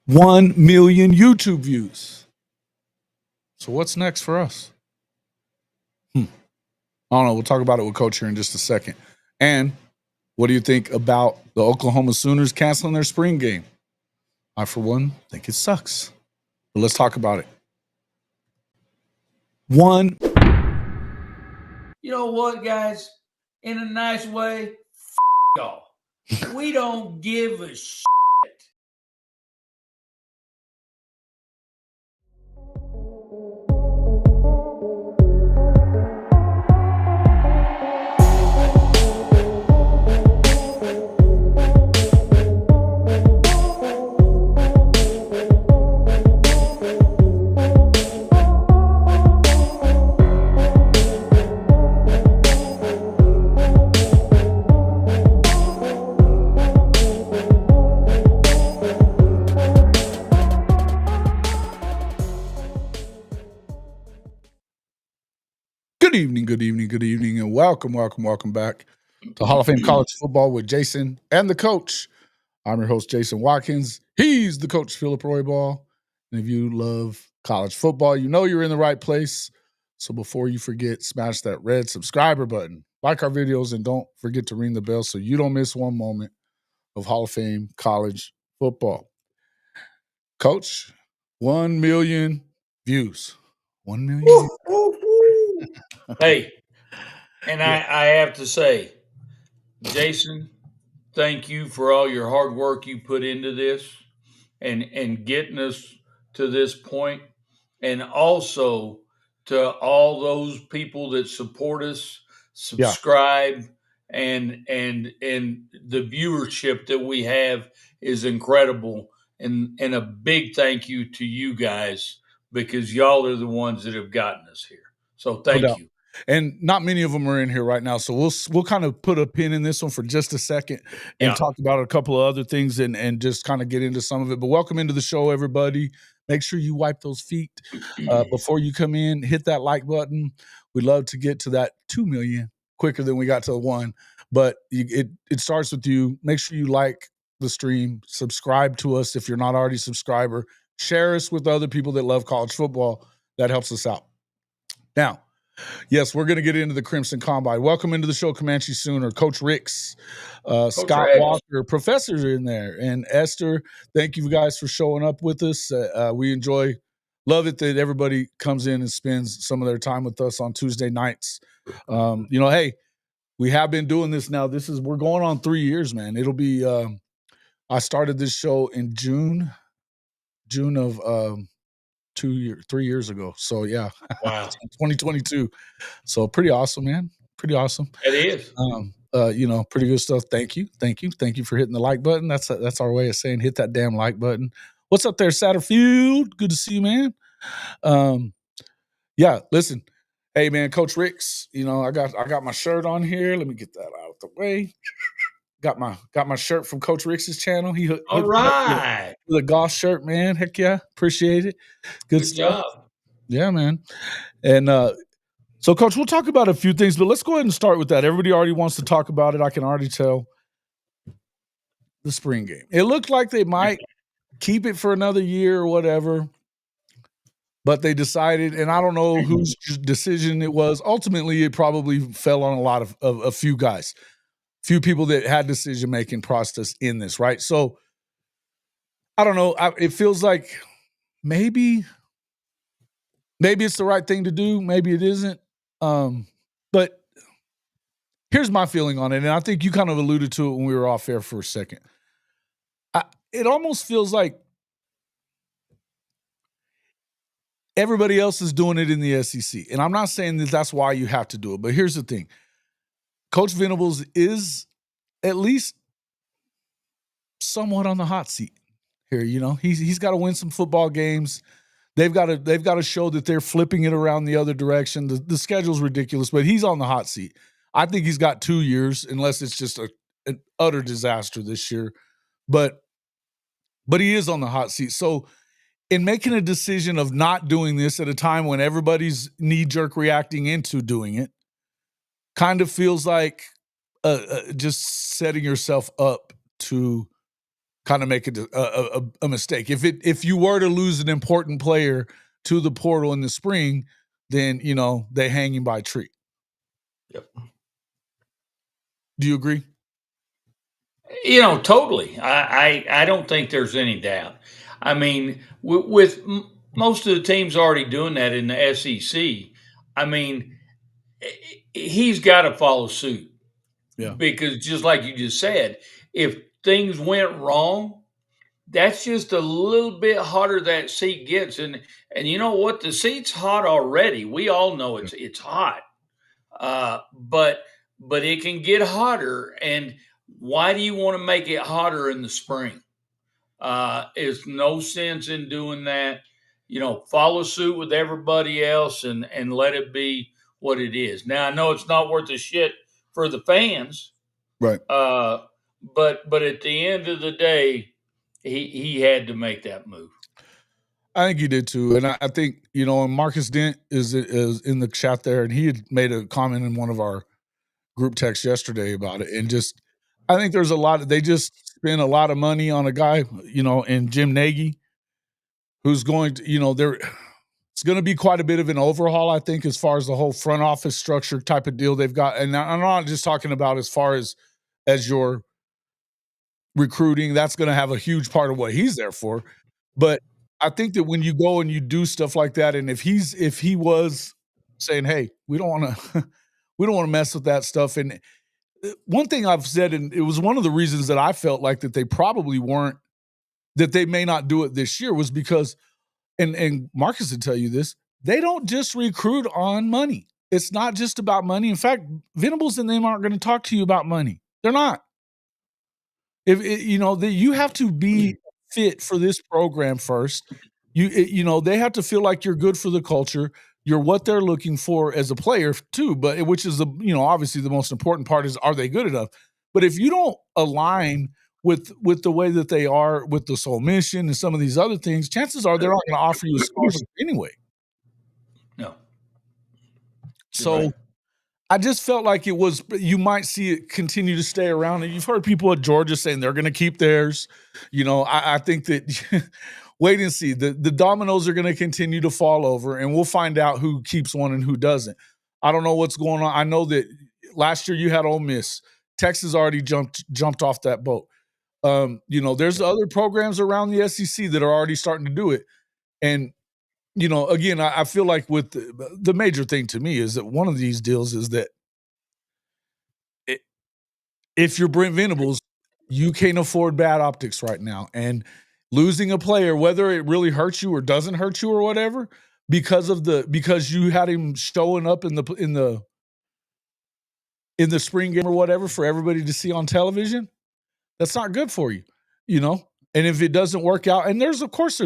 1 million YouTube views. So what's next for us? I don't know. We'll talk about it with Coach here in just a second. And what do you think about the Oklahoma Sooners canceling their spring game? I, for one, think it sucks. But let's talk about it. One. You know what, guys? In a nice way, y'all. We don't give a shit. Good evening, and welcome back to Hall of Fame College Football with Jason and the coach. I'm your host, Jason Watkins. He's the coach, Philip Roybal. And if you love college football, you know you're in the right place. So before you forget, smash that red subscriber button, like our videos, and don't forget to ring the bell so you don't miss one moment of Hall of Fame college football. Coach, 1 million views. 1 million views. Hey, and I have to say, Jason, thank you for all your hard work you put into this and getting us to this point, and also to all those people that support us, subscribe, and the viewership that we have is incredible. And a big thank you to you guys, because y'all are the ones that have gotten us here. So thank you. And not many of them are in here right now, so we'll kind of put a pin in this one for just a second and talk about a couple of other things and just kind of get into some of it. But welcome into the show, everybody. Make sure you wipe those feet before you come in. Hit that like button. We'd love to get to that 2 million quicker than we got to 1. But it starts with you. Make sure you like the stream. Subscribe to us if you're not already a subscriber. Share us with other people that love college football. That helps us out. Now, yes, we're going to get into the Crimson Combine. Welcome into the show, Comanche Sooner. Coach Ricks, Scott Walker, professors are in there, and Esther. Thank you guys for showing up with us. We love it that everybody comes in and spends some of their time with us on Tuesday nights. Hey, we have been doing this now. We're going on 3 years, man. It'll be. I started this show in June of 3 years ago. So yeah, Wow, 2022. So pretty awesome, man. Pretty awesome. it is. Pretty good stuff. Thank you for hitting the like button. That's our way of saying hit that damn like button. What's up there, Satterfield? Good to see you, man. Yeah. Listen, hey man, Coach Ricks. I got my shirt on here. Let me get that out of the way. Got my shirt from Coach Ricks's channel. He hooked All right. with a golf shirt, man. Heck yeah, appreciate it. Good stuff. Job. Yeah, man. And so, Coach, we'll talk about a few things, but let's go ahead and start with that. Everybody already wants to talk about it. I can already tell. The spring game. It looked like they might keep it for another year or whatever, but they decided, and I don't know whose decision it was. Ultimately, it probably fell on a few guys. Few people that had decision-making process in this, right? So, I don't know. It feels like maybe it's the right thing to do. Maybe it isn't. But here's my feeling on it, and I think you kind of alluded to it when we were off air for a second. It almost feels like everybody else is doing it in the SEC. And I'm not saying that that's why you have to do it, but here's the thing. Coach Venables is at least somewhat on the hot seat here. He's got to win some football games. They've got to show that they're flipping it around the other direction. The schedule's ridiculous, but he's on the hot seat. I think he's got 2 years, unless it's just an utter disaster this year. But he is on the hot seat. So in making a decision of not doing this at a time when everybody's knee-jerk reacting into doing it, kind of feels like just setting yourself up to kind of make a mistake. If you were to lose an important player to the portal in the spring, then they hang him by a tree. Yep. Do you agree? Totally. I don't think there's any doubt. I mean, with most of the teams already doing that in the SEC, I mean, he's got to follow suit Yeah. because just like you just said, if things went wrong, that's just a little bit hotter that seat gets. And you know what? The seat's hot already. We all know Yeah. it's hot. But it can get hotter. And why do you want to make it hotter in the spring? There's no sense in doing that. Follow suit with everybody else and let it be what it is. Now I know it's not worth a shit for the fans, Right. but at the end of the day, he had to make that move. I think he did too, and I think and Marcus Dent is in the chat there, and he had made a comment in one of our group texts yesterday about it, and just I think there's a lot. They just spend a lot of money on a guy, in Jim Nagy, who's going to, there. It's going to be quite a bit of an overhaul, I think, as far as the whole front office structure type of deal they've got. And I'm not just talking about as far as your recruiting. That's going to have a huge part of what he's there for. But I think that when you go and you do stuff like that, and if he was saying, "Hey, we don't want to, we don't want to mess with that stuff," and one thing I've said, and it was one of the reasons that I felt like that they probably weren't, that they may not do it this year, was because, and Marcus would tell you this, they don't just recruit on money. It's not just about money. In fact, Venables and them aren't going to talk to you about money. They're not. If you have to be fit for this program first. They have to feel like you're good for the culture. You're what they're looking for as a player too. But which is obviously the most important part is, are they good enough? But if you don't align with the way that they are with the soul mission and some of these other things, chances are they're not going to offer you a scholarship anyway. No. So Right. I just felt like you might see it continue to stay around. And you've heard people at Georgia saying they're going to keep theirs. I think that wait and see. The dominoes are going to continue to fall over, and we'll find out who keeps one and who doesn't. I don't know what's going on. I know that last year you had Ole Miss. Texas already jumped off that boat. There's other programs around the SEC that are already starting to do it. And again, I feel like with the major thing to me is that one of these deals is that if you're Brent Venables, you can't afford bad optics right now. And losing a player, whether it really hurts you or doesn't hurt you or whatever, because you had him showing up in the spring game or whatever for everybody to see on television, that's not good for you, you know? And if it doesn't work out, and there's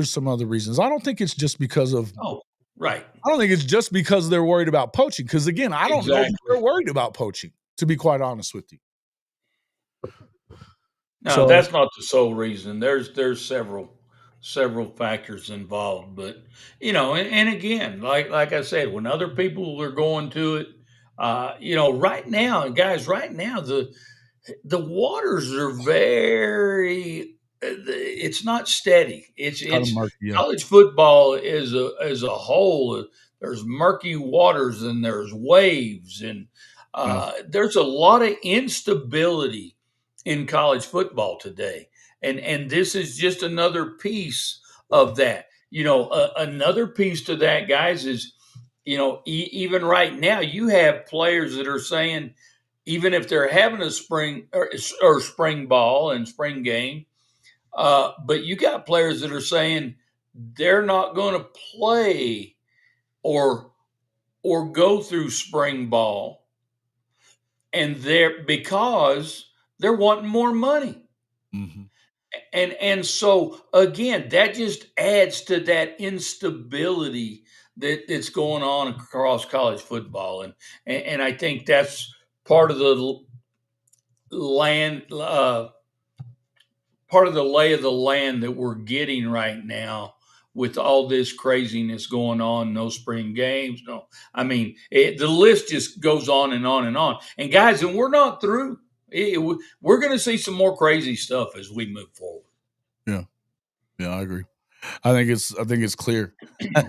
some other reasons. I don't think it's just because of Oh, right. I don't think it's just because they're worried about poaching. Because again, I don't know that they're worried about poaching, to be quite honest with you. No, So that's not the sole reason. There's several factors involved, but and again, like I said, when other people are going to it, right now, guys, right now the waters are very. It's not steady. kind of It's murky, yeah. college football as a whole. There's murky waters and there's waves and Yeah. there's a lot of instability in college football today, and this is just another piece of that. Another piece to that, guys, is even right now you have players that are saying even if they're having a spring or spring ball and spring game, but you got players that are saying they're not going to play or go through spring ball, and they're because they're wanting more money. Mhm. And so again, that just adds to that instability that's going on across college football, and I think that's part of the land part of the lay of the land that we're getting right now with all this craziness going on. No spring games, no, I mean the list just goes on and on and on. And guys, and we're not through. We're going to see some more crazy stuff as we move forward. Yeah. Yeah, I agree. I think it's clear.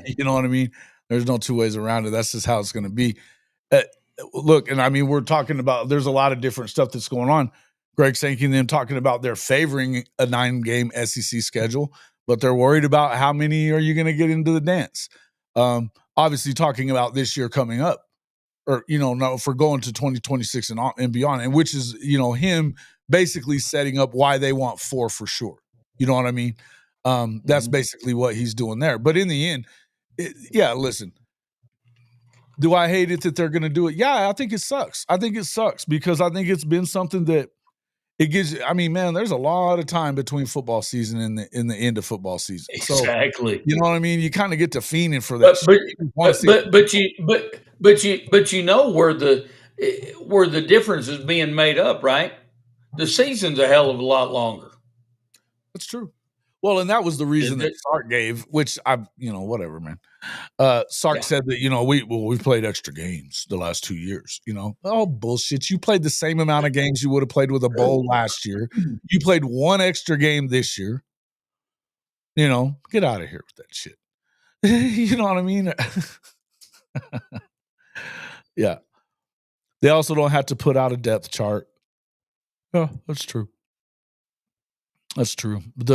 You know what I mean? There's no two ways around it. That's just how it's going to be. Uh, Look, and I mean, we're talking about there's a lot of different stuff that's going on. Greg Sankey and them talking about they're favoring a 9-game SEC schedule, but they're worried about how many are you going to get into the dance. Obviously, talking about this year coming up, or no, for going to 2026 and beyond, and which is him basically setting up why they want 4 for sure. You know what I mean? That's basically what he's doing there. But in the end, listen, do I hate it that they're going to do it? Yeah, I think it sucks. I think it sucks because I think it's been something that it gives. I mean, man, there's a lot of time between football season and the end of football season. So Exactly. you know what I mean? You kind of get to fiending for that. But Shit. but You want to see it. but you know where the difference is being made up, right? The season's a hell of a lot longer. That's true. Well, and that was the reason Isn't that it? Sark gave, which whatever, man. Sark Yeah. said that we've played extra games the last 2 years. Oh bullshit! You played the same amount of games you would have played with a bowl last year. You played one extra game this year. Get out of here with that shit. You know what I mean? Yeah. They also don't have to put out a depth chart. Yeah, that's true. That's true. But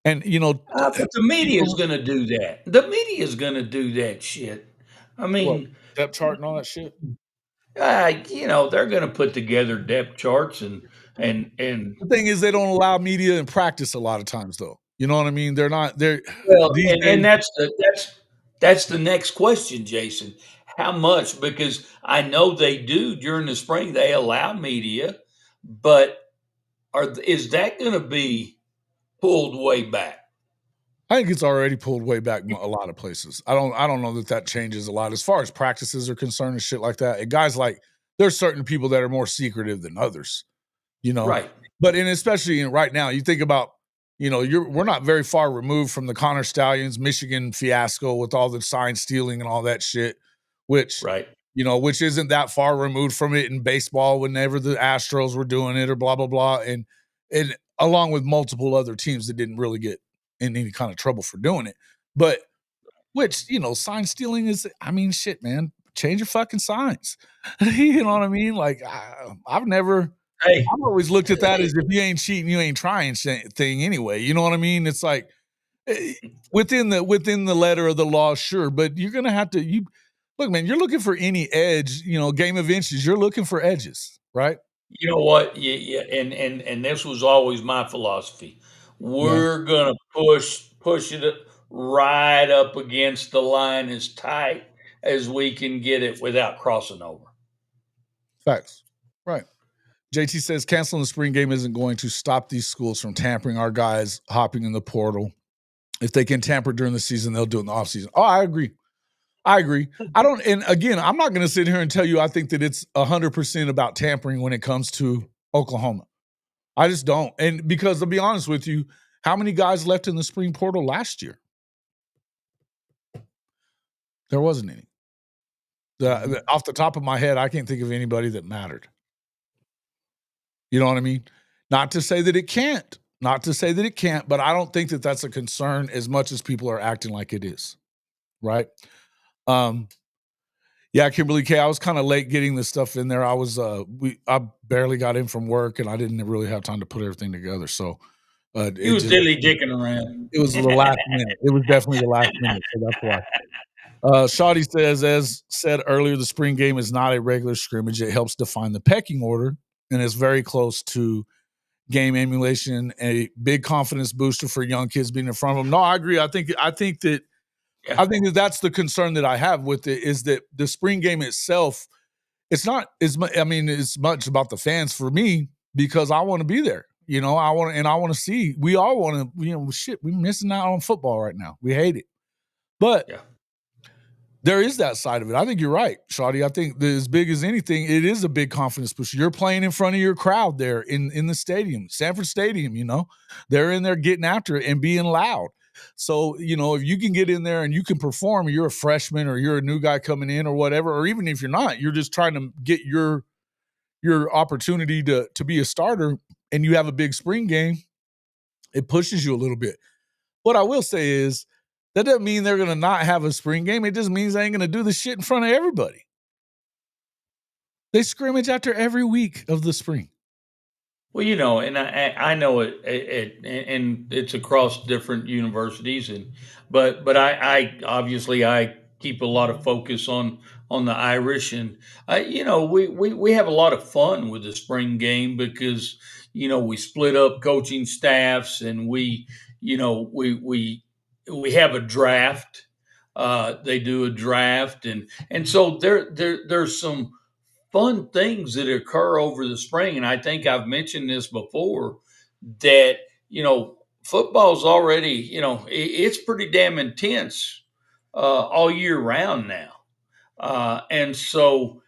the media is going to do that. The media is going to do that shit. I What mean, depth chart and all that shit. they're going to put together depth charts and The thing is, they don't allow media in practice a lot of times, though. You know what I mean? They're not. They're well, these and days. that's the next question, Jason. How much? Because I know they do during the spring. They allow media, but is that going to be pulled way back? I think it's already pulled way back a lot of places. I don't know that changes a lot as far as practices are concerned and shit like that. And guys like there's certain people that are more secretive than others, you know. Right, But especially right now, you think about, we're not very far removed from the Connor Stallions Michigan fiasco with all the sign stealing and all that shit, which right. which isn't that far removed from it in baseball whenever the Astros were doing it or blah blah blah, and along with multiple other teams that didn't really get in any kind of trouble for doing it. But which, sign stealing is, I mean, shit, man, change your fucking signs. You know what I mean? Like, Hey, I've always looked at that as if you ain't cheating, you ain't trying thing anyway. You know what I mean? It's like within the letter of the law, sure, but you're gonna have to look, man. You're looking for any edge, game of inches. You're looking for edges, right? you know what? Yeah, and this was always my philosophy. Yeah, We're gonna push it right up against the line as tight as we can get it without crossing over. facts, right? JT says canceling the spring game isn't going to stop these schools from tampering our guys hopping in the portal. If they can tamper during the season, they'll do it in the offseason. Oh, I agree. I agree. I don't, and again, I'm not going to sit here and tell you I think that it's 100% about tampering when it comes to Oklahoma. I just don't. And because to be honest with you, how many guys left in the spring portal last year? There wasn't any. Off the top of my head, I can't think of anybody that mattered. You know what I mean? Not to say that it can't. Not to say that it can't, but I don't think that that's a concern as much as people are acting like it is. Right? Yeah, Kimberly K. I was kind of late getting this stuff in there. I barely got in from work and I didn't really have time to put everything together. So You was dilly dicking around. it was the last minute. It was definitely the last minute. So that's why. Shawty says, as said earlier, the spring game is not a regular scrimmage. It helps define the pecking order and is very close to game emulation, a big confidence booster for young kids being in front of them. No, I agree. I think that that's the concern that I have with it is that the spring game itself, it's not as much. I mean, it's much about the fans for me because I want to be there. I want to see. We all want to. Shit, we're missing out on football right now. We hate it, but Yeah. there is that side of it. I think you're right, Shawty. I think that as big as anything, it is a big confidence booster. You're playing in front of your crowd there in the stadium, Sanford Stadium. They're in there getting after it and being loud. So, if you can get in there and you can perform, you're a freshman or you're a new guy coming in or whatever, or even if you're not, you're just trying to get your opportunity to be a starter and you have a big spring game. It pushes you a little bit. What I will say is that doesn't mean they're going to not have a spring game. It just means they ain't going to do the shit in front of everybody. They scrimmage after every week of the spring. Well, you know, and I know and it's across different universities, but I obviously I keep a lot of focus on the Irish, and you know we have a lot of fun with the spring game because you know we split up coaching staffs and we you know we have a draft. They do a draft, and so there's some fun things that occur over the spring. And I think I've mentioned this before that, you know, football's already, you know, it's pretty damn intense all year round now. And so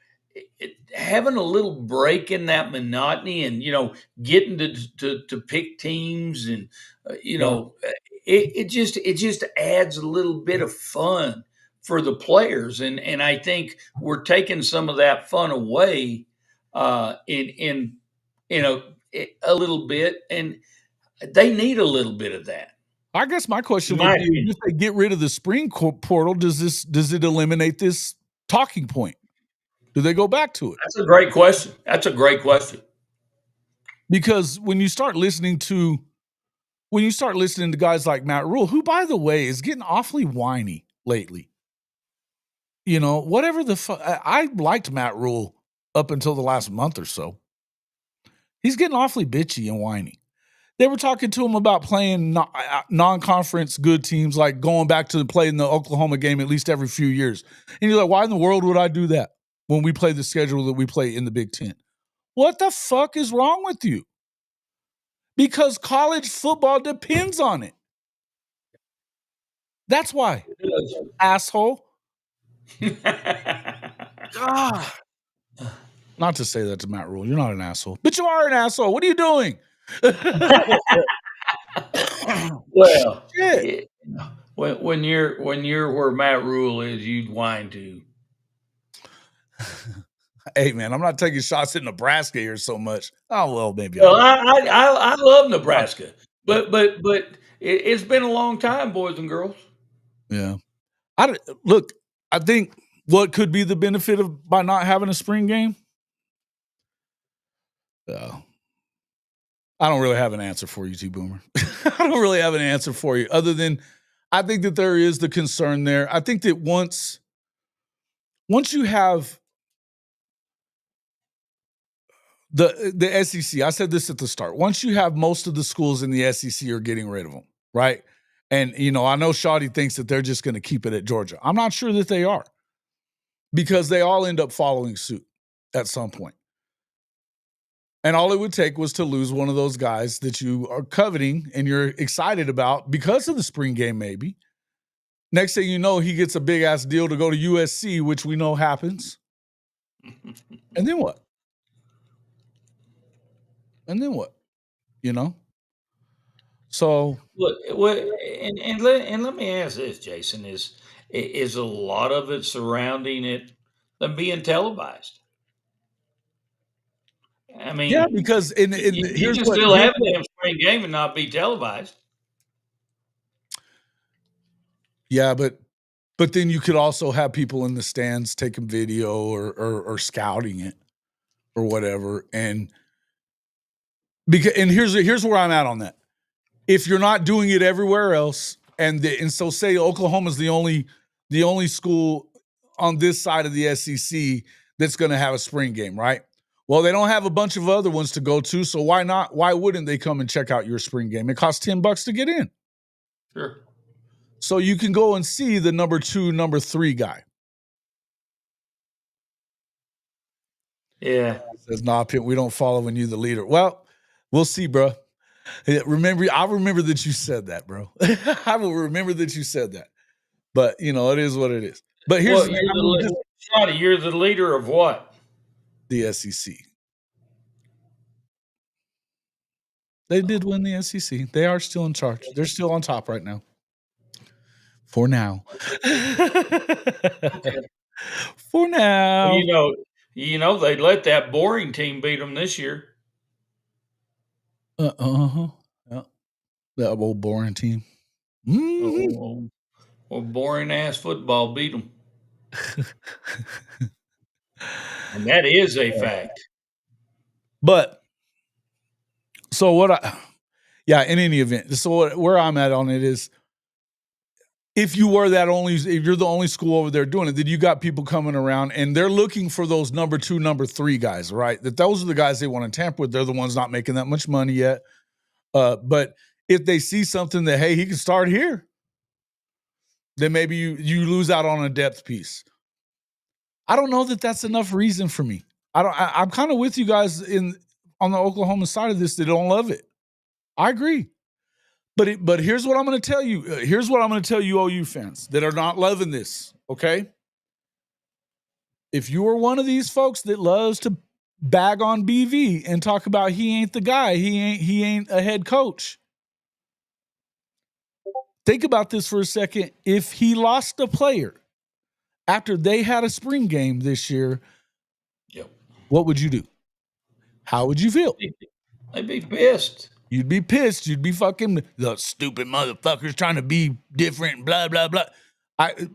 having a little break in that monotony and, you know, getting to pick teams and, you Yeah. know, it just adds a little bit of fun for the players. And I think we're taking some of that fun away in a little bit. And they need a little bit of that, I guess my in question would my be, opinion. if they get rid of the spring portal, does it eliminate this talking point? Do they go back to it? That's a great question. That's a great question. Because when you start listening to guys like Matt Rule, who by the way is getting awfully whiny lately. You know, whatever I liked Matt Rule up until the last month or so. He's getting awfully bitchy and whiny. They were talking to him about playing non-conference good teams, like going back to playing the Oklahoma game at least every few years. And you're like, why in the world would I do that when we play the schedule that we play in the Big Ten? What the fuck is wrong with you? Because college football depends on it. That's why, asshole. God. Not to say that to Matt Rule. You're not an asshole. But you are an asshole. What are you doing? Well, Shit. when you're where Matt Rule is, you'd whine too. Hey man, I'm not taking shots at Nebraska here so much. Oh well, maybe I Well, will. I love Nebraska, but it's been a long time, boys and girls. Yeah. Look, I think what could be the benefit of by not having a spring game? I don't really have an answer for you, T Boomer. I don't really have an answer for you other than I think that there is the concern there. I think that once you have the SEC, I said this at the start. Once you have most of the schools in the SEC are getting rid of them, right? And you know, I know Shawty thinks that they're just going to keep it at Georgia. I'm not sure that they are because they all end up following suit at some point. And all it would take was to lose one of those guys that you are coveting and you're excited about because of the spring game, maybe. Next thing you know, he gets a big ass deal to go to USC, which we know happens. And then what? And then what? You know? So Look, and let me ask this, Jason: is a lot of it surrounding it them being televised? I yeah, mean, because you can still have a damn spring game and not be televised. yeah, but then you could also have people in the stands taking video or scouting it or whatever. And here's where I'm at on that. If you're not doing it everywhere else, and so say Oklahoma's the only school on this side of the SEC that's going to have a spring game, right? Well, they don't have a bunch of other ones to go to, so why not? Why wouldn't they come and check out your spring game? It costs $10 to get in. Sure. So you can go and see the number 2, number 3 guy. Yeah. Says, nah, Pip, we don't follow when you the leader. Well, we'll see, bro. I remember that you said that, bro. I will remember that you said that. But you know, it is what it is. But here's Well, the thing, Shotty, you're the leader of what? the SEC. They did win the SEC. They are still in charge. They're still on top right now. For now. Okay. For now. Well, you know, they let that boring team beat them this year. Uh-huh. Yeah. That old boring team. Or boring ass football beat them. And that is a fact. But so in any event, so where I'm at on it is, if you're the only school over there doing it, then you got people coming around and they're looking for those number 2, number 3 guys, right? That those are the guys they want to tamper with. They're the ones not making that much money yet. But if they see something that, hey, he can start here, then maybe you lose out on a depth piece. I don't know that that's enough reason for me. I'm kind of with you guys on the Oklahoma side of this that don't love it. I agree. But here's what I'm going to tell you. Here's what I'm going to tell you, OU fans that are not loving this. Okay. If you are one of these folks that loves to bag on BV and talk about he ain't the guy, he ain't a head coach. Think about this for a second. If he lost a player after they had a spring game this year, what would you do? How would you feel? I'd be pissed. You'd be pissed. You'd be fucking the stupid motherfuckers trying to be different, blah, blah, blah.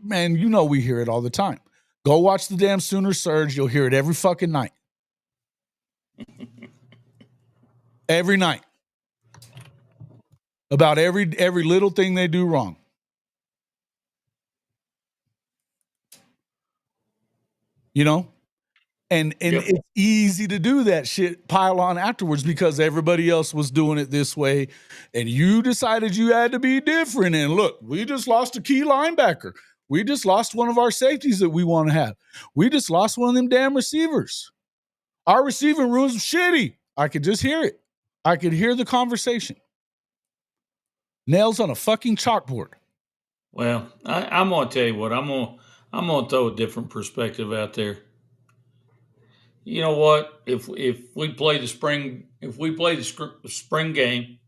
Man, you know we hear it all the time. Go watch the damn Sooner Surge. You'll hear it every fucking night. Every night. About every little thing they do wrong. You know? And it's easy to do that shit, pile on afterwards because everybody else was doing it this way. And you decided you had to be different. And look, we just lost a key linebacker. We just lost one of our safeties that we want to have. We just lost one of them damn receivers. Our receiving room's shitty. I could just hear it. I could hear the conversation. Nails on a fucking chalkboard. Well, I'm going to tell you what. I'm going to throw a different perspective out there. You know what? If we play the spring game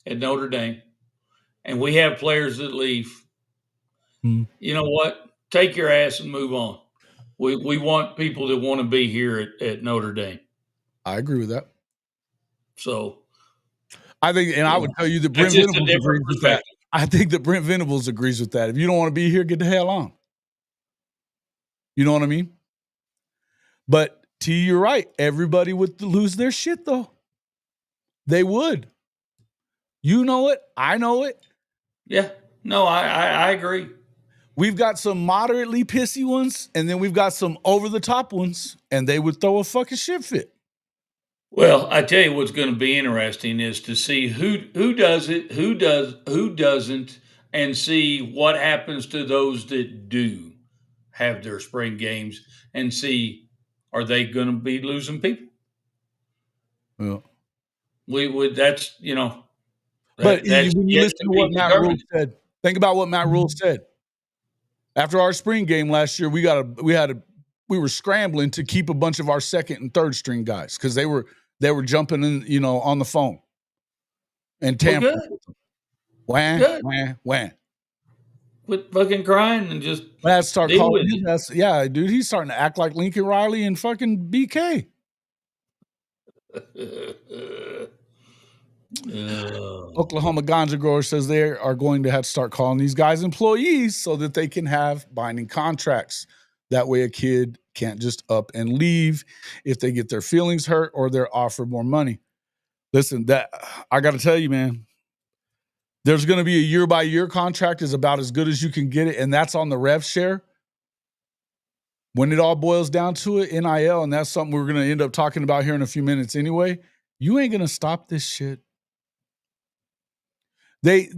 at Notre Dame, and we have players that leave, you know what? Take your ass and move on. We want people that want to be here at Notre Dame. I agree with that. So, I think, and I would tell you that Brent Venables agrees with that. I think that Brent Venables agrees with that. If you don't want to be here, get the hell on. You know what I mean? But T, you're right. Everybody would lose their shit, though. They would. You know it. I know it. Yeah. No, I agree. We've got some moderately pissy ones, and then we've got some over-the-top ones, and they would throw a fucking shit fit. Well, I tell you what's going to be interesting is to see who does it, who doesn't, and see what happens to those that do have their spring games, and see, are they going to be losing people? Yeah. We would. That's, you know. But when you listen to what Matt Rule said, think about what Matt Rule said. After our spring game last year, we were scrambling to keep a bunch of our second and third string guys because they were jumping in, you know, on the phone and tampering. Wham. Quit fucking crying and just start calling his ass. Yeah, dude, he's starting to act like Lincoln Riley and fucking BK. Oklahoma ganja grower says they are going to have to start calling these guys employees so that they can have binding contracts. That way a kid can't just up and leave if they get their feelings hurt or they're offered more money. Listen, that I got to tell you, man, there's going to be a year-by-year contract is about as good as you can get it, and that's on the rev share. When it all boils down to it, NIL, and that's something we're going to end up talking about here in a few minutes anyway, you ain't going to stop this shit. They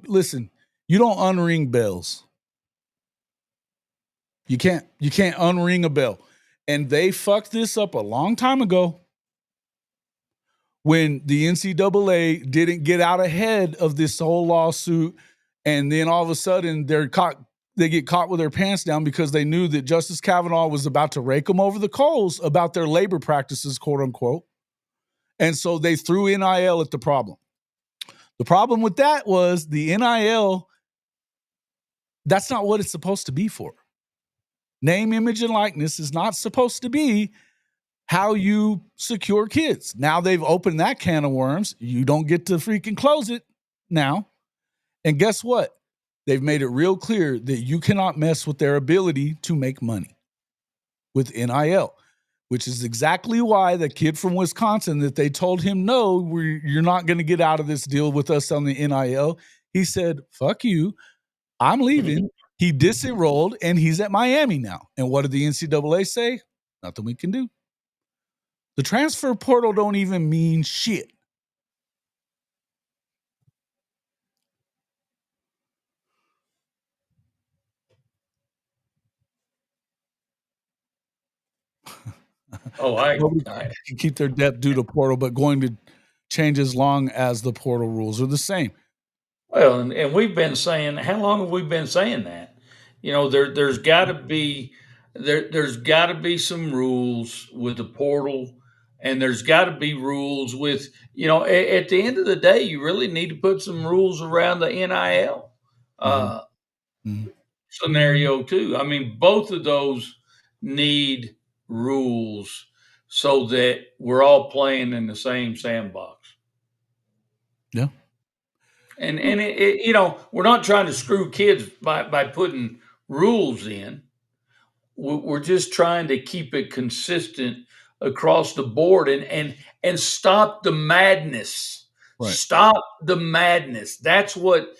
listen, you don't unring bells. You can't unring a bell. And they fucked this up a long time ago when the NCAA didn't get out ahead of this whole lawsuit, and then all of a sudden they get caught with their pants down because they knew that Justice Kavanaugh was about to rake them over the coals about their labor practices, quote unquote. And so they threw NIL at the problem. The problem with that was the NIL, that's not what it's supposed to be for. Name, image, and likeness is not supposed to be how you secure kids. Now they've opened that can of worms. You don't get to freaking close it now. And guess what? They've made it real clear that you cannot mess with their ability to make money with NIL, which is exactly why the kid from Wisconsin that they told him, no, you're not going to get out of this deal with us on the NIL. He said, fuck you. I'm leaving. He disenrolled and he's at Miami now. And what did the NCAA say? Nothing we can do. The transfer portal don't even mean shit. Nobody can keep their depth due to portal, but going to change as long as the portal rules are the same. Well, and we've been saying, how long have we been saying that? You know, there's got to be there's got to be some rules with the portal, and there's got to be rules with, you know, at the end of the day, you really need to put some rules around the NIL scenario too. I mean, both of those need rules so that we're all playing in the same sandbox. Yeah. And you know, we're not trying to screw kids by putting rules in. We're just trying to keep it consistent across the board and stop the madness. Right. Stop the madness. That's what,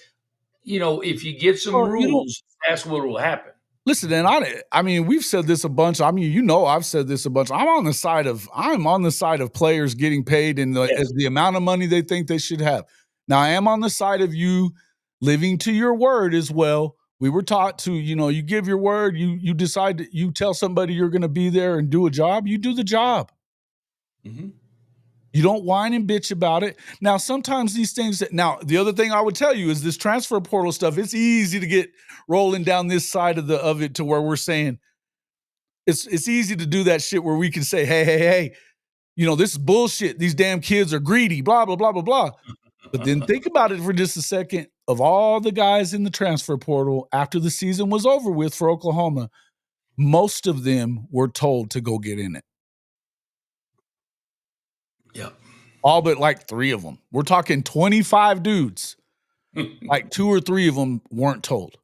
you know, if you get some Well, rules, that's what will happen. Listen, and I mean, we've said this a bunch. I mean, you know, I've said this a bunch. I'm on the side of players getting paid and as the amount of money they think they should have. Now, I am on the side of you living to your word as well. We were taught to, you know, you give your word, you decide that you tell somebody you're going to be there and do a job, you do the job. You don't whine and bitch about it. Now, sometimes these things now, the other thing I would tell you is this transfer portal stuff, it's easy to get rolling down this side of it to where we're saying it's easy to do that shit where we can say, hey, you know, this is bullshit. These damn kids are greedy, blah, blah, blah, blah, blah. But then think about it for just a second. Of all the guys in the transfer portal after the season was over with for Oklahoma, most of them were told to go get in it. Yeah. All but like 3 of them. We're talking 25 dudes. Like 2 or 3 of them weren't told.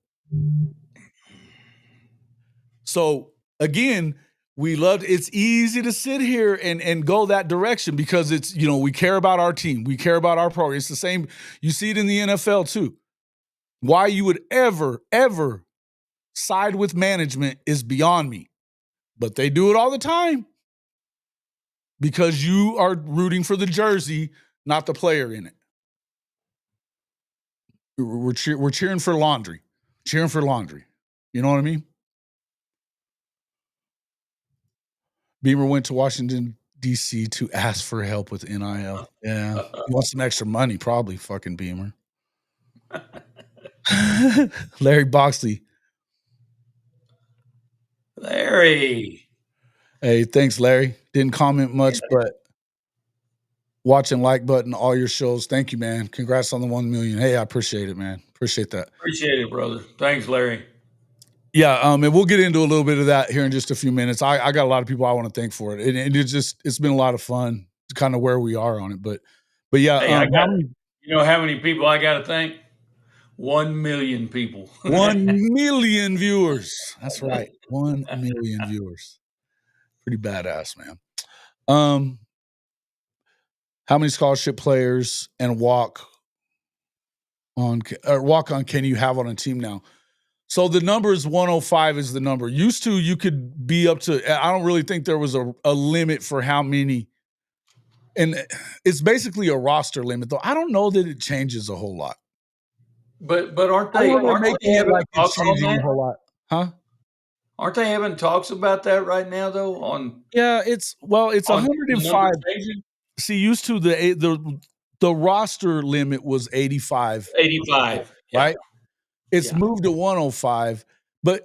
So again, it's easy to sit here and go that direction because it's, you know, we care about our team. We care about our program. It's the same. You see it in the NFL too. Why you would ever side with management is beyond me. But they do it all the time because you are rooting for the jersey, not the player in it. We're cheering for laundry. Cheering for laundry. You know what I mean? Beamer went to Washington, D.C. to ask for help with NIL. Yeah. He wants some extra money, probably, fucking Beamer. Larry Boxley. Larry. Hey, thanks, Larry. Didn't comment much, but watching like button, all your shows. Thank you, man. Congrats on the 1 million. Hey, I appreciate it, man. Appreciate that. Appreciate it, brother. Thanks, Larry. Yeah, and we'll get into a little bit of that here in just a few minutes. I got a lot of people I want to thank for it, and it's been a lot of fun, kind of where we are on it. But yeah, hey, you know how many people I got to thank? 1 million people. 1 million viewers. That's right, 1 million viewers. Pretty badass, man. How many scholarship players and walk on can you have on a team now? So the number is 105 is the number. Used to, you could be up to, I don't really think there was a limit for how many. And it's basically a roster limit, though. I don't know that it changes a whole lot. But aren't they having talks on that? A whole lot? Huh? Aren't they having talks about that right now, though? Yeah, it's 105. See, used to the roster limit was 85. 85, right? It's moved to 105, but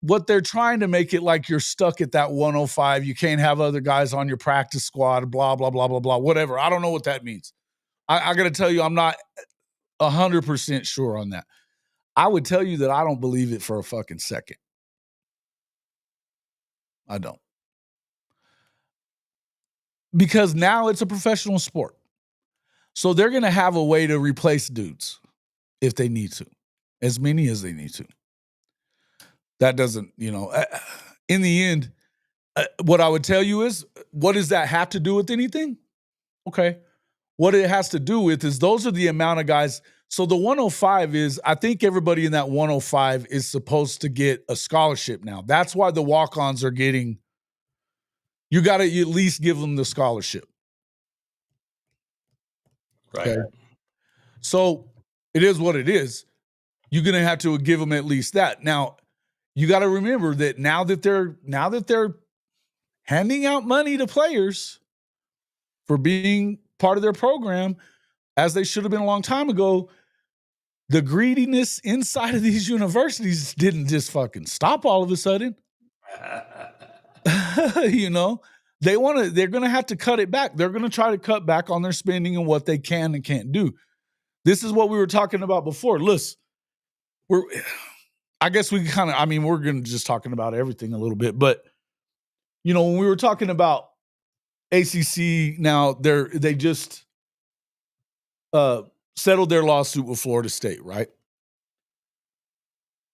what they're trying to make it like you're stuck at that 105. You can't have other guys on your practice squad, blah, blah, blah, blah, blah, whatever. I don't know what that means. I got to tell you, I'm not 100% sure on that. I would tell you that I don't believe it for a fucking second. I don't. Because now it's a professional sport. So they're going to have a way to replace dudes. if they need to, as many as they need to. That doesn't, in the end, what I would tell you is, what does that have to do with anything? Okay. What it has to do with is those are the amount of guys. So the 105 is, I think everybody in that 105 is supposed to get a scholarship now. That's why the walk-ons are getting, you got to at least give them the scholarship. Right. Okay. So it is what it is. You're going to have to give them at least that. Now, you got to remember that now that they're handing out money to players for being part of their program, as they should have been a long time ago, the greediness inside of these universities didn't just fucking stop all of a sudden. They're going to have to cut it back. They're going to try to cut back on their spending and what they can and can't do. This is what we were talking about before. Listen, I guess we kind of, we're going to just talking about everything a little bit, but when we were talking about ACC, now they just settled their lawsuit with Florida State, right?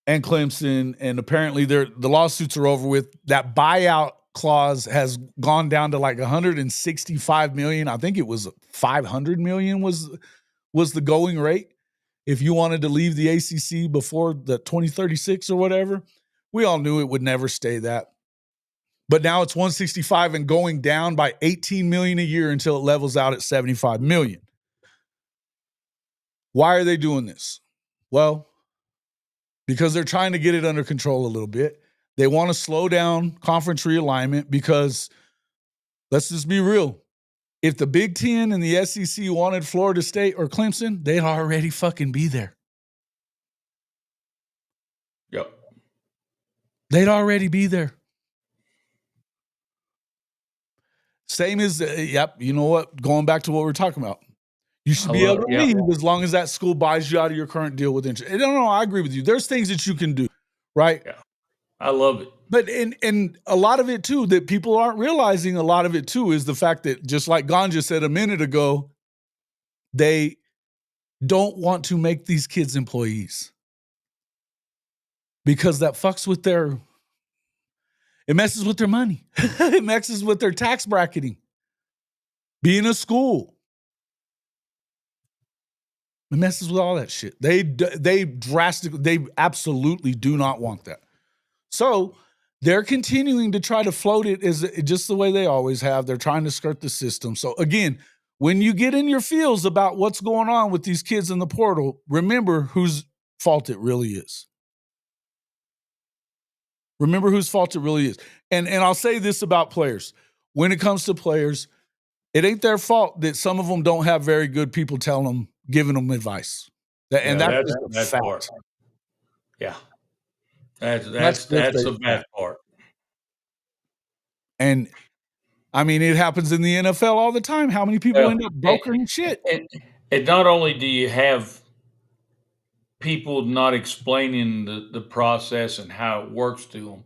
And Clemson, and apparently the lawsuits are over with. That buyout clause has gone down to like 165 million. I think it was 500 million was the going rate if you wanted to leave the ACC before the 2036 or whatever. We all knew it would never stay that. But now it's 165 and going down by 18 million a year until it levels out at 75 million. Why are they doing this? Well, because they're trying to get it under control a little bit. They want to slow down conference realignment because, let's just be real, if the Big Ten and the SEC wanted Florida State or Clemson, they'd already fucking be there. Yep. They'd already be there. Same as, you know what? Going back to what we're talking about. You should be able to leave as long as that school buys you out of your current deal with interest. No, I agree with you. There's things that you can do, right? Yeah. I love it. But and a lot of it too, that people aren't realizing, a lot of it too is the fact that, just like Ganja said a minute ago, they don't want to make these kids employees because that fucks with it messes with their money. It messes with their tax bracketing. Being a school, it messes with all that shit. They absolutely do not want that. So they're continuing to try to float it as just the way they always have. They're trying to skirt the system. So again, when you get in your feels about what's going on with these kids in the portal, remember whose fault it really is. Remember whose fault it really is. And I'll say this about players. When it comes to players, it ain't their fault that some of them don't have very good people telling them, giving them advice. And that's a fact. Part. Yeah. That's the bad part. And it happens in the NFL all the time. How many people end up brokering shit? And not only do you have people not explaining the process and how it works to them,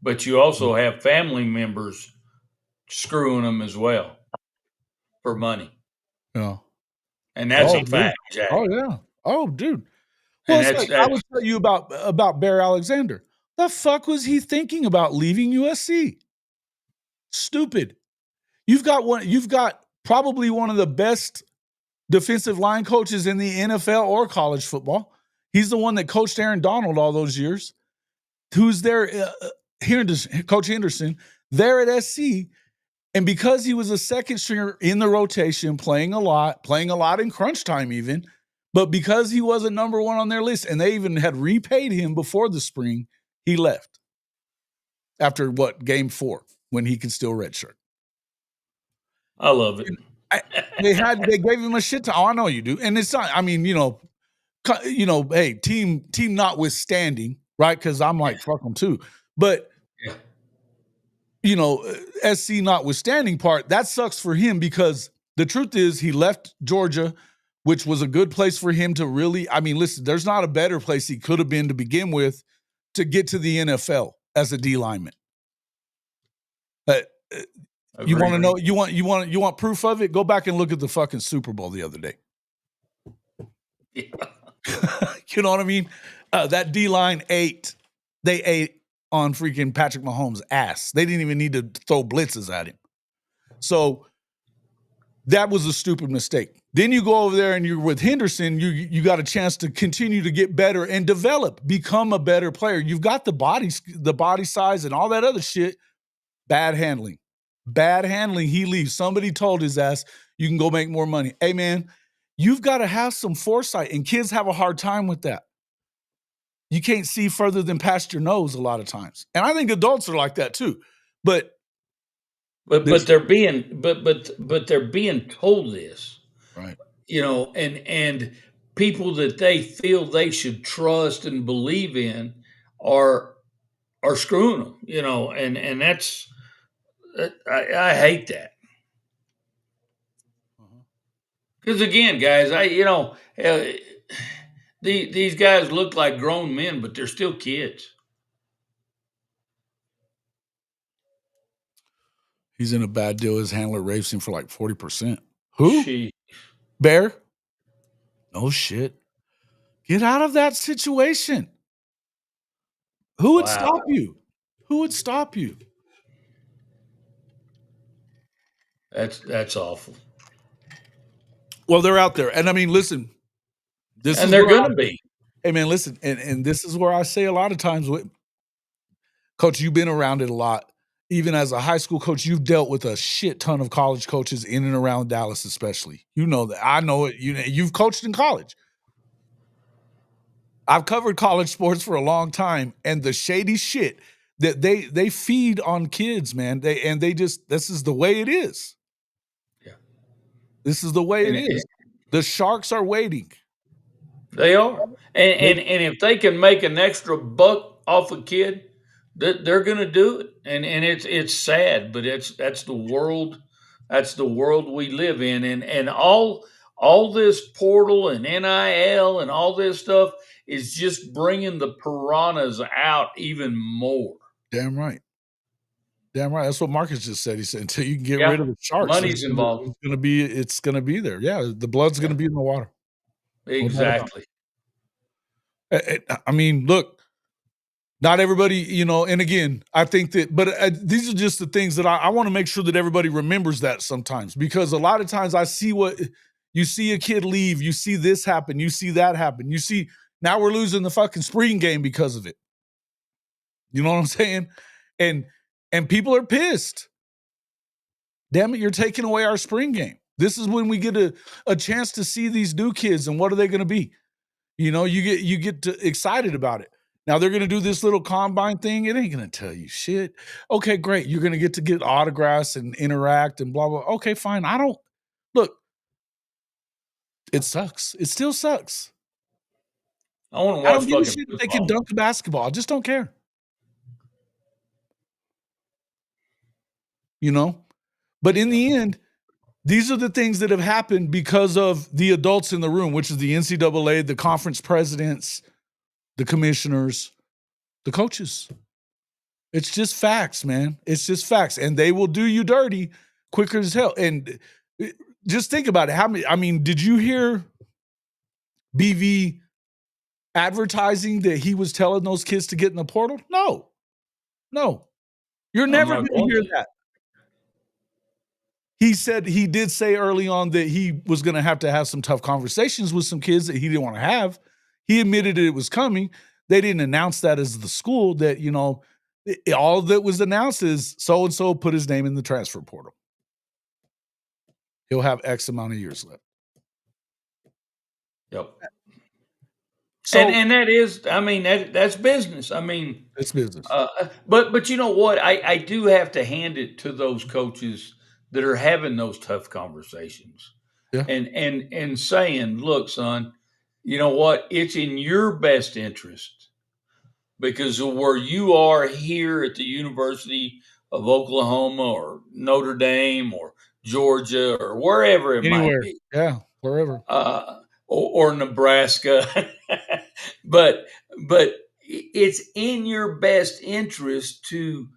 but you also have family members screwing them as well for money. Yeah. And that's a fact, Jack. Oh, yeah. Oh, dude. Well, it's like, I would tell you about Bear Alexander. The fuck was he thinking about leaving USC? Stupid. You've got probably one of the best defensive line coaches in the NFL or college football. He's the one that coached Aaron Donald all those years. Who's there? Coach Henderson, there at SC. And because he was a second stringer in the rotation, playing a lot in crunch time even, but because he wasn't number one on their list, and they even had repaid him before the spring, he left. After game 4, when he could still redshirt. I love it. They gave him a shit ton. Oh, I know you do. And it's not, hey, team notwithstanding, right? Because I'm like, fuck them too. But, SC notwithstanding part, that sucks for him because the truth is he left Georgia, which was a good place for him to really, listen, there's not a better place he could have been to begin with to get to the NFL as a D lineman. You want to know, you want proof of it? Go back and look at the fucking Super Bowl the other day. Yeah. You know what I mean? That D line ate. They ate on freaking Patrick Mahomes' ass. They didn't even need to throw blitzes at him. So that was a stupid mistake. Then you go over there and you're with Henderson. You got a chance to continue to get better and develop, become a better player. You've got the body size, and all that other shit. Bad handling. Bad handling. He leaves. Somebody told his ass, you can go make more money. Hey, man, you've got to have some foresight, and kids have a hard time with that. You can't see further than past your nose a lot of times. And I think adults are like that too. But they're being told this, right. and people that they feel they should trust and believe in are screwing them, and that's I hate that. Because again, guys, these guys look like grown men, but they're still kids. He's in a bad deal. His handler rapes him for like 40%. Who? She Bear? No shit. Get out of that situation. Who would stop you? Who would stop you? That's awful. Well, they're out there. And I mean, listen, And they're going to be. Hey, man, listen, and this is where I say a lot of times, Coach, you've been around it a lot. Even as a high school coach, you've dealt with a shit ton of college coaches in and around Dallas, especially. You know that. I know it. You've coached in college. I've covered college sports for a long time, and the shady shit that they feed on kids, man. This is the way it is. Yeah. This is the way it is. The sharks are waiting. They are. And if they can make an extra buck off a kid, they're going to do it. And it's sad, but that's the world. That's the world we live in. And all this portal and NIL and all this stuff is just bringing the piranhas out even more. Damn right. Damn right. That's what Marcus just said. He said until you can get rid of the sharks, money's involved. It's gonna be there. Yeah, the blood's gonna be in the water. Exactly. I mean, look, not everybody, and again, I think that, but these are just the things that I want to make sure that everybody remembers that sometimes, because a lot of times I see what you see a kid leave, you see this happen, you see that happen, you see now we're losing the fucking spring game because of it. You know what I'm saying? And people are pissed. Damn it, you're taking away our spring game. This is when we get a chance to see these new kids and what are they going to be? You get excited about it. Now they're going to do this little combine thing. It ain't going to tell you shit. Okay, great. You're going to get autographs and interact and blah, blah. Okay, fine. Look, it sucks. It still sucks. I want to watch. I don't give a shit if they can dunk the basketball. I just don't care. But in the end, these are the things that have happened because of the adults in the room, which is the NCAA, the conference presidents, the commissioners, the coaches. It's just facts, man. It's just facts. And they will do you dirty quicker as hell. And just think about it. Did you hear BV advertising that he was telling those kids to get in the portal? No. You're never going to hear that. He did say early on that he was going to have some tough conversations with some kids that he didn't want to have. He admitted it was coming. They didn't announce that as the school, that, all that was announced is so-and-so put his name in the transfer portal. He'll have X amount of years left. Yep. So, and that is, that's business. It's business. But you know what? I do have to hand it to those coaches that are having those tough conversations. Yeah. And saying, look, son, you know what? It's in your best interest, because of where you are here at the University of Oklahoma or Notre Dame or Georgia or wherever it might be. Yeah, wherever. Or Nebraska. but it's in your best interest to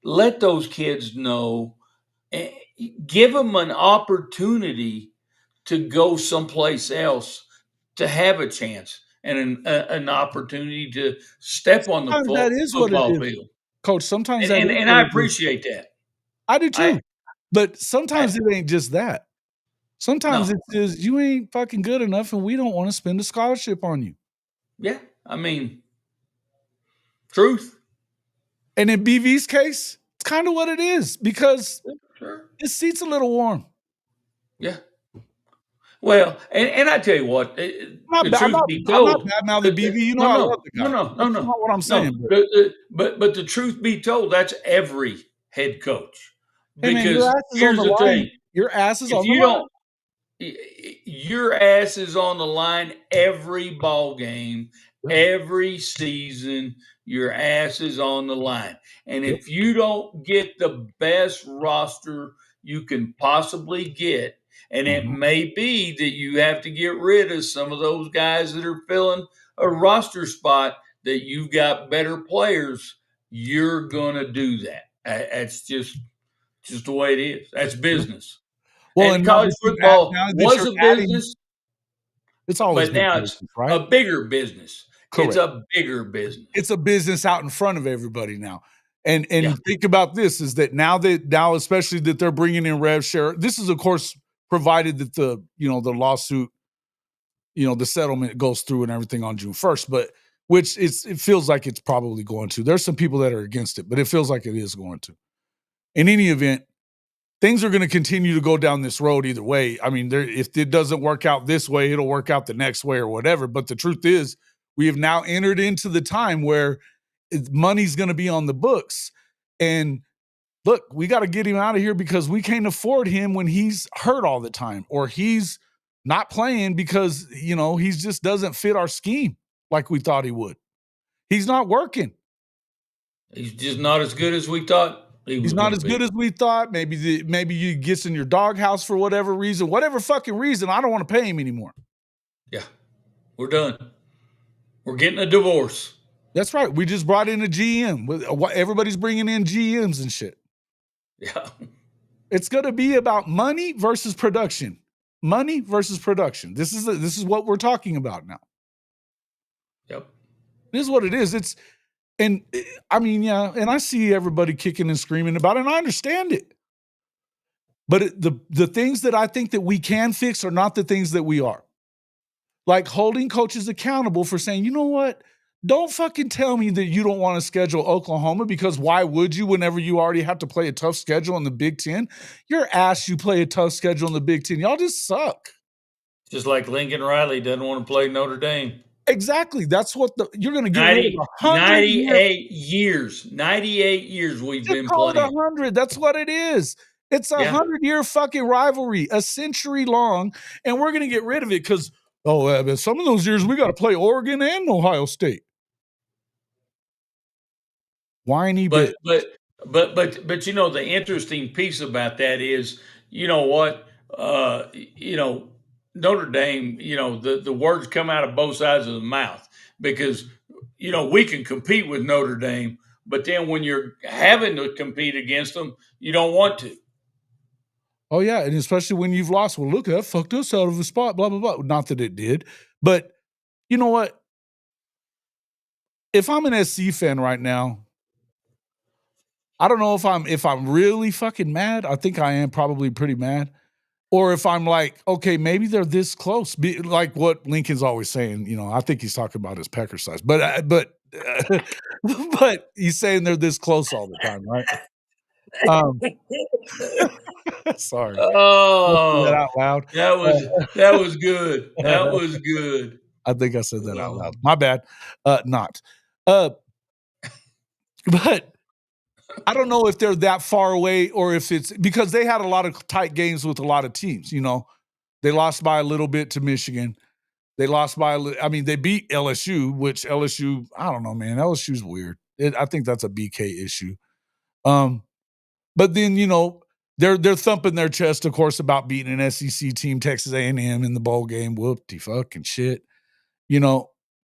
let those kids know, give them an opportunity to go someplace else to have a chance. and an opportunity to step on the Sometimes that is what it football is, field. coach. Sometimes And that and is and what I it is. appreciate that. I do I too. But I sometimes it ain't just that. Sometimes no. it's just you ain't fucking good enough and we don't wanna spend a scholarship on you. Yeah, I mean, truth. And in BV's case, it's kinda what it is because Yeah, sure. his seat's a little warm. Yeah. Well, and I tell you what, the I'm truth not be I'm not told, bad-mouthing BV, you know no, I love no, the no, guy. no, no, That's no, not what I'm no. saying, but But the truth be told, that's every head coach. hey, man, your Because ass is on here's the the line. thing: Your ass is if on the you line. don't, your ass is on the line every ball game, Yep, every season. Your ass is on the line, and yep, if you don't get the best roster you can possibly get, and it mhm, may be that you have to get rid of some of those guys that are filling a roster spot, that you've got better players, you're gonna do that. That's just the way it is. That's yep. business. Well, And and college now football that was you're a adding business, it's always but been now it's business, right? a bigger business. It's Correct. a bigger business. It's a business out in front of everybody now. Yeah. And think about this is that now especially that they're bringing in rev share. This is of course provided that the lawsuit, the settlement goes through and everything on June 1st, but which it feels like it's probably going to. There's some people that are against it, but it feels like it is going to. In any event, things are going to continue to go down this road either way. I mean, if it doesn't work out this way, it'll work out the next way or whatever. But the truth is, we have now entered into the time where money's going to be on the books. And look, we got to get him out of here because we can't afford him when he's hurt all the time or he's not playing because, he just doesn't fit our scheme like we thought he would. He's not working. He's just not as good as we thought he He's was not going to as good be. as we thought. Maybe you gets in your doghouse for whatever reason, whatever fucking reason. I don't want to pay him anymore. Yeah. We're done. We're getting a divorce. That's right. We just brought in a GM. Everybody's bringing in GMs and shit. Yeah. It's going to be about money versus production. Money versus production. This is what we're talking about now. Yep. This is what it is. I mean, yeah, and I see everybody kicking and screaming about it, and I understand it. But the things that I think that we can fix are not the things that we are. Like holding coaches accountable for saying, you know what? Don't fucking tell me that you don't want to schedule Oklahoma because why would you whenever you already have to play a tough schedule in the Big Ten? Your ass, you play a tough schedule in the Big Ten. Y'all just suck. Just like Lincoln Riley doesn't want to play Notre Dame. Exactly. That's what you're going to get rid of 90, 100 year. 98 years. 98 years we've Just been call it playing. 100. That's what it is. It's a Yeah. 100-year fucking rivalry, a century long, and we're going to get rid of it because but some of those years we got to play Oregon and Ohio State. Whiny bitch. But the interesting piece about that is, you know what? Notre Dame, the words come out of both sides of the mouth because we can compete with Notre Dame, but then when you're having to compete against them, you don't want to. Oh yeah, and especially when you've lost. Well, look, that fucked us out of a spot. Blah blah blah. Not that it did, but you know what? If I'm an SC fan right now, I don't know if I'm really fucking mad. I think I am probably pretty mad. Or if I'm like, okay, maybe they're this close. Like what Lincoln's always saying, I think he's talking about his pecker size, but he's saying they're this close all the time, right? Um, sorry, did I say that Oh, out loud? that was good. That Uh, was good. I think I said that out Oh. loud. My bad. Not. Uh, but I don't know if they're that far away or if it's because they had a lot of tight games with a lot of teams. They lost by a little bit to Michigan. They lost by, I mean, they beat LSU, which LSU, I don't know, man. LSU's weird. I think that's a BK issue. Um, but then they're thumping their chest, of course, about beating an SEC team, Texas A&M in the bowl game. Whoop-de fucking shit.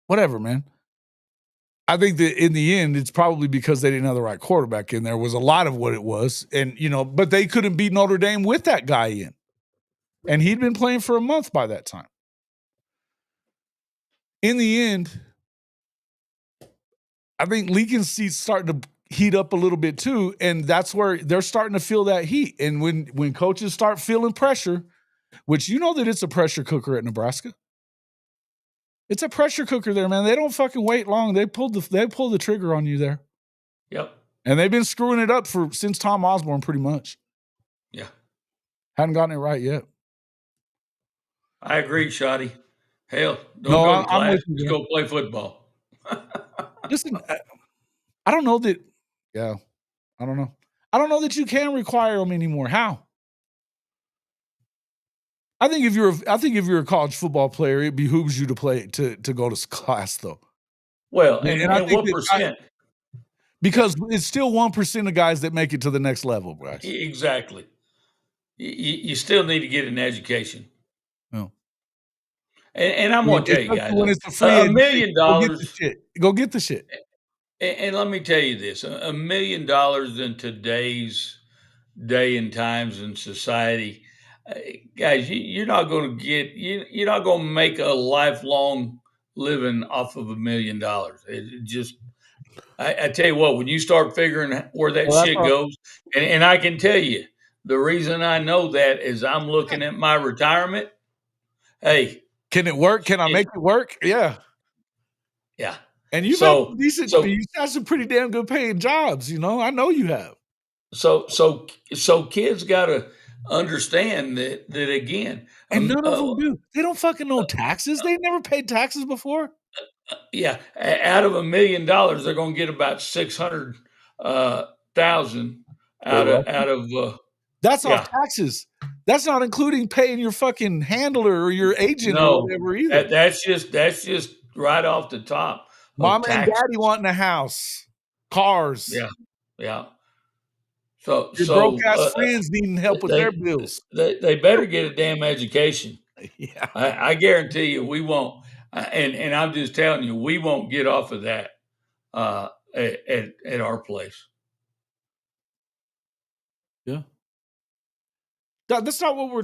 Whatever, man. I think that in the end, it's probably because they didn't have the right quarterback in there was a lot of what it was. And, but they couldn't beat Notre Dame with that guy in. And he'd been playing for a month by that time. in the end, I think Lincoln seats starting to heat up a little bit too, and that's where they're starting to feel that heat. And when coaches start feeling pressure, which you know that it's a pressure cooker at Nebraska. It's a pressure cooker there, man. They don't fucking wait long. They pull the trigger on you there. Yep. And they've been screwing it up since Tom Osborne, pretty much. Yeah. Hadn't gotten it right yet. I agree, Shoddy. Hell, don't No, go to I'm class. with you. Just go play football. Listen, I don't know that. Yeah, I don't know. I don't know that you can require them anymore. How? I think if you're a college football player, it behooves you to go to class though. Well, And I and think what that percent? because it's still 1% of guys that make it to the next level, Bryce. Exactly. You still need to get an education. No. And I'm going to tell you Especially guys, when it's a free $1 education. million, Go get the shit. Go get the shit. and let me tell you this, $1 million in today's day and times in society, guys, you're not going to you're not going to make a lifelong living off of $1 million. It just, I tell you what, when you start figuring where that Well, that's shit all. goes, and I can tell you, the reason I know that is I'm looking at my retirement. Hey, Can it work? Can I make it work? Yeah. yeah. And you've had So, you've had some pretty damn good paying jobs, you know. I know you have. so kids got to understand that again. And none of them do. They don't fucking know taxes. They never paid taxes before. Yeah, out of $1 million, they're going to get about 600,000 They will. out of That's off yeah. taxes. That's not including paying your fucking handler or your agent or No, whatever either. that's just right off the top of Mama and taxes. daddy wanting a house, cars. Yeah, yeah. Your broke So ass friends needing help with their they bills. they better get a damn education. Yeah. I guarantee you, we won't. And I'm just telling you, we won't get off of that at our place. Yeah. That's not what we're.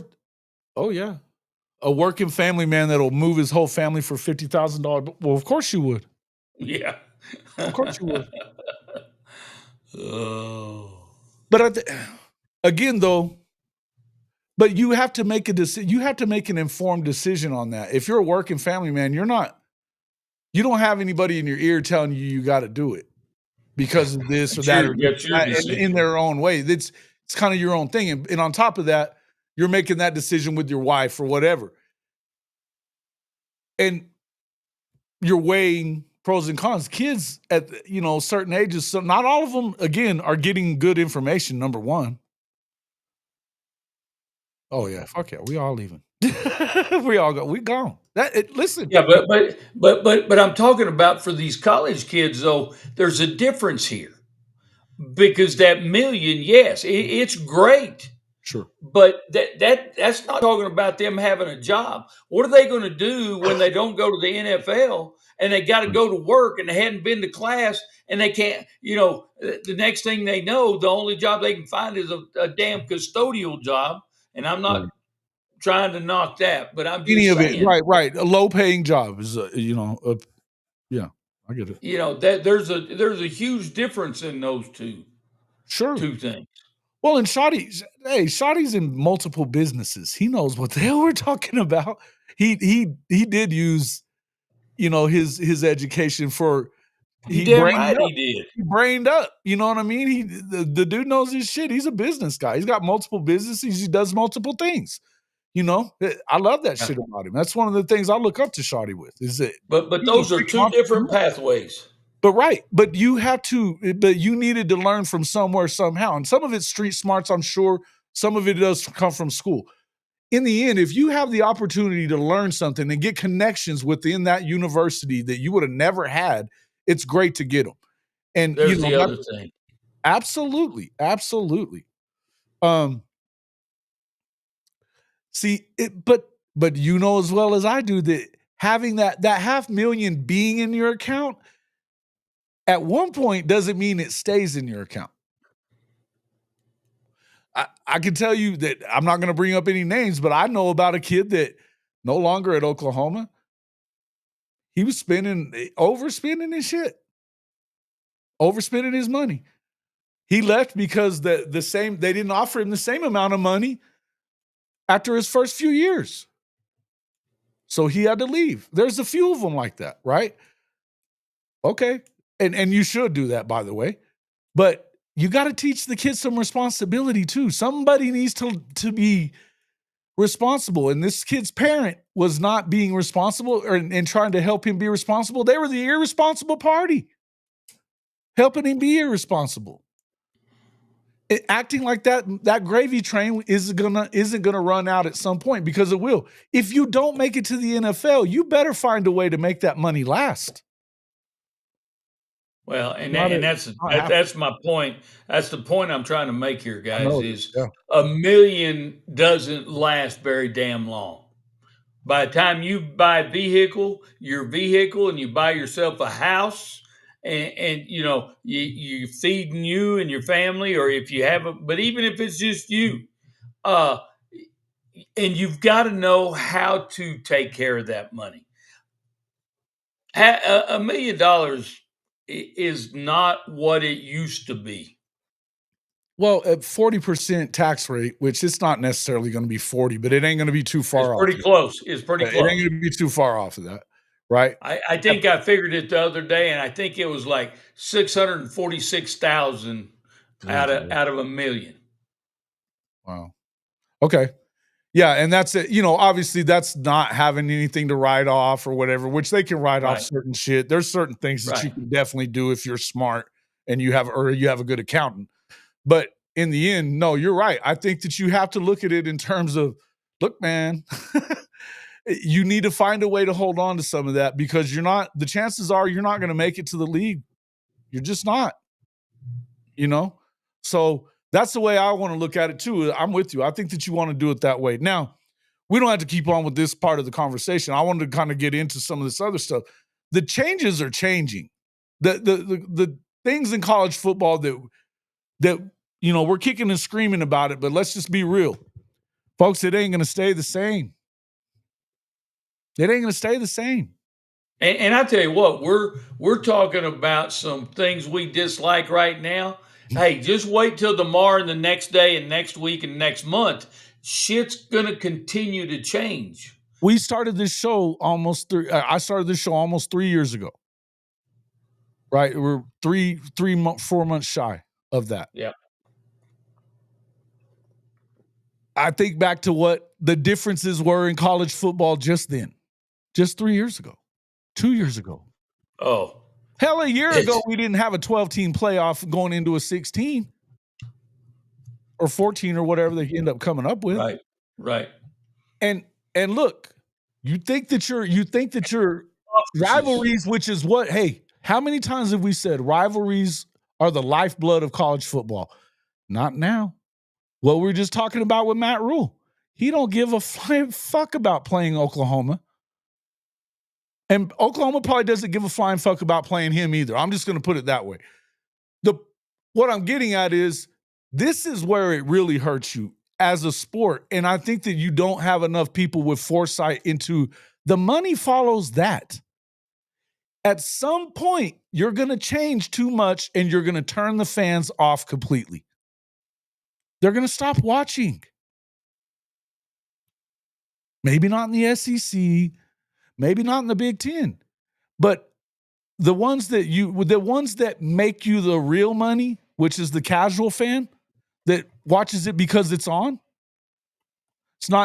Oh yeah, a working family man that'll move his whole family for $50,000. Well, of course you would. Yeah. Of course you would. Oh. But again, though, but you have to make a decision. You have to make an informed decision on that. If you're a working family man, you're not. You don't have anybody in your ear telling you got to do it because of this or that or this, That's your in decision. their own way. It's kind of your own thing. And on top of that, you're making that decision with your wife or whatever. And you're weighing pros and cons. Kids at certain ages, so not all of them again are getting good information. Number one. Oh yeah, fuck yeah, we all leaving. We gone. Listen. Yeah, but I'm talking about for these college kids though. There's a difference here because that million, yes, it's great. Sure. But that's not talking about them having a job. What are they going to do when they don't go to the NFL and they got to go to work and they hadn't been to class and they can't, the next thing they know, the only job they can find is a damn custodial job. And I'm not Right. trying to knock that, but I'm Any just of it, saying, right. A low paying job is, yeah, I get it. that there's a huge difference in those Sure. two things. Well, and Shotty's in multiple businesses. He knows what the hell we're talking about. He did use, his education for You he damn brained right up. he did. He brained up. You know what I mean? The dude knows his shit. He's a business guy. He's got multiple businesses. He does multiple things. I love that Yeah. shit about him. That's one of the things I look up to Shotty with. Is that But he's a those are freaking two different entrepreneur. pathways. But right, but you needed to learn from somewhere somehow, and some of it's street smarts, I'm sure. Some of it does come from school. In the end, if you have the opportunity to learn something and get connections within that university that you would have never had, it's great to get them. And There's the other thing. absolutely, absolutely. Um, see it, but you know as well as I do that having that 500,000 being in your account at one point doesn't mean it stays in your account. I can tell you that I'm not going to bring up any names, but I know about a kid that no longer at Oklahoma. He was overspending his shit, overspending his money. He left because they didn't offer him the same amount of money after his first few years. So he had to leave. There's a few of them like that, right? Okay. And you should do that, by the way. But you got to teach the kids some responsibility too. Somebody needs to be responsible. And this kid's parent was not being responsible and trying to help him be responsible. They were the irresponsible party, helping him be irresponsible. Acting like that gravy train isn't gonna run out at some point, because it will. If you don't make it to the NFL, you better find a way to make that money last. Well, that's my point. That's the point I'm trying to make here, guys, is $1 million doesn't last very damn long. By the time you buy your vehicle, and you buy yourself a house, and you're feeding you and your family, or if you have but even if it's just you, and you've got to know how to take care of that money. $1 million is not what it used to be. Well, at 40% tax rate, which it's not necessarily going to be 40, but it ain't going to be too far off. It's pretty close. It's pretty close. It ain't going to be too far off of that, right? I think I figured it the other day, and I think it was like 646,000 out of $1 million. Wow. Okay. Yeah, and that's it. Obviously that's not having anything to write off or whatever, which they can write off certain shit. There's certain things that you can definitely do if you're smart and you have a good accountant. But in the end, no, you're right. I think that you have to look at it in terms of, look, man, you need to find a way to hold on to some of that, because the chances are you're not going to make it to the league. You're just not, So that's the way I want to look at it too. I'm with you. I think that you want to do it that way. Now, we don't have to keep on with this part of the conversation. I wanted to kind of get into some of this other stuff. The changes are changing. The things in college football that we're kicking and screaming about it, but let's just be real. Folks, it ain't going to stay the same. It ain't going to stay the same. And I tell you what, we're talking about some things we dislike right now. Hey, just wait till tomorrow and the next day and next week and next month. Shit's going to continue to change. We started this show I started this show almost 3 years ago. Right? We're 4 months shy of that. Yeah. I think back to what the differences were in college football just 3 years ago, 2 years ago. Oh. Hell, a year ago, we didn't have a 12-team playoff going into a 16 or 14 or whatever they end up coming up with. Right. And look, you think that your rivalries, which is what, hey, how many times have we said rivalries are the lifeblood of college football? Not now. What we were just talking about with Matt Rule. He don't give a flying fuck about playing Oklahoma. And Oklahoma probably doesn't give a flying fuck about playing him either. I'm just going to put it that way. What I'm getting at is, this is where it really hurts you as a sport. And I think that you don't have enough people with foresight into the money follows that. At some point, you're going to change too much and you're going to turn the fans off completely. They're going to stop watching. Maybe not in the SEC, maybe not in the Big Ten, but the ones that make you the real money, which is the casual fan that watches it because it's on.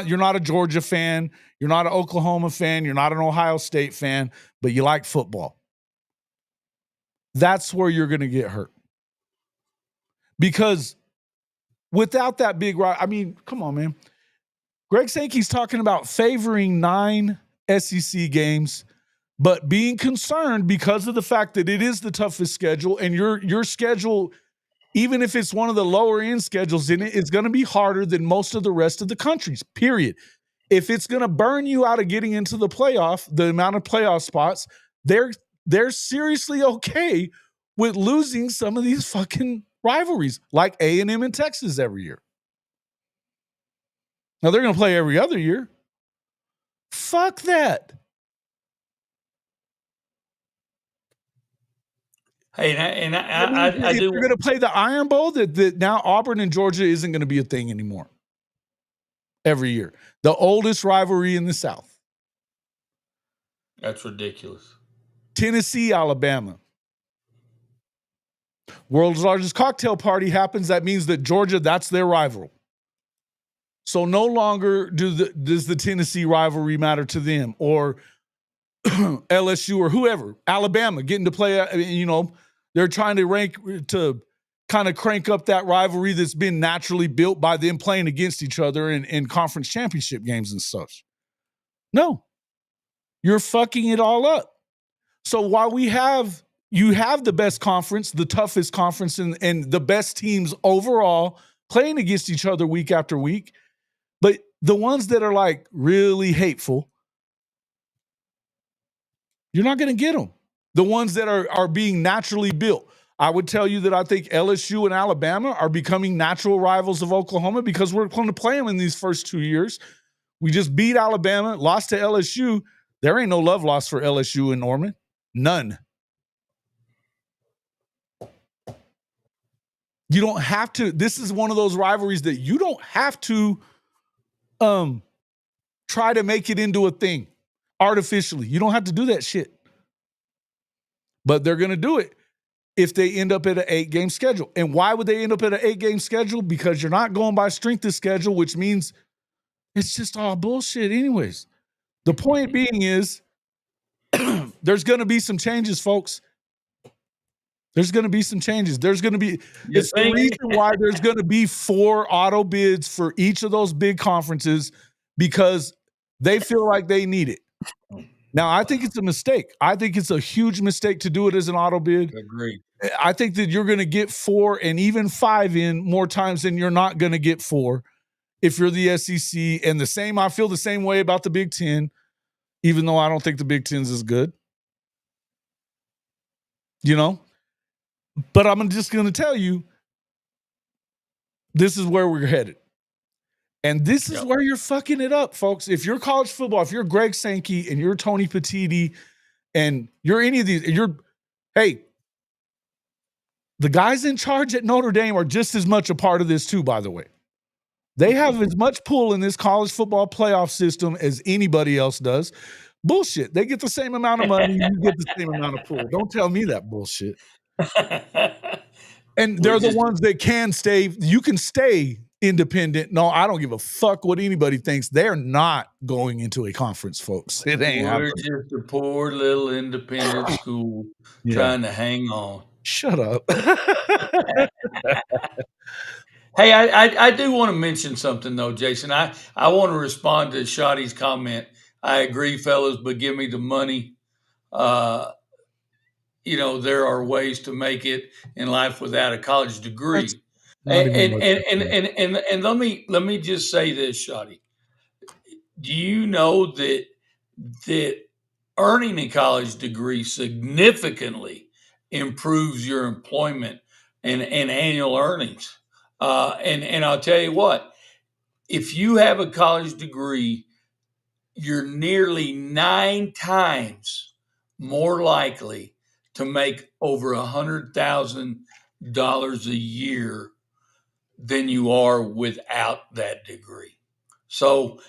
You're not a Georgia fan, you're not an Oklahoma fan, you're not an Ohio State fan, but you like football. That's where you're going to get hurt. Because without that big, come on, man. Greg Sankey's talking about favoring 9 SEC games, but being concerned because of the fact that it is the toughest schedule, and your schedule, even if it's one of the lower end schedules in it, is going to be harder than most of the rest of the country's, period. If it's going to burn you out of getting into the playoff, the amount of playoff spots, they're seriously okay with losing some of these fucking rivalries, like A&M and Texas every year. Now, they're going to play every other year. Fuck that. Hey, That means I if do. you're gonna play the Iron Bowl, that now Auburn and Georgia isn't gonna be a thing anymore every year. The oldest rivalry in the South. That's ridiculous. Tennessee, Alabama. World's largest cocktail party happens. That means that Georgia, that's their rival. So no longer does the Tennessee rivalry matter to them, or LSU or whoever. Alabama getting to play, they're trying to kind of crank up that rivalry that's been naturally built by them playing against each other in conference championship games and such. No, you're fucking it all up. So while you have the best conference, the toughest conference, and the best teams overall playing against each other week after week, but the ones that are like really hateful, you're not going to get them. The ones that are being naturally built. I would tell you that I think LSU and Alabama are becoming natural rivals of Oklahoma because we're going to play them in these first 2 years. We just beat Alabama, lost to LSU. There ain't no love lost for LSU in Norman. None. You don't have to. This is one of those rivalries that you don't have to try to make it into a thing artificially. You don't have to do that shit. But they're going to do it if they end up at an 8-game schedule. And why would they end up at an 8-game schedule? Because you're not going by strength of schedule, which means it's just all bullshit anyways. The point being is there's going to be some changes, folks. There's going to be some changes. There's going to be, it's the reason why there's going to be 4 auto bids for each of those big conferences, because they feel like they need it. Now, I think it's a mistake. I think it's a huge mistake to do it as an auto bid. Agreed. I think that you're going to get 4 and even 5 in more times than you're not going to get 4 if you're the SEC. And I feel the same way about the Big Ten, even though I don't think the Big Ten's as good. But I'm just going to tell you, this is where we're headed. And this is where you're fucking it up, folks. If you're college football, if you're Greg Sankey and you're Tony Petitti and you're any of these, hey, the guys in charge at Notre Dame are just as much a part of this too, by the way. They have as much pull in this college football playoff system as anybody else does. Bullshit. They get the same amount of money. You get the same amount of pull. Don't tell me that bullshit. And they're the ones that can stay. You can stay independent. No, I don't give a fuck what anybody thinks. They're not going into a conference, folks. It ain't happening. We're just a poor little independent school trying to hang on. Shut up. Hey, I do want to mention something though, Jason. I want to respond to Shotty's comment. I agree, fellas, but give me the money. There are ways to make it in life without a college degree. And let me just say this, Shotty. Do you know that earning a college degree significantly improves your employment and annual earnings? And I'll tell you what, if you have a college degree, you're nearly 9 times more likely to make over $100,000 a year than you are without that degree. So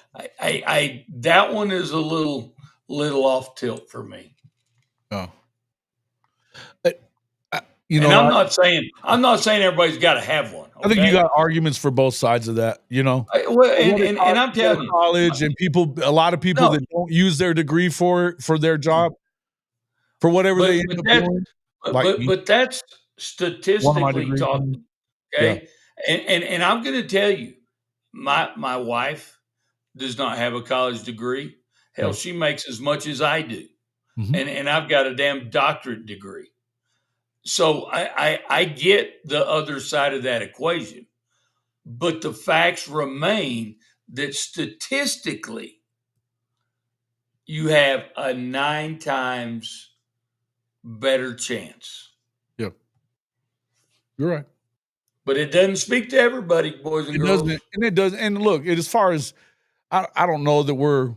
I that one is a little off tilt for me. Oh. I'm not saying everybody's got to have one. Okay? I think you got arguments for both sides of that, And I'm telling you, college and a lot of people that don't use their degree for their job, for whatever they end up doing. But that's statistically talking. Okay. Yeah. And I'm going to tell you, my wife does not have a college degree. Hell, she makes as much as I do. Mm-hmm. And I've got a damn doctorate degree. So I get the other side of that equation, but the facts remain that statistically you have a 9 times better chance. Yeah. You're right. But it doesn't speak to everybody, boys and girls. Doesn't, and it doesn't. And look, as far as I don't know that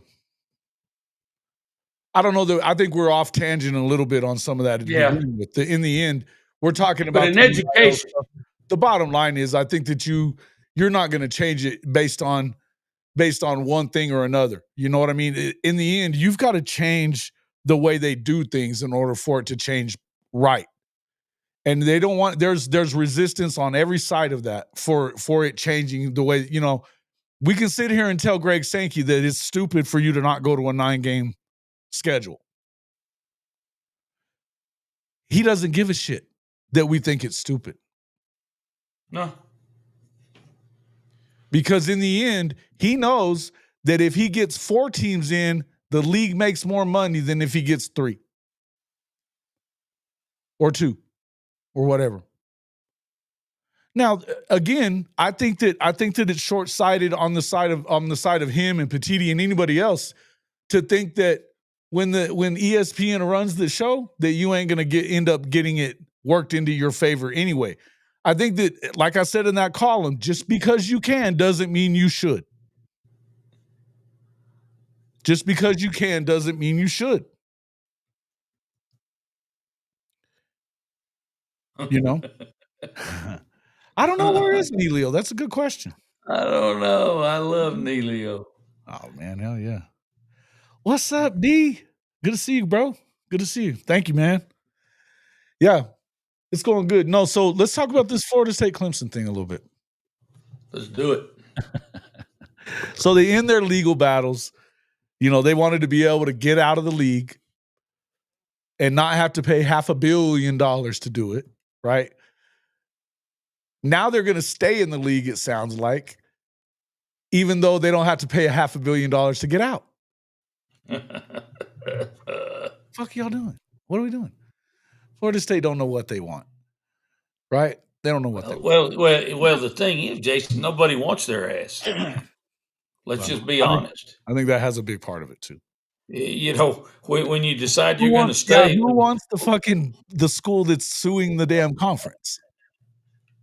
I think we're off tangent a little bit on some of that. Yeah. In the end, We're talking But about in the NIL education, stuff. The bottom line is I think that you're not going to change it based on one thing or another. You know what I mean? In the end, you've got to change the way they do things in order for it to change right. And they don't want there's resistance on every side of that for it changing the way, we can sit here and tell Greg Sankey that it's stupid for you to not go to a 9-game schedule. He doesn't give a shit that we think it's stupid. no. Because in the end, he knows that if he gets 4 teams in, the league makes more money than if he gets 3 or 2 or whatever. Now, again, I think that it's short-sighted on the side of him and Petiti and anybody else to think that when ESPN runs the show that you ain't going to end up getting it worked into your favor anyway. I think that, like I said in that column, just because you can doesn't mean you should. Just because you can doesn't mean you should. You know? I don't know, where is Neilio? That's a good question. I don't know. I love Neilio. Oh, man, hell yeah. What's up, D? Good to see you, bro. Good to see you. Thank you, man. Yeah, it's going good. No, so let's talk about this Florida State Clemson thing a little bit. Let's do it. So they end their legal battles. They wanted to be able to get out of the league and not have to pay $500 million to do it, right? Now they're going to stay in the league, it sounds like, even though they don't have to pay $500 million to get out. Fuck y'all doing? What are we doing? Florida State don't know what they want, right? They don't know what they want. Well, the thing is, Jason, nobody wants their ass. Let's just be honest. I think that has a big part of it too. When you decide you're going to stay, who wants the school that's suing the damn conference?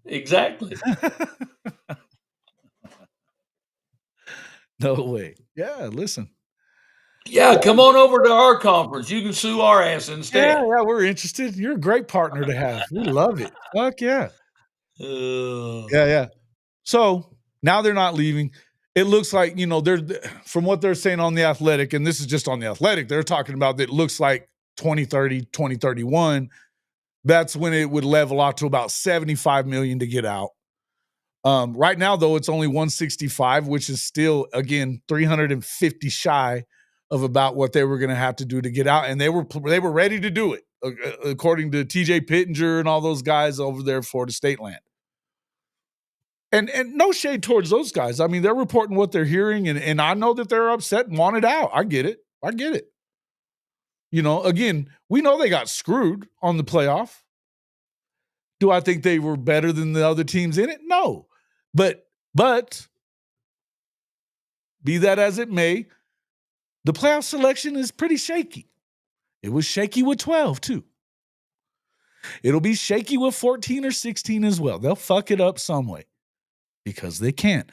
Exactly. No way. Yeah, listen. Yeah, come on over to our conference. You can sue our ass instead. Yeah, we're interested. You're a great partner to have. We love it. Fuck yeah. Yeah. So now they're not leaving. It looks like, they're from what they're saying on The Athletic, and this is just on The Athletic, they're talking about that it looks like 2030, 2031. That's when it would level out to about $75 million to get out. Right now, though, it's only 165, which is still, again, 350 shy of about what they were going to have to do to get out. And they were ready to do it, according to TJ Pittenger and all those guys over there at Florida State land. And no shade towards those guys. I mean, they're reporting what they're hearing, and I know that they're upset and want it out. I get it. Again, we know they got screwed on the playoff. Do I think they were better than the other teams in it? No. But be that as it may, the playoff selection is pretty shaky. It was shaky with 12 too. It'll be shaky with 14 or 16 as well. They'll fuck it up some way because they can't,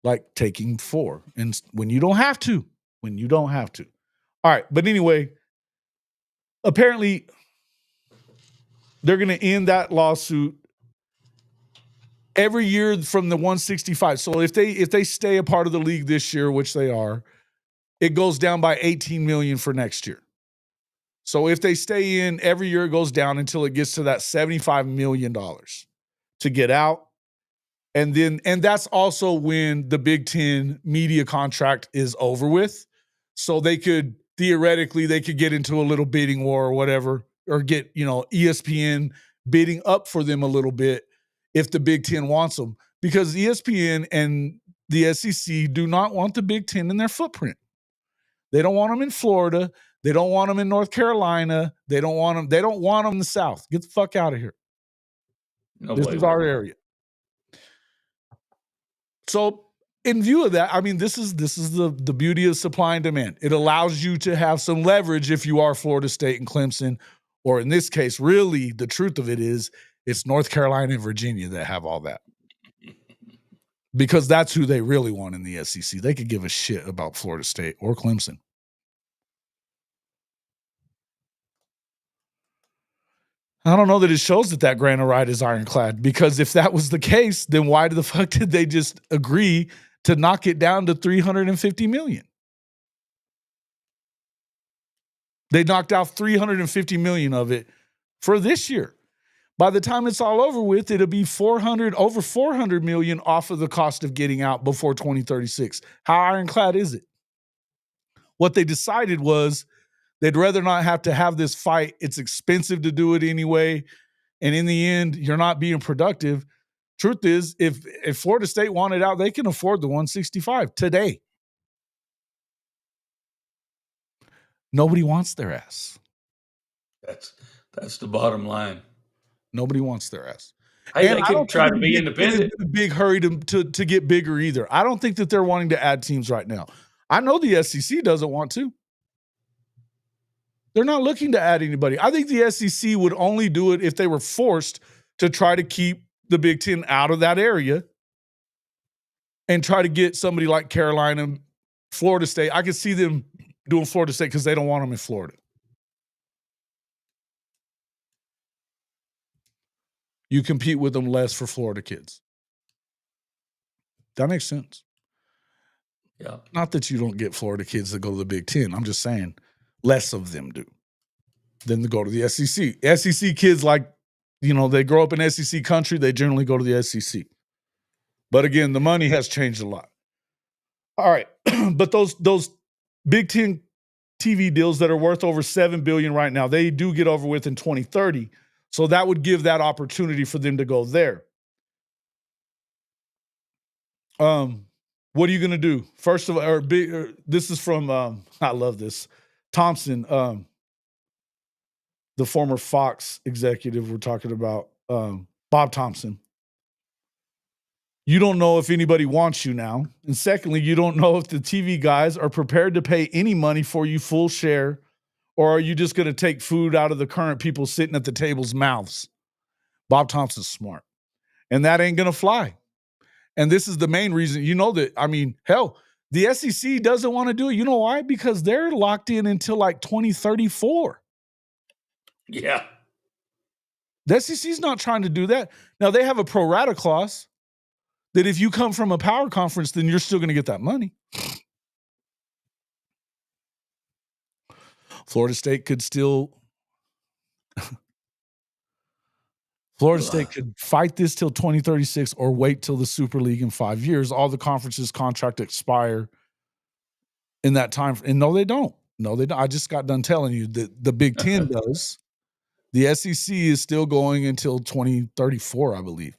like taking 4 and when you don't have to. All right, but anyway, apparently they're going to end that lawsuit every year from the 165. So if they stay a part of the league this year, which they are, it goes down by 18 million for next year. So if they stay in, every year it goes down until it gets to that $75 million to get out. And that's also when the Big Ten media contract is over with. So they could theoretically get into a little bidding war or whatever, or get, ESPN bidding up for them a little bit if the Big Ten wants them, because ESPN and the SEC do not want the Big Ten in their footprint. They don't want them in Florida. They don't want them in North Carolina. They don't want them in the South. Get the fuck out of here. This is our area. So in view of that, I mean, this is the beauty of supply and demand. It allows you to have some leverage if you are Florida State and Clemson, or in this case, really the truth of it is it's North Carolina and Virginia that have all that. Because that's who they really want in the SEC. They could give a shit about Florida State or Clemson. I don't know that it shows that grant of right is ironclad, because if that was the case, then why the fuck did they just agree to knock it down to $350 million? They knocked out $350 million of it for this year. By the time it's all over with, it'll be over $400 million off of the cost of getting out before 2036. How ironclad is it? What they decided was they'd rather not have to have this fight. It's expensive to do it anyway. And in the end, you're not being productive. Truth is, if Florida State wanted out, they can afford the 165 today. Nobody wants their ass. That's the bottom line. Nobody wants their ass. Hey, and they can try to be independent. In a big hurry to get bigger either. I don't think that they're wanting to add teams right now. I know the SEC doesn't want to. They're not looking to add anybody. I think the SEC would only do it if they were forced to try to keep the Big Ten out of that area and try to get somebody like Carolina, Florida State. I could see them doing Florida State because they don't want them in Florida. You compete with them less for Florida kids. That makes sense. Yeah. Not that you don't get Florida kids that go to the Big Ten. I'm just saying less of them do than to go to the SEC. SEC kids, like, they grow up in SEC country, they generally go to the SEC. But again, the money has changed a lot. All right. But those Big Ten TV deals that are worth over $7 billion right now, they do get over with in 2030. So that would give that opportunity for them to go there. What are you going to do? First of all, this is from, I love this, Thompson, the former Fox executive we're talking about, Bob Thompson. You don't know if anybody wants you now. And secondly, you don't know if the TV guys are prepared to pay any money for you full share, or are you just going to take food out of the current people sitting at the table's mouths? Bob Thompson's smart. And that ain't going to fly. And this is the main reason, hell, the SEC doesn't want to do it. You know why? Because they're locked in until like 2034. Yeah. The SEC's not trying to do that. Now, they have a pro rata clause that if you come from a power conference, then you're still going to get that money. Florida State could fight this till 2036 or wait till the Super League in 5 years. All the conferences' contract expire in that time. And no, they don't. I just got done telling you that the Big Ten does. The SEC is still going until 2034, I believe.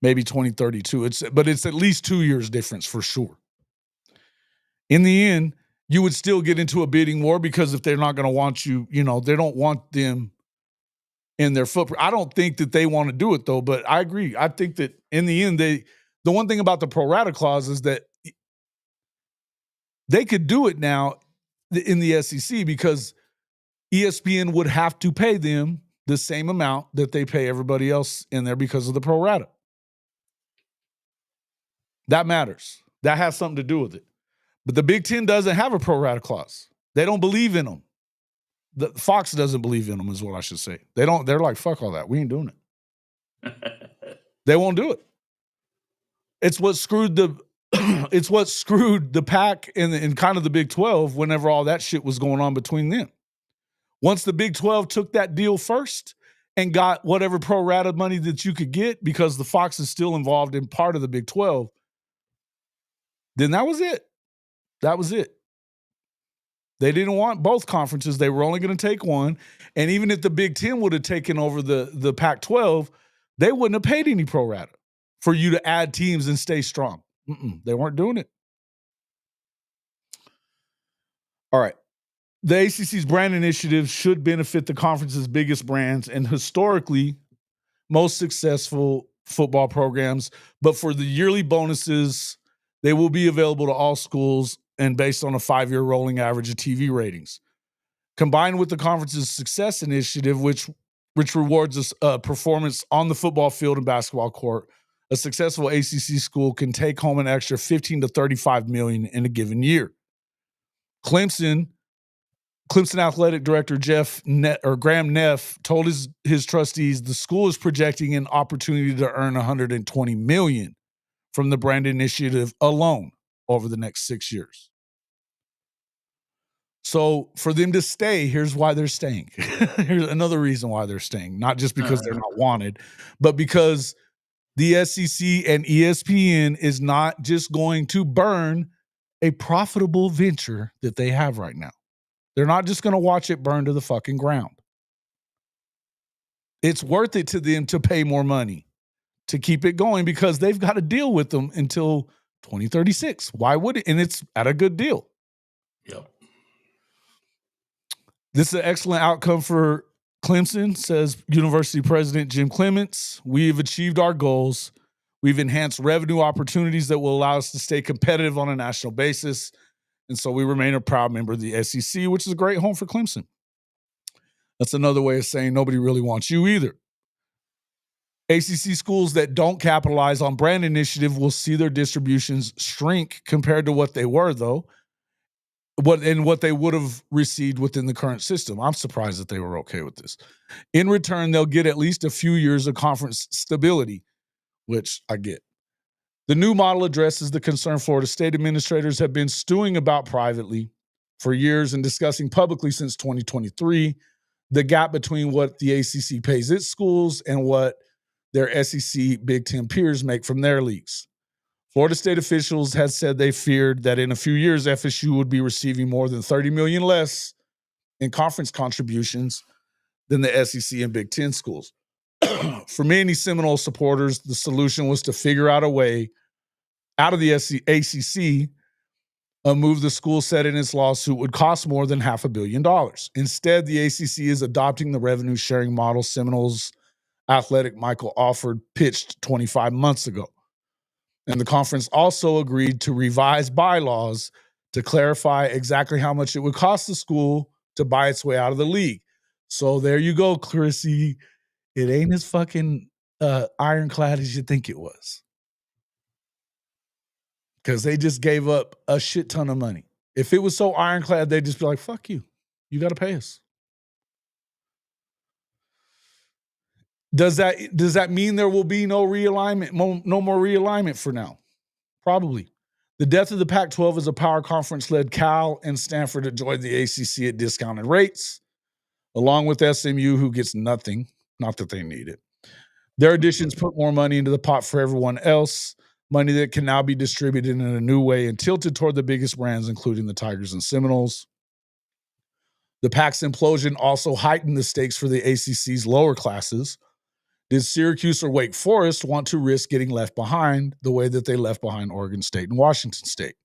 Maybe 2032. But it's at least 2 years difference for sure. In the end, you would still get into a bidding war, because if they're not going to want you, they don't want them in their footprint. I don't think that they want to do it though, but I agree. I think that in the end, the one thing about the pro rata clause is that they could do it now in the SEC, because ESPN would have to pay them the same amount that they pay everybody else in there because of the pro rata. That matters. That has something to do with it. But the Big Ten doesn't have a pro rata clause. They don't believe in them. The Fox doesn't believe in them, is what I should say. They don't. They're like, fuck all that. We ain't doing it. They won't do it. It's what screwed the Pac and kind of the Big 12 whenever all that shit was going on between them. Once the Big 12 took that deal first and got whatever pro rata money that you could get, because the Fox is still involved in part of the Big 12, then that was it. That was it. They didn't want both conferences. They were only going to take one. And even if the Big Ten would have taken over the Pac-12, they wouldn't have paid any pro rata for you to add teams and stay strong. They weren't doing it. All right. The ACC's brand initiative should benefit the conference's biggest brands and historically most successful football programs. But for the yearly bonuses, they will be available to all schools and based on a 5-year rolling average of TV ratings. Combined with the conference's success initiative, which rewards performance on the football field and basketball court, a successful ACC school can take home an extra $15 to $35 million in a given year. Clemson Clemson athletic director Graham Neff told his trustees the school is projecting an opportunity to earn $120 million from the brand initiative alone over the next 6 years. So for them to stay, here's why they're staying. Here's another reason why they're staying, not just because they're not wanted, but because the SEC and ESPN is not just going to burn a profitable venture that they have right now. They're not just going to watch it burn to the fucking ground. It's worth it to them to pay more money to keep it going because they've got to deal with them until 2036. Why would it? And it's at a good deal. Yep. This is an excellent outcome for Clemson, says University President Jim Clements. We've achieved our goals. We've enhanced revenue opportunities that will allow us to stay competitive on a national basis. And so we remain a proud member of the SEC, which is a great home for Clemson. That's another way of saying nobody really wants you either. ACC schools that don't capitalize on brand initiative will see their distributions shrink compared to what they were, though. What they would have received within the current system. I'm surprised that they were okay with this. In return, they'll get at least a few years of conference stability, which I get. The new model addresses the concern Florida state administrators have been stewing about privately for years and discussing publicly since 2023, the gap between what the ACC pays its schools and what their SEC Big Ten peers make from their leagues. Florida state officials had said they feared that in a few years, FSU would be receiving more than $30 million less in conference contributions than the SEC and Big Ten schools. For many Seminole supporters, the solution was to figure out a way out of the ACC, a move the school said in its lawsuit would cost more than $500 million. Instead, the ACC is adopting the revenue sharing model Seminoles athletic Michael Alford pitched 25 months ago. And the conference also agreed to revise bylaws to clarify exactly how much it would cost the school to buy its way out of the league. So there you go, Chrissy. It ain't as fucking ironclad as you think it was. Because they just gave up a shit ton of money. If it was so ironclad, they'd just be like, fuck you. You got to pay us. Does that mean there will be no realignment, no more realignment for now? Probably. The death of the Pac-12 as a power conference led Cal and Stanford to join the ACC at discounted rates, along with SMU, who gets nothing. Not that they need it. Their additions put more money into the pot for everyone else, money that can now be distributed in a new way and tilted toward the biggest brands, including the Tigers and Seminoles. The Pac's implosion also heightened the stakes for the ACC's lower classes. Did Syracuse or Wake Forest want to risk getting left behind the way that they left behind Oregon State and Washington State?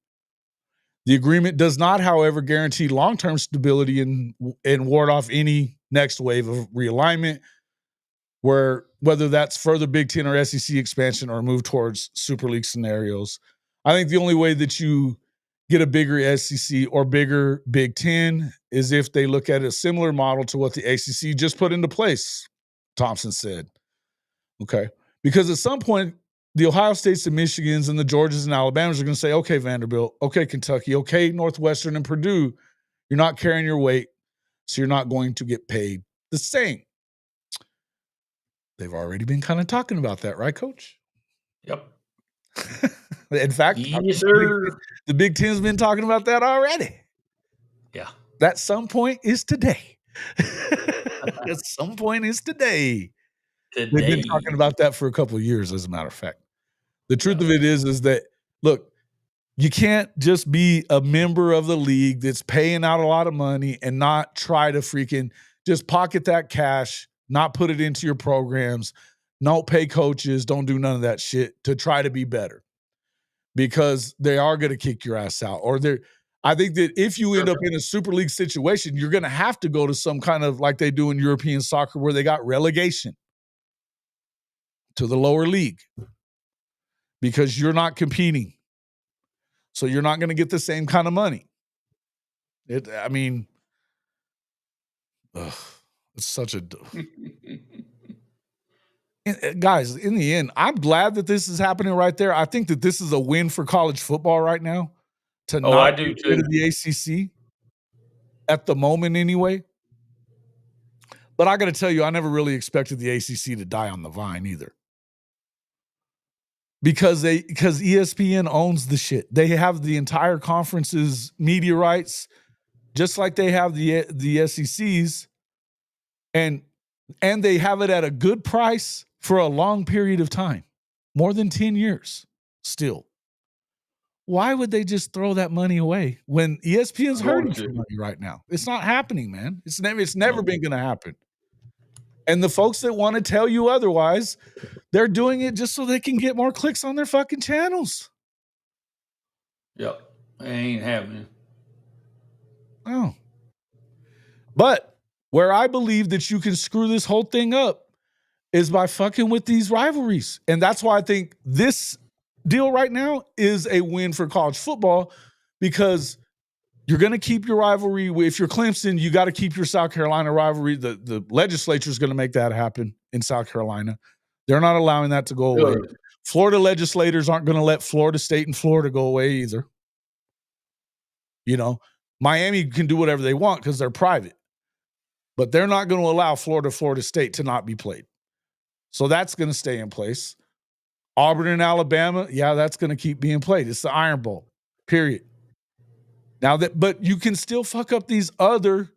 The agreement does not, however, guarantee long-term stability and ward off any next wave of realignment, whether that's further Big Ten or SEC expansion or move towards Super League scenarios. I think the only way that you get a bigger SEC or bigger Big Ten is if they look at a similar model to what the ACC just put into place, Thompson said. Okay. Because at some point, the Ohio States and Michigans and the Georgias and Alabamas are going to say, okay, Vanderbilt, okay, Kentucky, okay, Northwestern and Purdue, you're not carrying your weight, so you're not going to get paid the same. They've already been kind of talking about that, right, Coach? Yep. In fact, yes, sir. The Big Ten's been talking about that already. Yeah. That some point is today. At some point is today. They've been talking about that for a couple of years, as a matter of fact. The truth of it is that, look, you can't just be a member of the league that's paying out a lot of money and not try to freaking just pocket that cash, not put it into your programs, don't pay coaches, don't do none of that shit to try to be better. Because they are going to kick your ass out. I think that if you end up in a Super League situation, you're going to have to go to some kind of, like they do in European soccer, where they got relegation to the lower league because you're not competing. So you're not going to get the same kind of money. It's such a... Guys, in the end, I'm glad that this is happening right there. I think that this is a win for college football right now to not get rid of the ACC. at the moment anyway. But I got to tell you, I never really expected the ACC to die on the vine either. Because ESPN owns the shit. They have the entire conference's media rights, just like they have the SEC's, and they have it at a good price for a long period of time, more than 10 years still. Why would they just throw that money away when ESPN's hurting for money right now? It's not happening, man. It's never been going to happen. And the folks that want to tell you otherwise, they're doing it just so they can get more clicks on their fucking channels. Yep. It ain't happening. Oh. But where I believe that you can screw this whole thing up is by fucking with these rivalries. And that's why I think this deal right now is a win for college football, because you're going to keep your rivalry. If you're Clemson, you got to keep your South Carolina rivalry. The legislature is going to make that happen in South Carolina. They're not allowing that to go away. Florida legislators aren't going to let Florida State and Florida go away either. You know, Miami can do whatever they want because they're private, but they're not going to allow Florida State to not be played. So that's going to stay in place. Auburn and Alabama, yeah, that's going to keep being played. It's the Iron Bowl, period. Now but you can still fuck up these other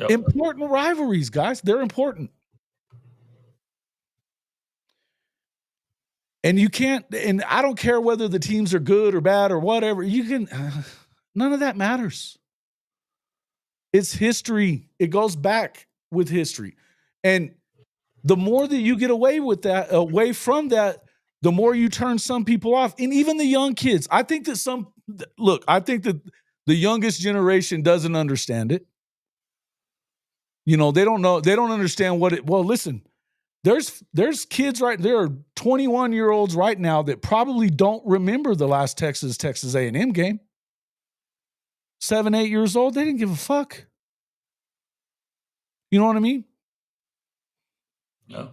important rivalries, guys. They're important. And you can't, and I don't care whether the teams are good or bad or whatever. You can, none of that matters. It's history. It goes back with history. And the more that you get away from that, the more you turn some people off. And even the young kids. I think that the youngest generation doesn't understand it. You know, they don't know, they don't understand listen, there's kids there are 21-year-olds right now that probably don't remember the last Texas A&M game. 7, 8 years old, they didn't give a fuck. You know what I mean? No.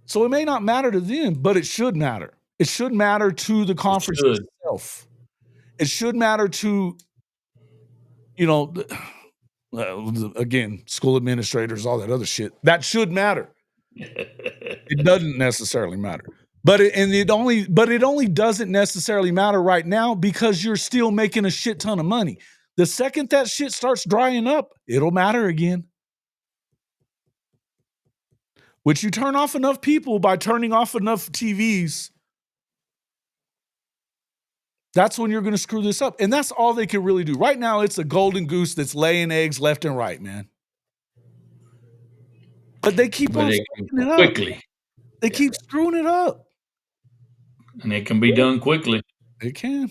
So it may not matter to them, but it should matter. It should matter to the conference itself. It should matter to, you know, again, school administrators, all that other shit. That should matter. It doesn't necessarily matter. But it only doesn't necessarily matter right now because you're still making a shit ton of money. The second that shit starts drying up, it'll matter again. Which you turn off enough people by turning off enough TVs, that's when you're going to screw this up. And that's all they can really do. Right now, it's a golden goose that's laying eggs left and right, man. But they keep on screwing it up. Quickly. They keep screwing it up. And it can be done quickly. It can.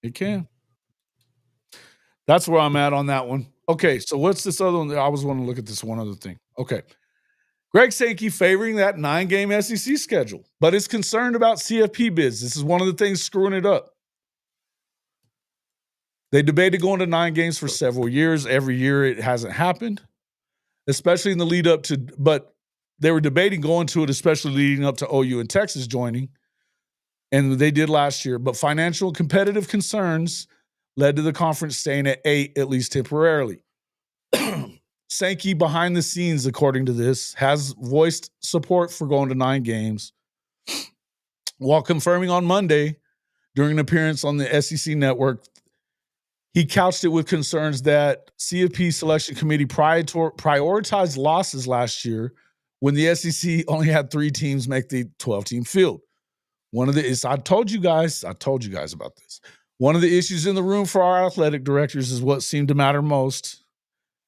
It can. That's where I'm at on that one. Okay, so what's this other one? I was wanting to look at this one other thing. Okay. Greg Sankey favoring that 9-game SEC schedule, but is concerned about CFP bids. This is one of the things screwing it up. They debated going to 9 games for several years. Every year it hasn't happened, especially in the lead up to, but they were debating going to it, especially leading up to OU and Texas joining. And they did last year, but financial competitive concerns led to the conference staying at 8, at least temporarily. Sankey, behind the scenes, according to this, has voiced support for going to 9 games, while confirming on Monday during an appearance on the SEC network, he couched it with concerns that CFP selection committee prioritized losses last year when the SEC only had 3 teams make the 12-team field. I told you guys about this. One of the issues in the room for our athletic directors is what seemed to matter most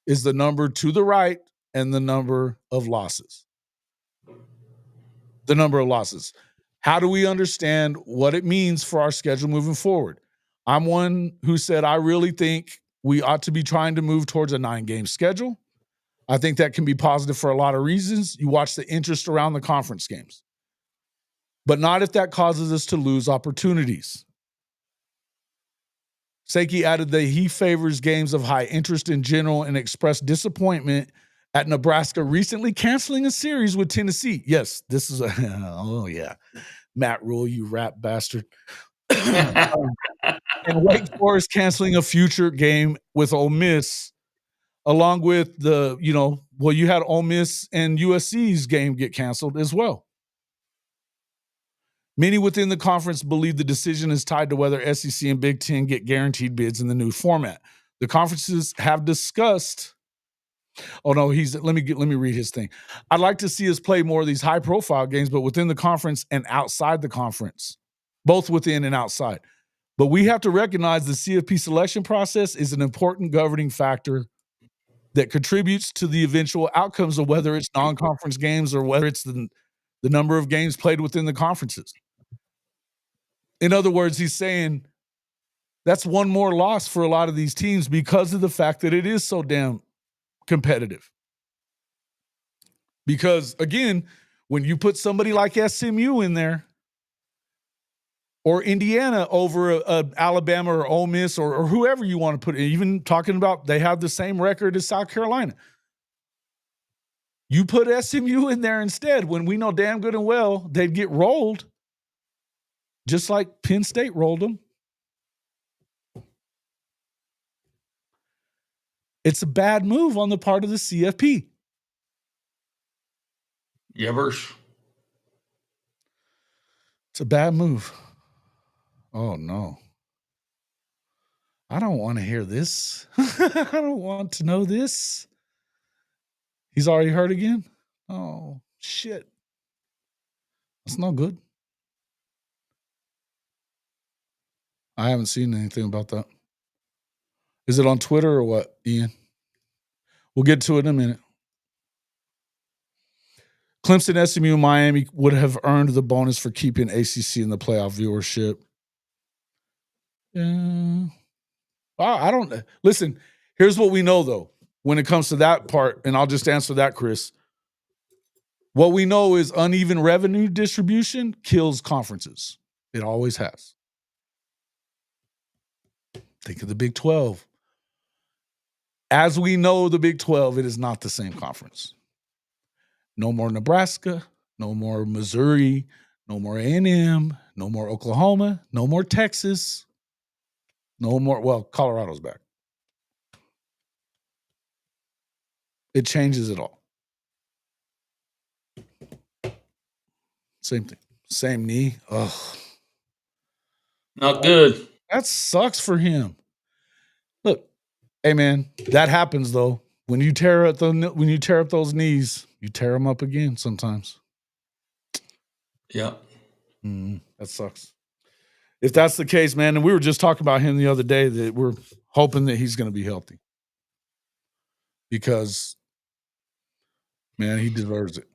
is the number to the right and the number of losses. The number of losses. How do we understand what it means for our schedule moving forward? I'm one who said I really think we ought to be trying to move towards a 9-game schedule. I think that can be positive for a lot of reasons. You watch the interest around the conference games, but not if that causes us to lose opportunities. Sankey added that he favors games of high interest in general and expressed disappointment at Nebraska recently canceling a series with Tennessee. Yes, this is oh yeah, Matt Rule, you rat bastard. And Wake Forest canceling a future game with Ole Miss, along with you had Ole Miss and USC's game get canceled as well. Many within the conference believe the decision is tied to whether SEC and Big Ten get guaranteed bids in the new format. The conferences have discussed. Oh no, let me read his thing. I'd like to see us play more of these high-profile games, but within the conference and outside the conference, both within and outside. But we have to recognize the CFP selection process is an important governing factor that contributes to the eventual outcomes of whether it's non-conference games or whether it's the number of games played within the conferences. In other words, he's saying that's one more loss for a lot of these teams because of the fact that it is so damn competitive. Because, again, when you put somebody like SMU in there or Indiana over Alabama or Ole Miss or whoever you want to put in, even talking about they have the same record as South Carolina. You put SMU in there instead when we know damn good and well they'd get rolled just like Penn State rolled them. It's a bad move on the part of the CFP. Yevers. It's a bad move. Oh, no. I don't want to hear this. I don't want to know this. He's already hurt again? Oh, shit. That's not good. I haven't seen anything about that. Is it on Twitter or what, Ian? We'll get to it in a minute. Clemson, SMU, Miami would have earned the bonus for keeping ACC in the playoff viewership. I don't listen. Here's what we know, though, when it comes to that part, and I'll just answer that, Chris. What we know is uneven revenue distribution kills conferences. It always has. Think of the Big 12. As we know, the Big 12, it is not the same conference. No more Nebraska, no more Missouri, no more A&M, no more Oklahoma, no more Texas, no more, well, Colorado's back. It changes it all. Same thing. Same knee. Ugh. Not good. That sucks for him. Look, hey man, that happens though. When you tear up those knees, you tear them up again sometimes. Yeah. That sucks. If that's the case, man, and we were just talking about him the other day, that we're hoping that he's going to be healthy. Because, man, he deserves it.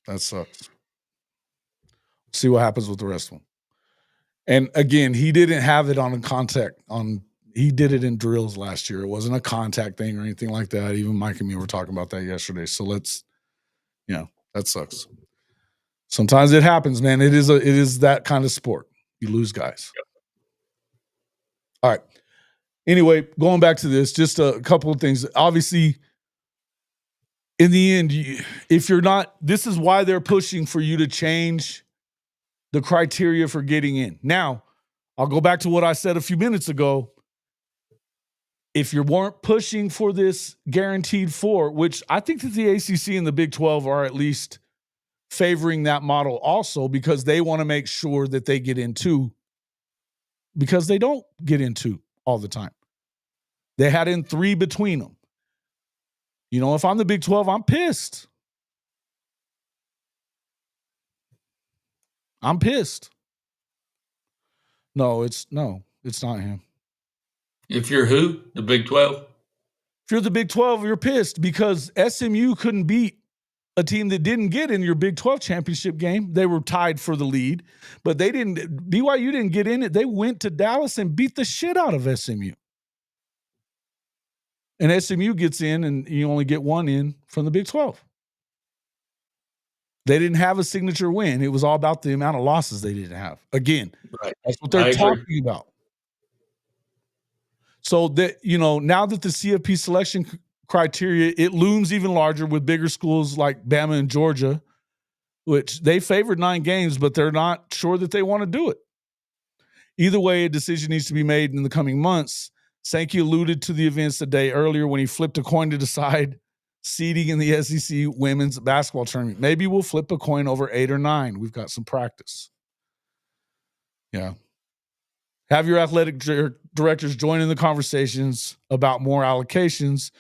That sucks. See what happens with the rest of them. And again, he didn't have it on a contact he did it in drills last year. It wasn't a contact thing or anything like that. Even Mike and me were talking about that yesterday. So that sucks. Sometimes it happens, man. It is that kind of sport. You lose guys. Yep. All right. Anyway, going back to this, just a couple of things. Obviously, in the end, if you're not, this is why they're pushing for you to change the criteria for getting in. Now, I'll go back to what I said a few minutes ago. If you weren't pushing for this guaranteed 4, which I think that the ACC and the Big 12 are at least favoring that model also, because they want to make sure that they get into, because they don't get into all the time. They had in 3 between them. If I'm the Big 12, I'm pissed. I'm pissed. No, it's not him. If you're who? The Big 12? If you're the Big 12, you're pissed because SMU couldn't beat a team that didn't get in your Big 12 championship game. They were tied for the lead, but BYU didn't get in it. They went to Dallas and beat the shit out of SMU. And SMU gets in, and you only get one in from the Big 12. They didn't have a signature win. It was all about the amount of losses they didn't have. Again, right. That's what they're talking about. So that, now that the CFP selection criteria, it looms even larger with bigger schools like Bama and Georgia, which they favored 9 games, but they're not sure that they want to do it. Either way, a decision needs to be made in the coming months. Sankey alluded to the events a day earlier when he flipped a coin to decide seeding in the SEC women's basketball tournament. Maybe we'll flip a coin over 8 or 9. We've got some practice. Yeah. Have your athletic directors join in the conversations about more allocations,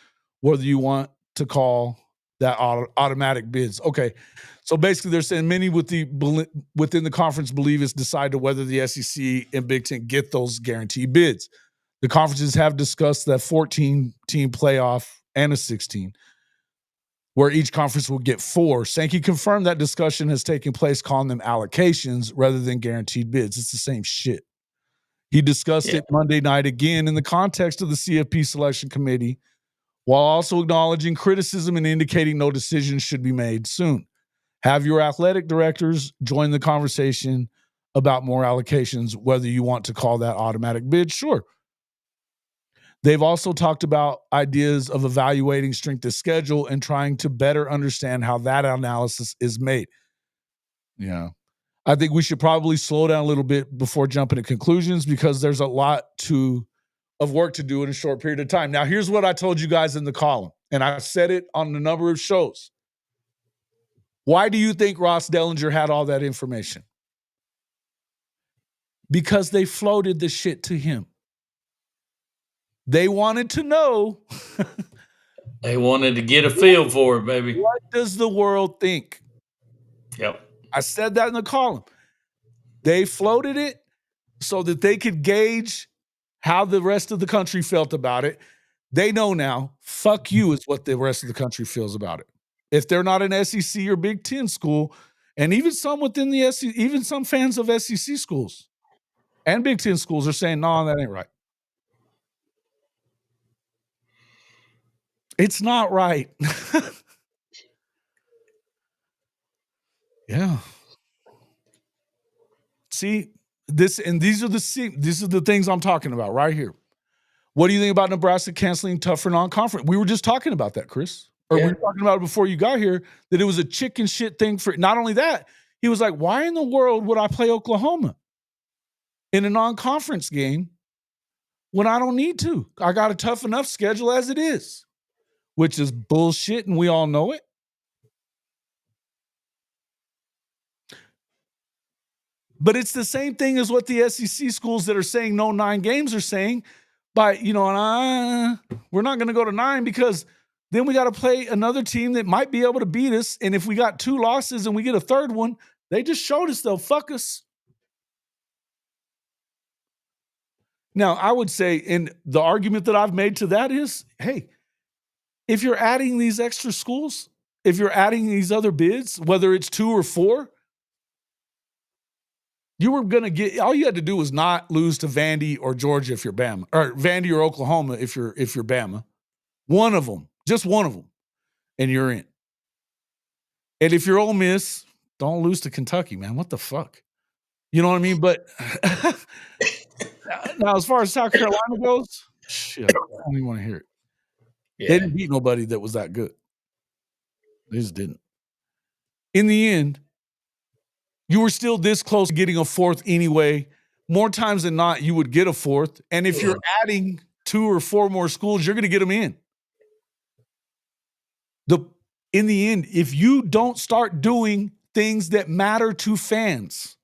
whether you want to call that automatic bids. Okay. So basically they're saying many within the conference believe it's decided whether the SEC and Big Ten get those guaranteed bids. The conferences have discussed that 14-team playoff and a 16, where each conference will get 4. Sankey confirmed that discussion has taken place, calling them allocations rather than guaranteed bids. It's the same shit. He discussed it Monday night again in the context of the CFP selection committee, while also acknowledging criticism and indicating no decisions should be made soon. Have your athletic directors join the conversation about more allocations, whether you want to call that automatic bid. Sure. They've also talked about ideas of evaluating strength of schedule and trying to better understand how that analysis is made. Yeah. I think we should probably slow down a little bit before jumping to conclusions because there's a lot of work to do in a short period of time. Now, here's what I told you guys in the column, and I said it on a number of shows. Why do you think Ross Dellinger had all that information? Because they floated the shit to him. They wanted to know. They wanted to get a feel for it, baby. What does the world think? Yep. I said that in the column. They floated it so that they could gauge how the rest of the country felt about it. They know now, fuck you is what the rest of the country feels about it. If they're not an SEC or Big Ten school, and even some within the SEC, even some fans of SEC schools and Big Ten schools are saying, no, that ain't right. It's not right. Yeah. See, these are the things I'm talking about right here. What do you think about Nebraska canceling tougher non-conference? We were just talking about that, Chris. Or we were talking about it before you got here, that it was a chicken shit thing for not only that, he was like, why in the world would I play Oklahoma in a non-conference game when I don't need to? I got a tough enough schedule as it is, which is bullshit, and we all know it. But it's the same thing as what the SEC schools that are saying no 9 games are saying by, we're not going to go to 9 because then we got to play another team that might be able to beat us. And if we got 2 losses and we get a third one, they just showed us they'll fuck us. Now, I would say, and the argument that I've made to that is, hey, if you're adding these extra schools, if you're adding these other bids, whether it's 2 or 4, you were going to get, all you had to do was not lose to Vandy or Georgia if you're Bama, or Vandy or Oklahoma if you're Bama. One of them, just one of them, and you're in. And if you're Ole Miss, don't lose to Kentucky, man. What the fuck? You know what I mean? But now, as far as South Carolina goes, shit, I don't even want to hear it. Yeah. They didn't beat nobody that was that good. They just didn't. In the end, you were still this close to getting a 4th anyway. More times than not, you would get a 4th. And if you're adding 2 or 4 more schools, you're going to get them in. In the end, if you don't start doing things that matter to fans,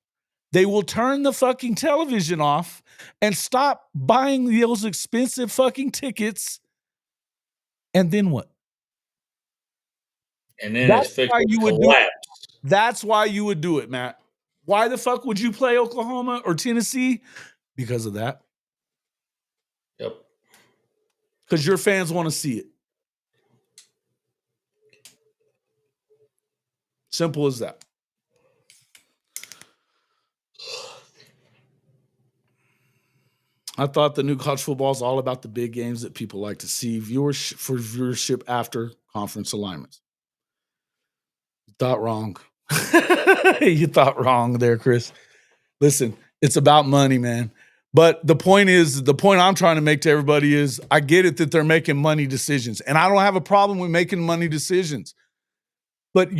they will turn the fucking television off and stop buying those expensive fucking tickets. And then what? And then it's fixed to collapse. That's why you would do it, Matt. Why the fuck would you play Oklahoma or Tennessee? Because of that. Yep. Because your fans want to see it. Simple as that. I thought the new college football is all about the big games that people like to see, viewership after conference alignments. You thought wrong. You thought wrong there, Chris. Listen, it's about money, man. But the point I'm trying to make to everybody is I get it that they're making money decisions. And I don't have a problem with making money decisions. But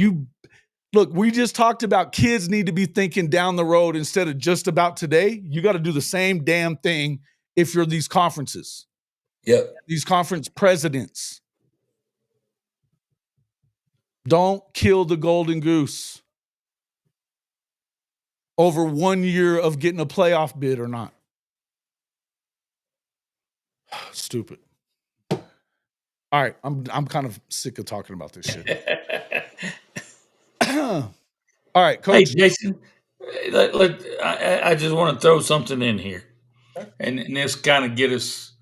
Look, we just talked about kids need to be thinking down the road instead of just about today. You got to do the same damn thing if you're these conferences. Yep. These conference presidents. Don't kill the golden goose over 1 year of getting a playoff bid or not. Stupid. All right, I'm kind of sick of talking about this shit. All right, Coach. Hey, Jason, I just want to throw something in here, and this kind of get us.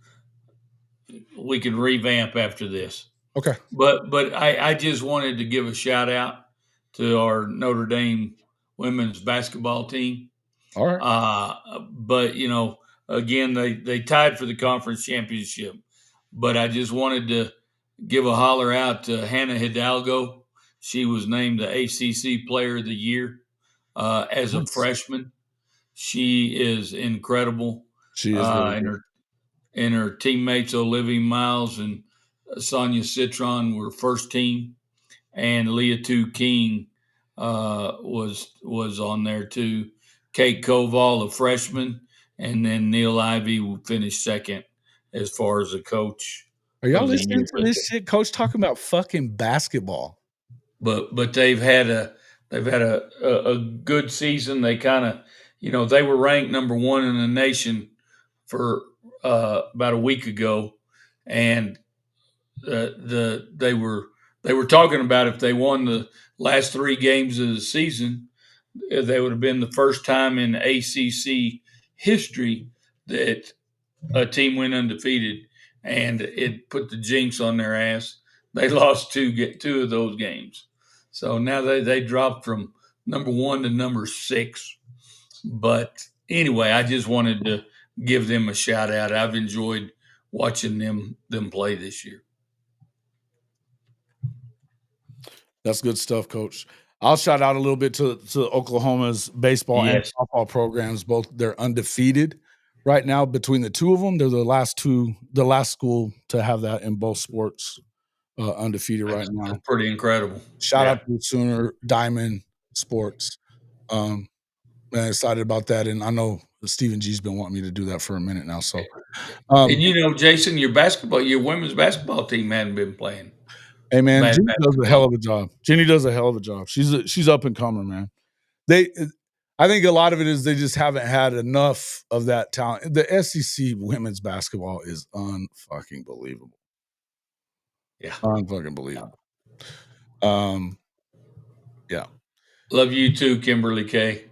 We can revamp after this. Okay. But I just wanted to give a shout out to our Notre Dame women's basketball team. All right. But again, they tied for the conference championship. But I just wanted to give a holler out to Hannah Hidalgo. She was named the ACC Player of the Year as a freshman. She is incredible. She is really and good. her teammates Olivia Miles and Sonia Citron were first team, and Leah Tu King was on there too. Kate Koval, a freshman, and then Neil Ivy finished second as far as a coach. Are y'all listening to this shit? Coach talking about fucking basketball. But they've had a good season. They kind of they were ranked number 1 in the nation for about a week ago, and they were talking about if they won the last 3 games of the season, they would have been the first time in ACC history that a team went undefeated, and it put the jinx on their ass. They lost two of those games, so now they dropped from number 1 to number 6. But anyway, I just wanted to give them a shout out. I've enjoyed watching them play this year. That's good stuff, Coach. I'll shout out a little bit to Oklahoma's baseball and softball programs. Both they're undefeated right now between the two of them. They're the last school to have that in both sports, undefeated right now. That's pretty incredible. Shout out to Sooner Diamond Sports. I'm excited about that, and I know Stephen G's been wanting me to do that for a minute now. So, and Jason, your women's basketball team hadn't been playing. Hey man, Jenny does a hell of a job. Jenny does a hell of a job. She's up and coming, man. I think a lot of it is they just haven't had enough of that talent. The SEC women's basketball is unfucking believable. Yeah, unfucking believable. Yeah. Love you too, Kimberly K.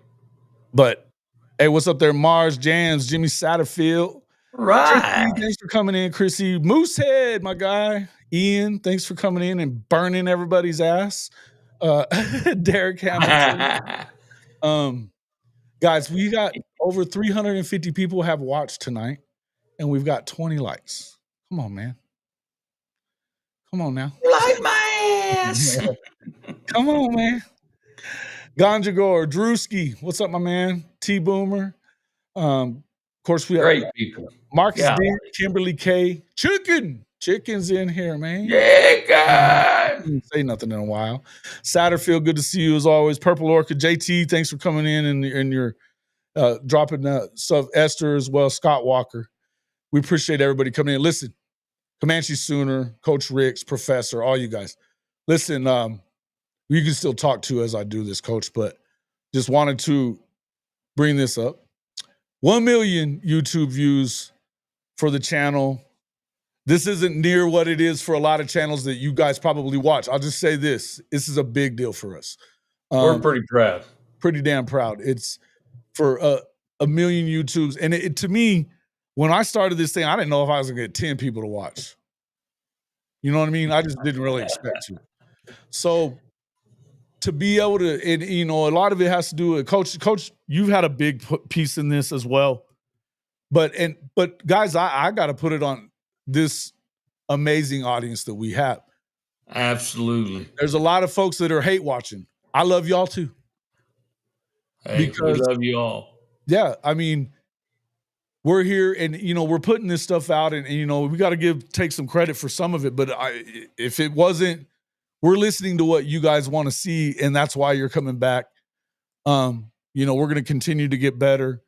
But hey, what's up there, Mars Jams, Jimmy Satterfield? Right. Chrissy, thanks for coming in, Chrissy. Moosehead, my guy. Ian, thanks for coming in and burning everybody's ass. Derek Hamilton. Guys, we got over 350 people have watched tonight, and we've got 20 likes. Come on, man. Come on now. Like my ass. Come on, man. Ganja Gore, Drewski, what's up, my man? T Boomer. Of course, we have great people. Marcus D, Kimberly K. Chicken's in here, man. Yeah, didn't say nothing in a while. Satterfield, good to see you as always. Purple Orchid, JT, thanks for coming in and you're dropping stuff. Esther as well, Scott Walker. We appreciate everybody coming in. Listen, Comanche Sooner, Coach Ricks, Professor, all you guys. Listen, you can still talk to as I do this, Coach, but just wanted to bring this up. 1 million YouTube views for the channel. This isn't near what it is for a lot of channels that you guys probably watch. I'll just say this. This is a big deal for us. We're pretty proud. Pretty damn proud. It's for a million YouTubes. And it to me, when I started this thing, I didn't know if I was going to get 10 people to watch. You know what I mean? I just didn't really expect to. So to be able to, and a lot of it has to do with Coach, you've had a big piece in this as well. But guys, I got to put it on this amazing audience that we have. Absolutely. There's a lot of folks that are hate watching. I love y'all too. Hey, we love you all. Yeah, I mean, we're here and we're putting this stuff out and we got to take some credit for some of it. But if it wasn't we're listening to what you guys want to see, and that's why you're coming back. You know, we're going to continue to get better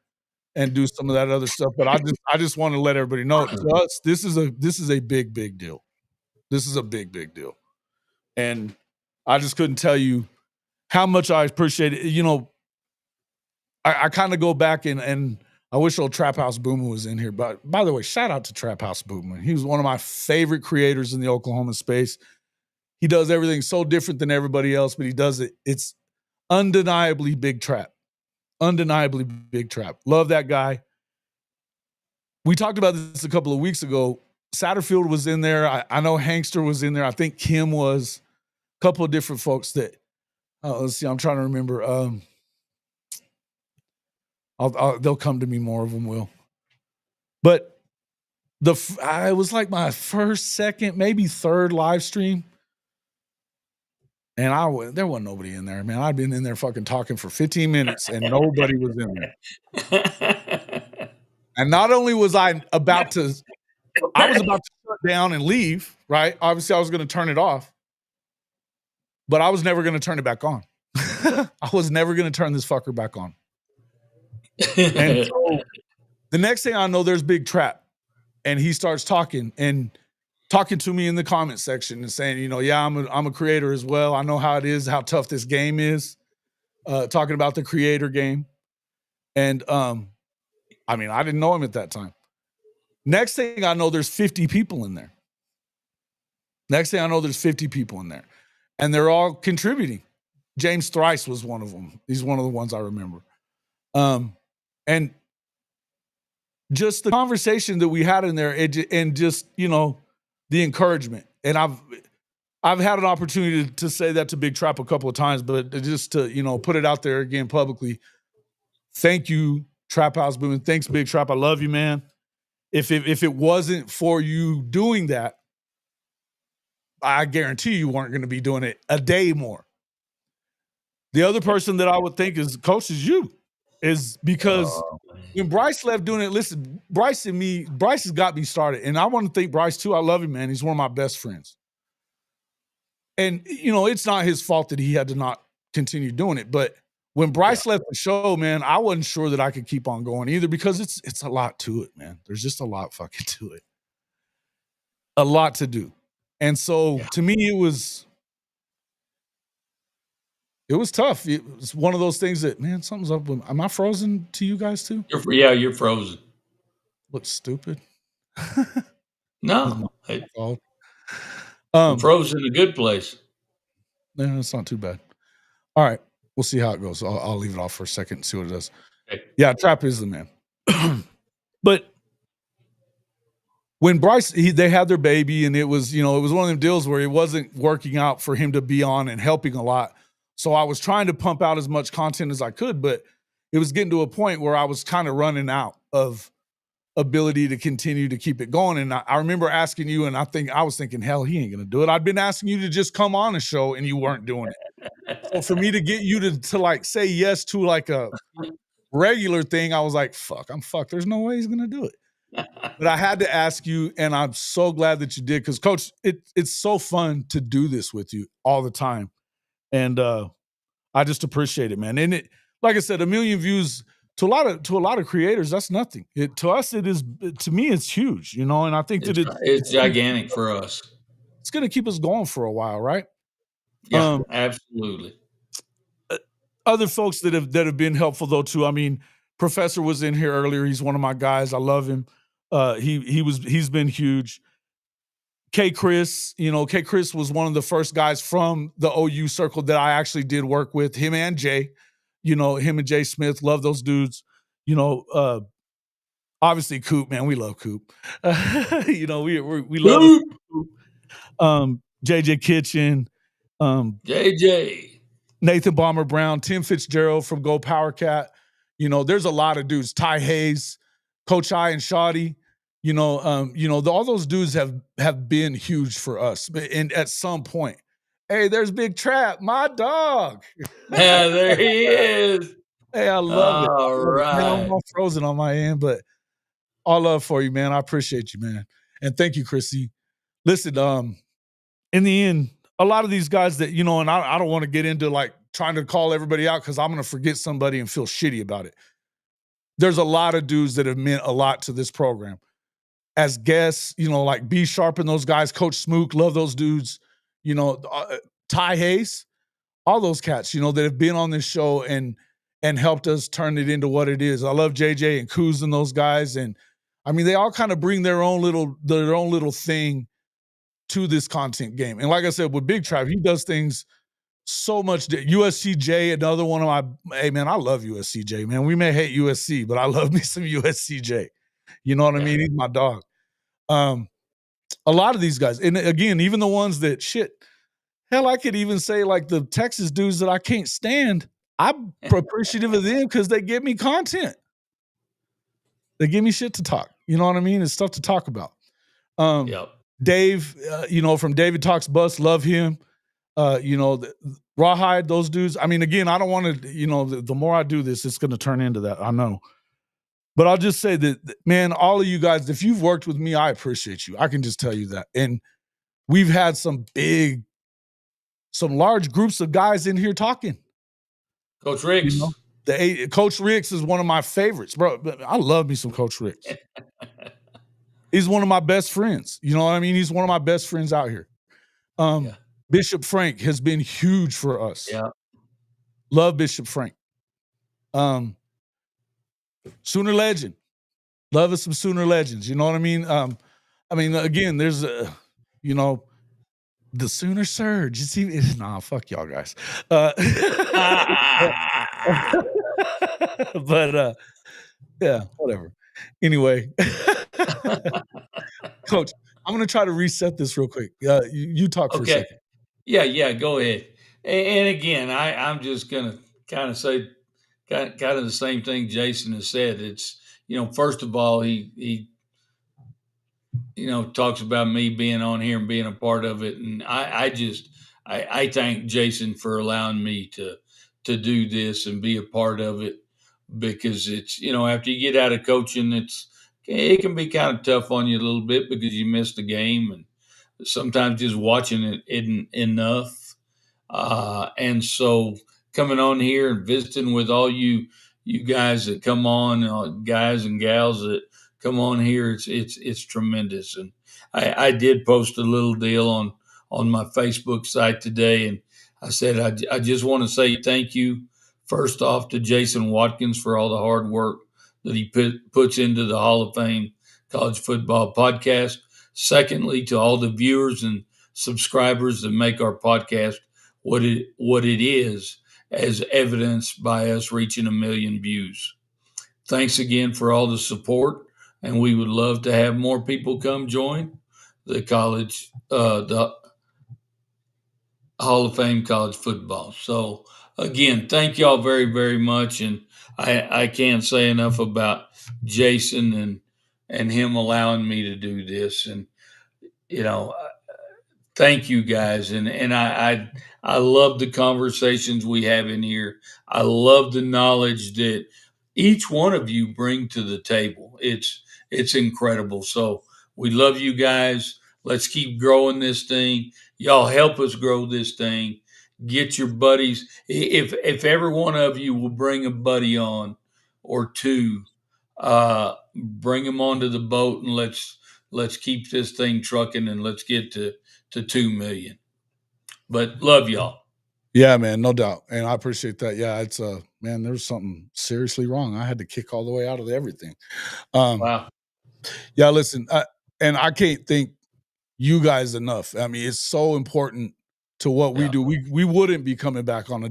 and do some of that other stuff. But I just want to let everybody know, to us, this is a big deal. This is a big deal. And I just couldn't tell you how much I appreciate it. You know, I kind of go back and I wish old Trap House Boomer was in here. But by the way, shout out to Trap House Boomer. He was one of my favorite creators in the Oklahoma space. He does everything so different than everybody else, but he does it. It's undeniably big trap. Undeniably big trap. Love that guy. We talked about this a couple of weeks ago. Satterfield was in there. I know Hankster was in there. I think Kim was. A couple of different folks that, let's see, I'm trying to remember. They'll come to me, more of them will. But it was like my first, second, maybe third live stream. And there wasn't nobody in there, man. I'd been in there fucking talking for 15 minutes and nobody was in there. And not only was I about to shut down and leave, right? Obviously, I was going to turn it off, but I was never going to turn it back on. I was never going to turn this fucker back on. And so the next thing I know, there's Big Trap, and he starts talking to me in the comment section and saying, you know, yeah, I'm a creator as well. I know how it is, how tough this game is. Talking about the creator game. And I mean, I didn't know him at that time. Next thing I know, there's 50 people in there. And they're all contributing. James Thrice was one of them. He's one of the ones I remember. And just the conversation that we had in there, and just, you know, the encouragement. And I've had an opportunity to say that to Big Trap a couple of times, but just to, you know, put it out there again publicly. Thank you, Trap House Boom. Thanks, Big Trap. I love you, man. If it wasn't for you doing that, I guarantee you weren't going to be doing it a day more. The other person that I would think is Coach is you, is because when Bryce left doing it, listen, Bryce has got me started. And I want to thank Bryce too. I love him, man. He's one of my best friends. And, you know, it's not his fault that he had to not continue doing it. But when Bryce left the show, man, I wasn't sure that I could keep on going either, because it's a lot to it, man. There's just a lot fucking to it. A lot to do. And so to me, it was tough. It was one of those things that, man, something's up with, am I frozen to you guys too? You're frozen. Looks stupid. No. I'm frozen in a good place. No, it's not too bad. All right. We'll see how it goes. I'll leave it off for a second and see what it does. Okay. Yeah, Trap is the man. But when Bryce, they had their baby, and it was, you know, it was one of them deals where it wasn't working out for him to be on and helping a lot. So I was trying to pump out as much content as I could, but it was getting to a point where I was kind of running out of ability to continue to keep it going. And I remember asking you, and I was thinking, hell, he ain't going to do it. I'd been asking you to just come on a show and you weren't doing it. So for me to get you to like say yes to like a regular thing, I was like, I'm fucked. There's no way he's going to do it. But I had to ask you, and I'm so glad that you did, because Coach, it's so fun to do this with you all the time. And I just appreciate it, man. And it, like I said, 1 million views to a lot of creators, that's nothing. To us, it is. To me, it's huge, you know. And I think it's gigantic for us. It's going to keep us going for a while, right? Yeah, absolutely. Other folks that have been helpful though too. I mean, Professor was in here earlier. He's one of my guys. I love him. He's been huge. K Chris was one of the first guys from the OU circle that I actually did work with. Him and Jay, him and Jay Smith, love those dudes. Obviously Coop, man, we love Coop. We love Coop. JJ Kitchen, JJ, Nathan Bomber Brown, Tim Fitzgerald from Go Power Cat. There's a lot of dudes. Ty Hayes, Coach I and Shoddy. All those dudes have been huge for us. And at some point, hey, there's Big Trap, my dog. Yeah, there he is. Hey, I love it. All right. Man, I'm all frozen on my end, but all love for you, man. I appreciate you, man. And thank you, Chrissy. Listen, in the end, a lot of these guys that, you know, and I don't want to get into like trying to call everybody out because I'm going to forget somebody and feel shitty about it. There's a lot of dudes that have meant a lot to this program as guests, you know, like B Sharp and those guys, Coach Smook, love those dudes, you know, Ty Hayes, all those cats, you know, that have been on this show and helped us turn it into what it is. I love JJ and Kuz and those guys. And I mean, they all kind of bring their own little thing to this content game. And like I said, with Big Trap, he does things so much. USCJ, another one of my, hey man, I love USCJ, man. We may hate USC, but I love me some USCJ. You know what I mean? He's my dog. A lot of these guys, and again, even the ones that shit, hell, I could even say like the Texas dudes that I can't stand. I'm appreciative of them because they give me content. They give me shit to talk. You know what I mean? It's stuff to talk about. Dave, you know, from David Talks Bus, love him. You know, Rawhide, those dudes. I mean, again, I don't want to, you know, the more I do this, it's going to turn into that. I know. But I'll just say that, man, all of you guys, if you've worked with me, I appreciate you. I can just tell you that. And we've had some large groups of guys in here talking. Coach Ricks. You know, Coach Ricks is one of my favorites, bro. I love me some Coach Ricks. He's one of my best friends. You know what I mean? He's one of my best friends out here. Bishop Frank has been huge for us. Yeah. Love Bishop Frank. Sooner Legend. Love us some Sooner Legends. You know what I mean? Again, there's you know, the Sooner Surge. You see, nah, fuck y'all guys. But yeah, whatever. Anyway, Coach, I'm gonna try to reset this real quick. You talk for a second. Yeah, go ahead. And again, I'm just gonna kind of say kind of the same thing Jason has said. It's, you know, first of all, he you know, talks about me being on here and being a part of it, and I thank Jason for allowing me to do this and be a part of it, because it's, you know, after you get out of coaching, it can be kind of tough on you a little bit because you miss the game, and sometimes just watching it isn't enough. And so coming on here and visiting with all you guys that come on, guys and gals that come on here, it's tremendous. And I did post a little deal on my Facebook site today, and I said I just want to say thank you first off to Jason Watkins for all the hard work that he puts into the Hall of Fame College Football Podcast. Secondly, to all the viewers and subscribers that make our podcast what it is, as evidenced by us reaching 1 million views. Thanks again for all the support, and we would love to have more people come join the Hall of Fame college football. So again, thank y'all very, very much. And I can't say enough about Jason and him allowing me to do this. And, you know, thank you guys. And I love the conversations we have in here. I love the knowledge that each one of you bring to the table. It's incredible. So we love you guys. Let's keep growing this thing. Y'all help us grow this thing. Get your buddies. If every one of you will bring a buddy on or two, bring them onto the boat, and let's keep this thing trucking, and let's get to 2 million. But love y'all. Yeah, man, no doubt. And I appreciate that. Yeah, it's man, there's something seriously wrong. I had to kick all the way out of everything. Wow. Yeah, listen, and I can't thank you guys enough. I mean, it's so important to what we do. We wouldn't be coming back on a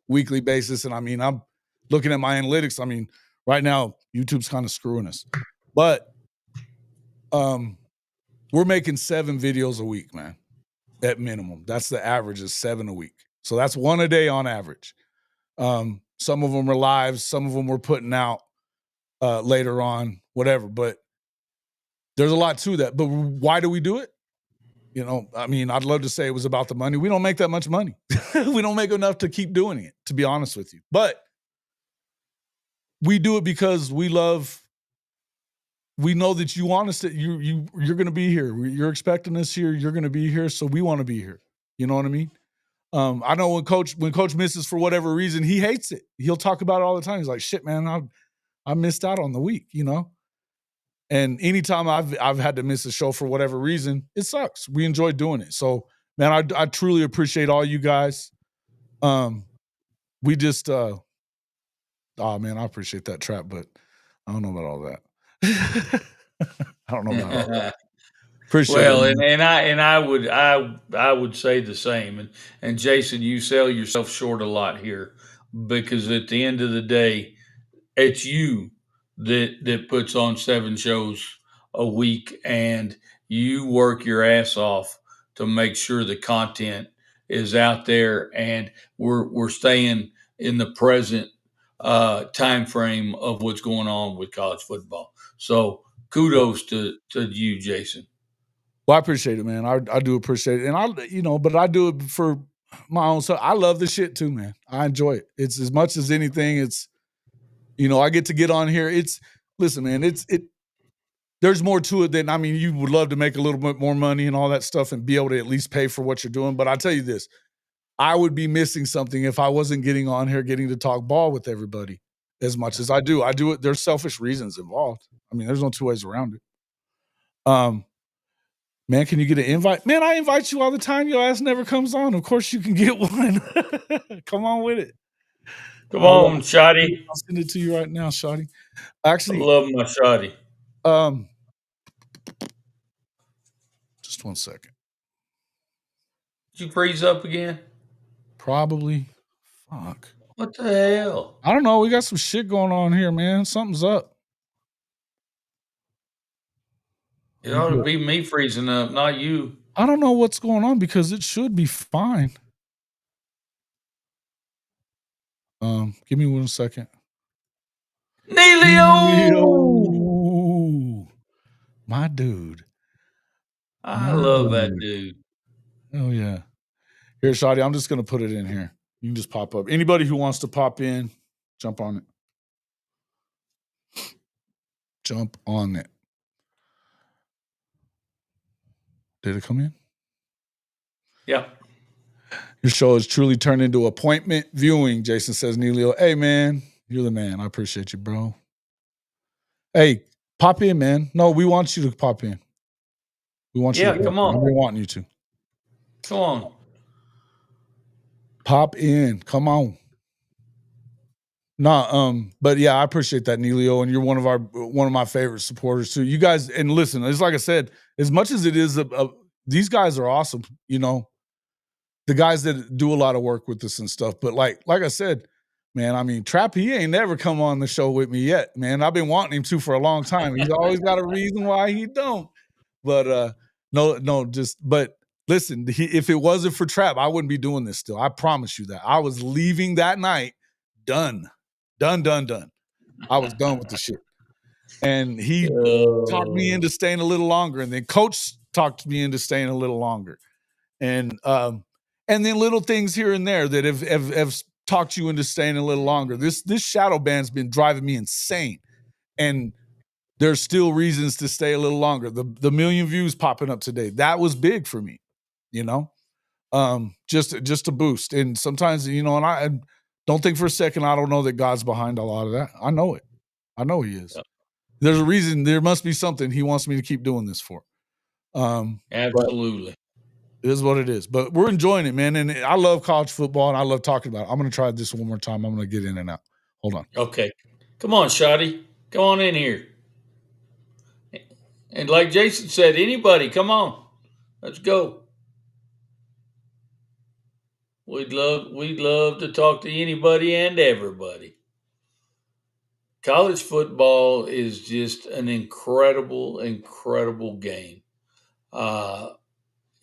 weekly basis. And I mean, I'm looking at my analytics. I mean, right now, YouTube's kind of screwing us. But we're making 7 videos a week, man, at minimum. That's the average, is 7 a week. So that's 1 a day on average. Some of them are live. Some of them we're putting out later on, whatever. But there's a lot to that. But why do we do it? You know, I mean, I'd love to say it was about the money. We don't make that much money. We don't make enough to keep doing it, to be honest with you. But we do it because we know that you want us to, you're going to be here. You're expecting us here. You're going to be here. So we want to be here. You know what I mean? I know when coach misses for whatever reason, he hates it. He'll talk about it all the time. He's like, "Shit, man, I missed out on the week," you know. And anytime I've had to miss a show for whatever reason, it sucks. We enjoy doing it. So, man, I truly appreciate all you guys. We just oh man, I appreciate that trap, but I don't know about all that. I don't know about all that. Appreciate it, Well, man. I would say the same. And Jason, you sell yourself short a lot here because at the end of the day, it's you that puts on 7 shows a week, and you work your ass off to make sure the content is out there, and we're staying in the present time frame of what's going on with college football. So kudos to you, Jason. Well, I appreciate it, man. I do appreciate it. And but I do it for my own self. I love the shit too, man. I enjoy it. It's as much as anything, I get to get on here. Listen, man, there's more to it than you would love to make a little bit more money and all that stuff and be able to at least pay for what you're doing. But I'll tell you this, I would be missing something if I wasn't getting on here, getting to talk ball with everybody as much as I do. I do it. There's selfish reasons involved. There's no two ways around it. Man, can you get an invite? Man, I invite you all the time. Your ass never comes on. Of course you can get one. Come on with it. Come on, Shotty. I'll send it to you right now, Shawty. I Actually, love my Shotty. um, just 1 second. Did you freeze up again? Probably. Fuck. What the hell? I don't know. We got some shit going on here, man. Something's up. It ought to be me freezing up, not you. I don't know what's going on because it should be fine. Give me 1 second. Neilio! My dude. I love that dude. Oh yeah. Here, Shadi, I'm just gonna put it in here. You can just pop up. Anybody who wants to pop in, jump on it. Jump on it. Did it come in? Yeah. Your show has truly turned into appointment viewing, Jason says, Neilio. Hey, man, you're the man. I appreciate you, bro. Hey, pop in, man. No, we want you to pop in. We want you to come on. I've been wanting you to. Come on. Pop in. Come on. Nah, but yeah, I appreciate that, Neilio, and you're one of my favorite supporters too. You guys, and listen, it's like I said, as much as it is, these guys are awesome. The guys that do a lot of work with this and stuff. But like I said, man, Trap, he ain't never come on the show with me yet, man. I've been wanting him to for a long time. He's always got a reason why he don't. But but listen, if it wasn't for Trap, I wouldn't be doing this still. I promise you that. I was leaving that night done. Done. I was done with the shit. And he talked me into staying a little longer. And then Coach talked me into staying a little longer. And then little things here and there that have talked you into staying a little longer. This shadow ban's been driving me insane. And there's still reasons to stay a little longer. The million views popping up today, that was big for me, just a boost. And sometimes, and I don't think for a second, I don't know that God's behind a lot of that. I know it. I know he is. Yep. There's a reason. There must be something he wants me to keep doing this for. Absolutely. It is what it is. But we're enjoying it, man. And I love college football, and I love talking about it. I'm going to try this one more time. I'm going to get in and out. Hold on. Okay. Come on, Shotty. Come on in here. And like Jason said, anybody, come on. Let's go. We'd love to talk to anybody and everybody. College football is just an incredible game. I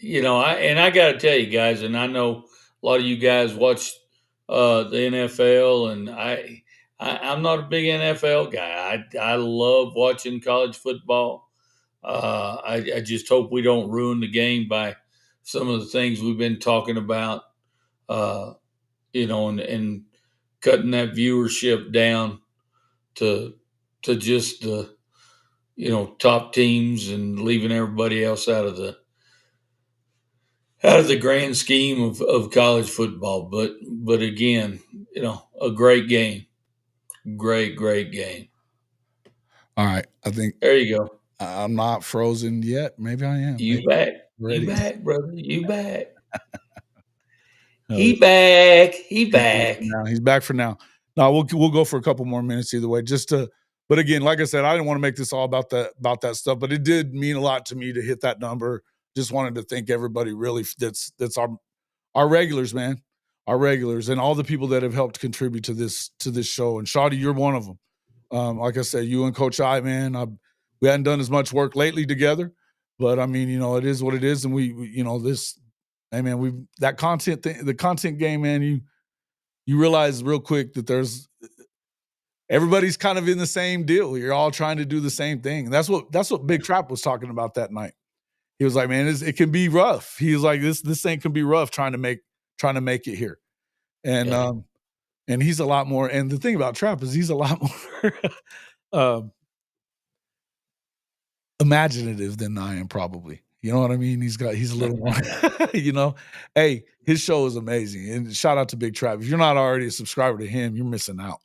got to tell you guys, and I know a lot of you guys watch the NFL, and I'm not a big NFL guy. I love watching college football. I just hope we don't ruin the game by some of the things we've been talking about, and cutting that viewership down to just the top teams and leaving everybody else out of out of the grand scheme of college football. But again, a great game. Great game. All right. I think There you go. I'm not frozen yet. Maybe I am. You Maybe back. You ready. back, brother. You back. Oh, He back. He he's back back. for now. He's back for now. No, we'll go for a couple more minutes either way. Just to, but again, like I said, I didn't want to make this all about that stuff, but it did mean a lot to me to hit that number. Just wanted to thank everybody really that's our regulars, man, our regulars, and all the people that have helped contribute to this show. And Shawty, you're one of them. Like I said, you and Coach I, man, we hadn't done as much work lately together, but I mean, it is what it is, and this. Hey man, we that content thing, the content game, man. You realize real quick that there's everybody's kind of in the same deal. You're all trying to do the same thing. And that's what Big Trap was talking about that night. He was like, man, it can be rough. He was like, this thing can be rough trying to make it here. And Yeah. and he's a lot more. And the thing about Trap is he's a lot more um, imaginative than I am, probably. You know what I mean? He's a little more, Hey, his show is amazing. And shout out to Big Trap. If you're not already a subscriber to him, you're missing out.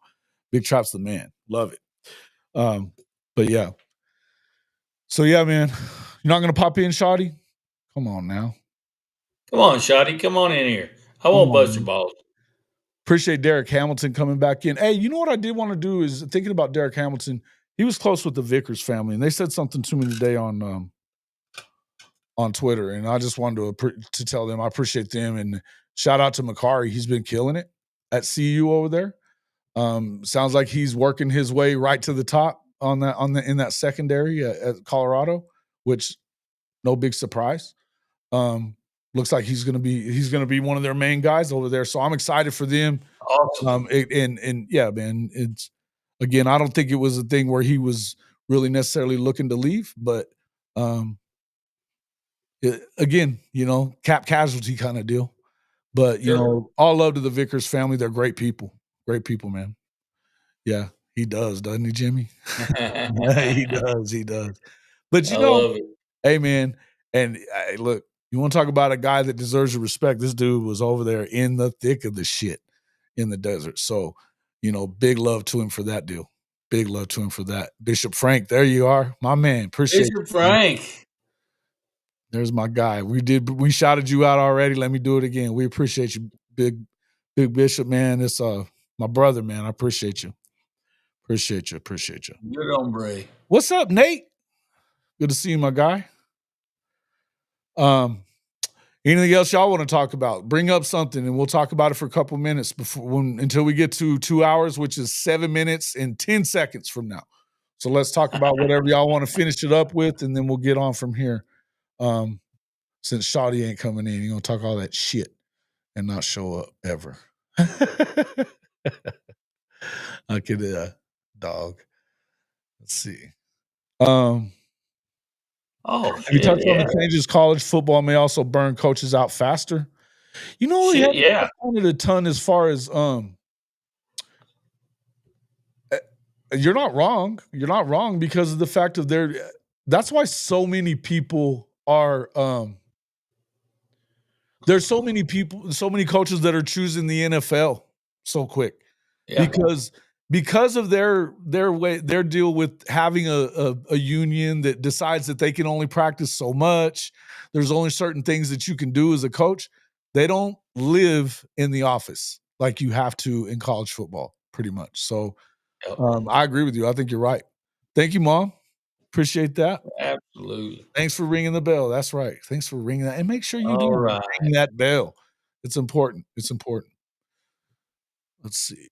Big Trap's the man. Love it. But yeah. So yeah, man. You're not gonna pop in, Shotty? Come on now. Come on, Shotty. Come on in here. I Come won't on, bust your man. balls. Appreciate Derek Hamilton coming back in. Hey, you know what I did want to do is thinking about Derek Hamilton. He was close with the Vickers family, and they said something to me today on Twitter, and I just wanted to tell them I appreciate them, and shout out to Makari. He's been killing it at CU over there. Sounds like he's working his way right to the top in that secondary at Colorado, which no big surprise. Looks like he's gonna be one of their main guys over there. So I'm excited for them. Awesome. And yeah, man, it's again, I don't think it was a thing where he was really necessarily looking to leave, but again, cap casualty kind of deal. But Sure. all love to the Vickers family. They're great people. Great people, man. Yeah, he does, doesn't he, Jimmy? He does. He does. But I love it. hey, man, and look, you want to talk about a guy that deserves your respect? This dude was over there in the thick of the shit in the desert. So, big love to him for that deal. Big love to him for that. Bishop Frank, there you are, my man. Appreciate Bishop you, man. Frank. There's my guy. We shouted you out already. Let me do it again. We appreciate you, big Bishop, man. It's my brother, man. I appreciate you. Appreciate you. Appreciate you. Good hombre. What's up, Nate? Good to see you, my guy. Anything else y'all want to talk about? Bring up something and we'll talk about it for a couple minutes until we get to 2 hours, which is 7 minutes and 10 seconds from now. So let's talk about whatever y'all want to finish it up with, and then we'll get on from here. Since Shawty ain't coming in, you're gonna talk all that shit and not show up ever. I could dog. Let's see. Oh, Have you shit. touched on Yeah. the changes college football may also burn coaches out faster? We Shit. haven't Yeah. touched on it a ton as far as you're not wrong. You're not wrong because of the fact of that's why so many people are there's so many people, so many coaches that are choosing the NFL so quick. Yeah. Because of their deal with having a union that decides that they can only practice so much. There's only certain things that you can do as a coach. They don't live in the office like you have to in college football, pretty much. So Yep. I agree with you. I think you're right. Thank you, Mom. Appreciate that. Absolutely. Thanks for ringing the bell. That's right. Thanks for ringing that. And make sure you do All right. ring that bell. It's important. It's important. Let's see.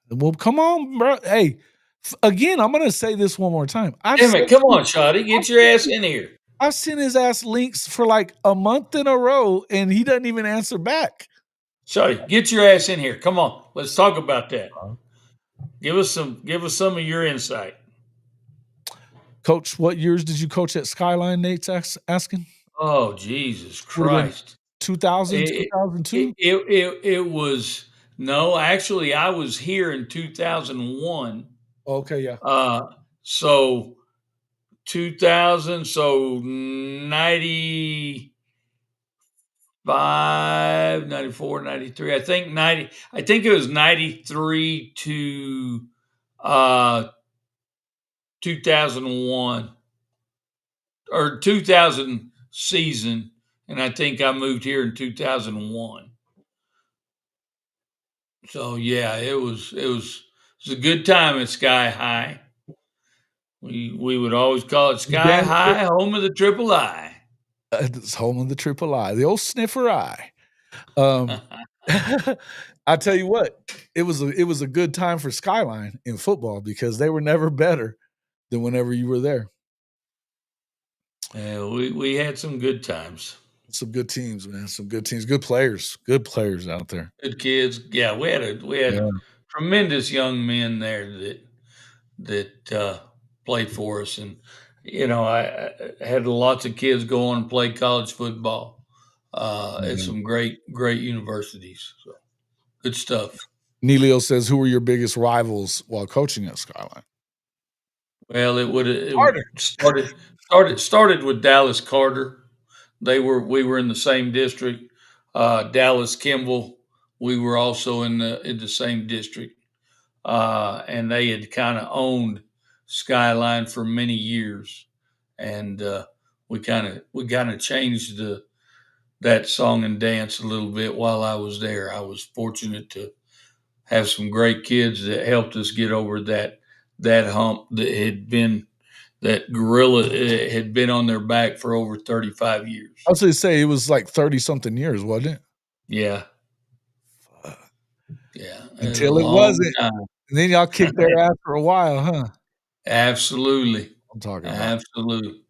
Well, come on, bro. Hey, again, I'm gonna say this one more time. Damn it. Come on, Shotty. Get your ass in here. I've sent his ass links for like a month in a row, and he doesn't even answer back. Shotty, get your ass in here. Come on. Let's talk about that. Give us some of your insight. Coach, what years did you coach at Skyline? Nate's asking. Oh, Jesus Would have been Christ. 2000, It, 2002? it was, no, actually, I was here in 2001. Okay, yeah. So 2000, so 95, 94, 93. I think it was 93 to 2001 or 2000 season, and I think I moved here in 2001. So yeah, it was a good time at Sky High. We would always call it You Sky damn High, home of the Triple I. it's home of the triple I, the old sniffer eye. Um, I tell you what, it was a good time for Skyline in football because they were never better than whenever you were there. Yeah, we had some good times. Some good teams, man. Some good teams, good players out there. Good kids. Yeah, we had Yeah, tremendous young men there that played for us, and I had lots of kids go on and play college football at yeah. some great universities. So good stuff. Neilio says, "Who were your biggest rivals while coaching at Skyline?" Well, it Carter. started with Dallas Carter. We were in the same district. Dallas Kimball, we were also in the same district, and they had kind of owned Skyline for many years, and we kind of changed that song and dance a little bit while I was there. I was fortunate to have some great kids that helped us get over that hump that gorilla had been on their back for over 35 I years. was gonna say it was like 30 something years, wasn't it? Yeah, Uh, yeah, it was a Until it long wasn't. time. And then y'all kicked their ass for a while, huh? Absolutely, I'm talking about. absolutely,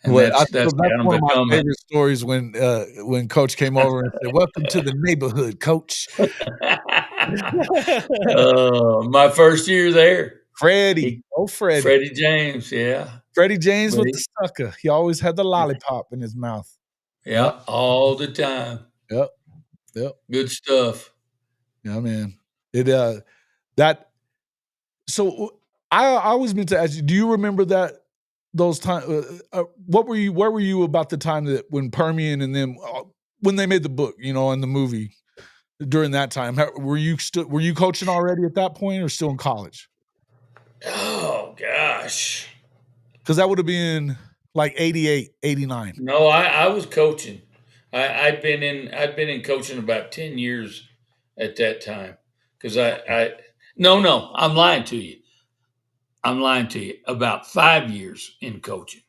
and Well, that's that's kind of one of my become favorite stories when coach came over and said, "Welcome to the neighborhood, coach." my first year there. Freddie. He Oh, Freddie. Freddie James, yeah, Freddie James but with the sucker. He always had the lollipop in his mouth. Yep, yeah, all the time. yep, yep. Good stuff. Yeah, man. It, that so I always meant to ask you, do you remember those times? Where were you about the time that when Permian and them when they made the book, and the movie during that time? Were you coaching already at that point or still in college? Oh gosh. Because that would have been like 88, 89. No, I was coaching. I'd been in coaching about 10 years at that time. Because I no, I'm lying to you. I'm lying to you. About 5 years in coaching.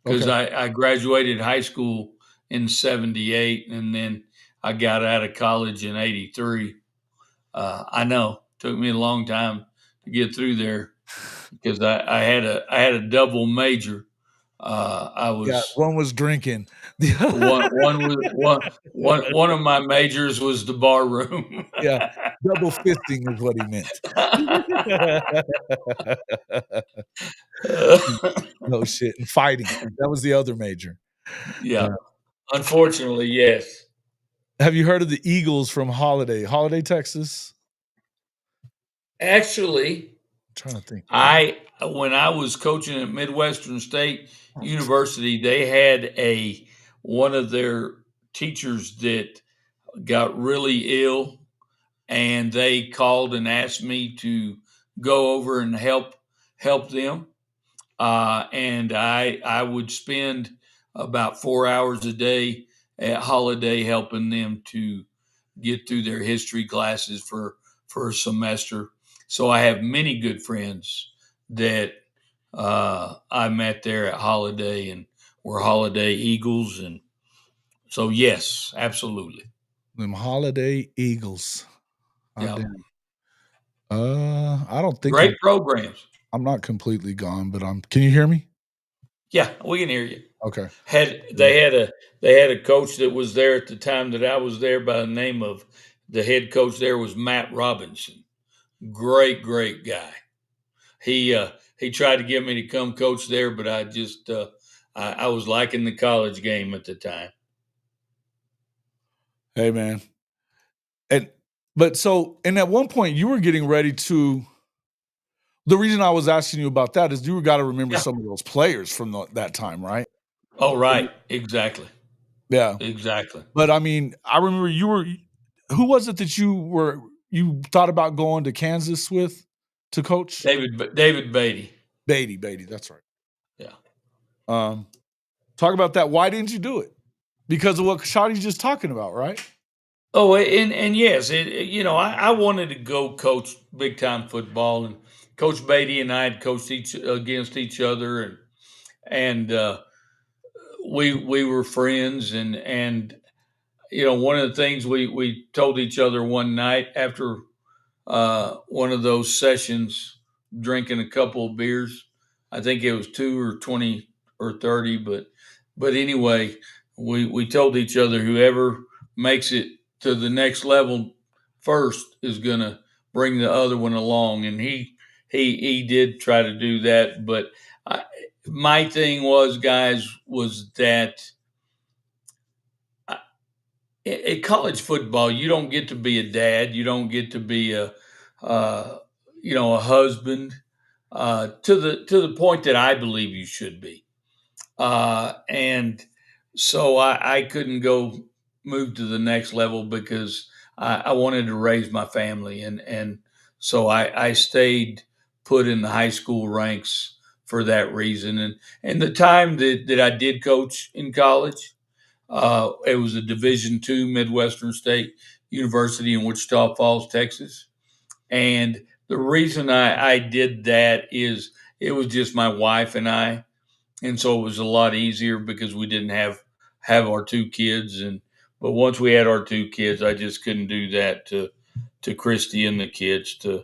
Because Okay. I graduated high school in '78, and then I got out of college in '83. I know took me a long time to get through there because I had a double major. I Yeah, was one was drinking. one of my majors was the bar room. Yeah, double fisting is what he meant. No shit, and fighting. That was the other major. Yeah, Yeah. unfortunately, yes. Have you heard of the Eagles from Holiday, Texas? Actually, I'm trying to think. I when I was coaching at Midwestern State University, they had a one of their teachers that got really ill, and they called and asked me to go over and help them. And I would spend about 4 hours a day at Holiday helping them to get through their history classes for a semester. So I have many good friends that I met there at Holiday and were Holiday Eagles, and so yes, absolutely, Them Holiday Eagles. Oh, yeah, damn. I don't think great programs. I'm not completely gone, but can you hear me? Yeah, we can hear you. Okay. Had Yeah. they had a coach that was there at the time that I was there by the name of the head coach there was Matt Robinson. Great guy. He tried to get me to come coach there, but I was liking the college game at the time. Hey, man. And but so and at one point you were getting ready to The reason I was asking you about that is you got to remember Yeah. some of those players from that time, right? Oh, right. Exactly. Yeah. Exactly. But I mean, I remember who was it that you thought about going to Kansas with to coach? David Beatty. Beatty, that's right. Yeah. Um, talk about that. Why didn't you do it? Because of what Shotty's just talking about, right? Oh, and yes, I wanted to go coach big time football, and Coach Beatty and I had coached against each other, and we were friends, and one of the things we told each other one night after one of those sessions, drinking a couple of beers. I think it was 2 or 20 or 30, but anyway, we told each other whoever makes it to the next level first is gonna bring the other one along, and he did try to do that, but I, my thing was, guys, was that in college football, you don't get to be a dad. You don't get to be uh, a husband to the point that I believe you should be. And so I couldn't go move to the next level because I wanted to raise my family, and so I stayed put in the high school ranks for that reason. And the time that I did coach in college, it was a Division II Midwestern State University in Wichita Falls, Texas. And the reason I did that is it was just my wife and I, and so it was a lot easier because we didn't have our two kids. And but once we had our two kids, I just couldn't do that to Christy and the kids to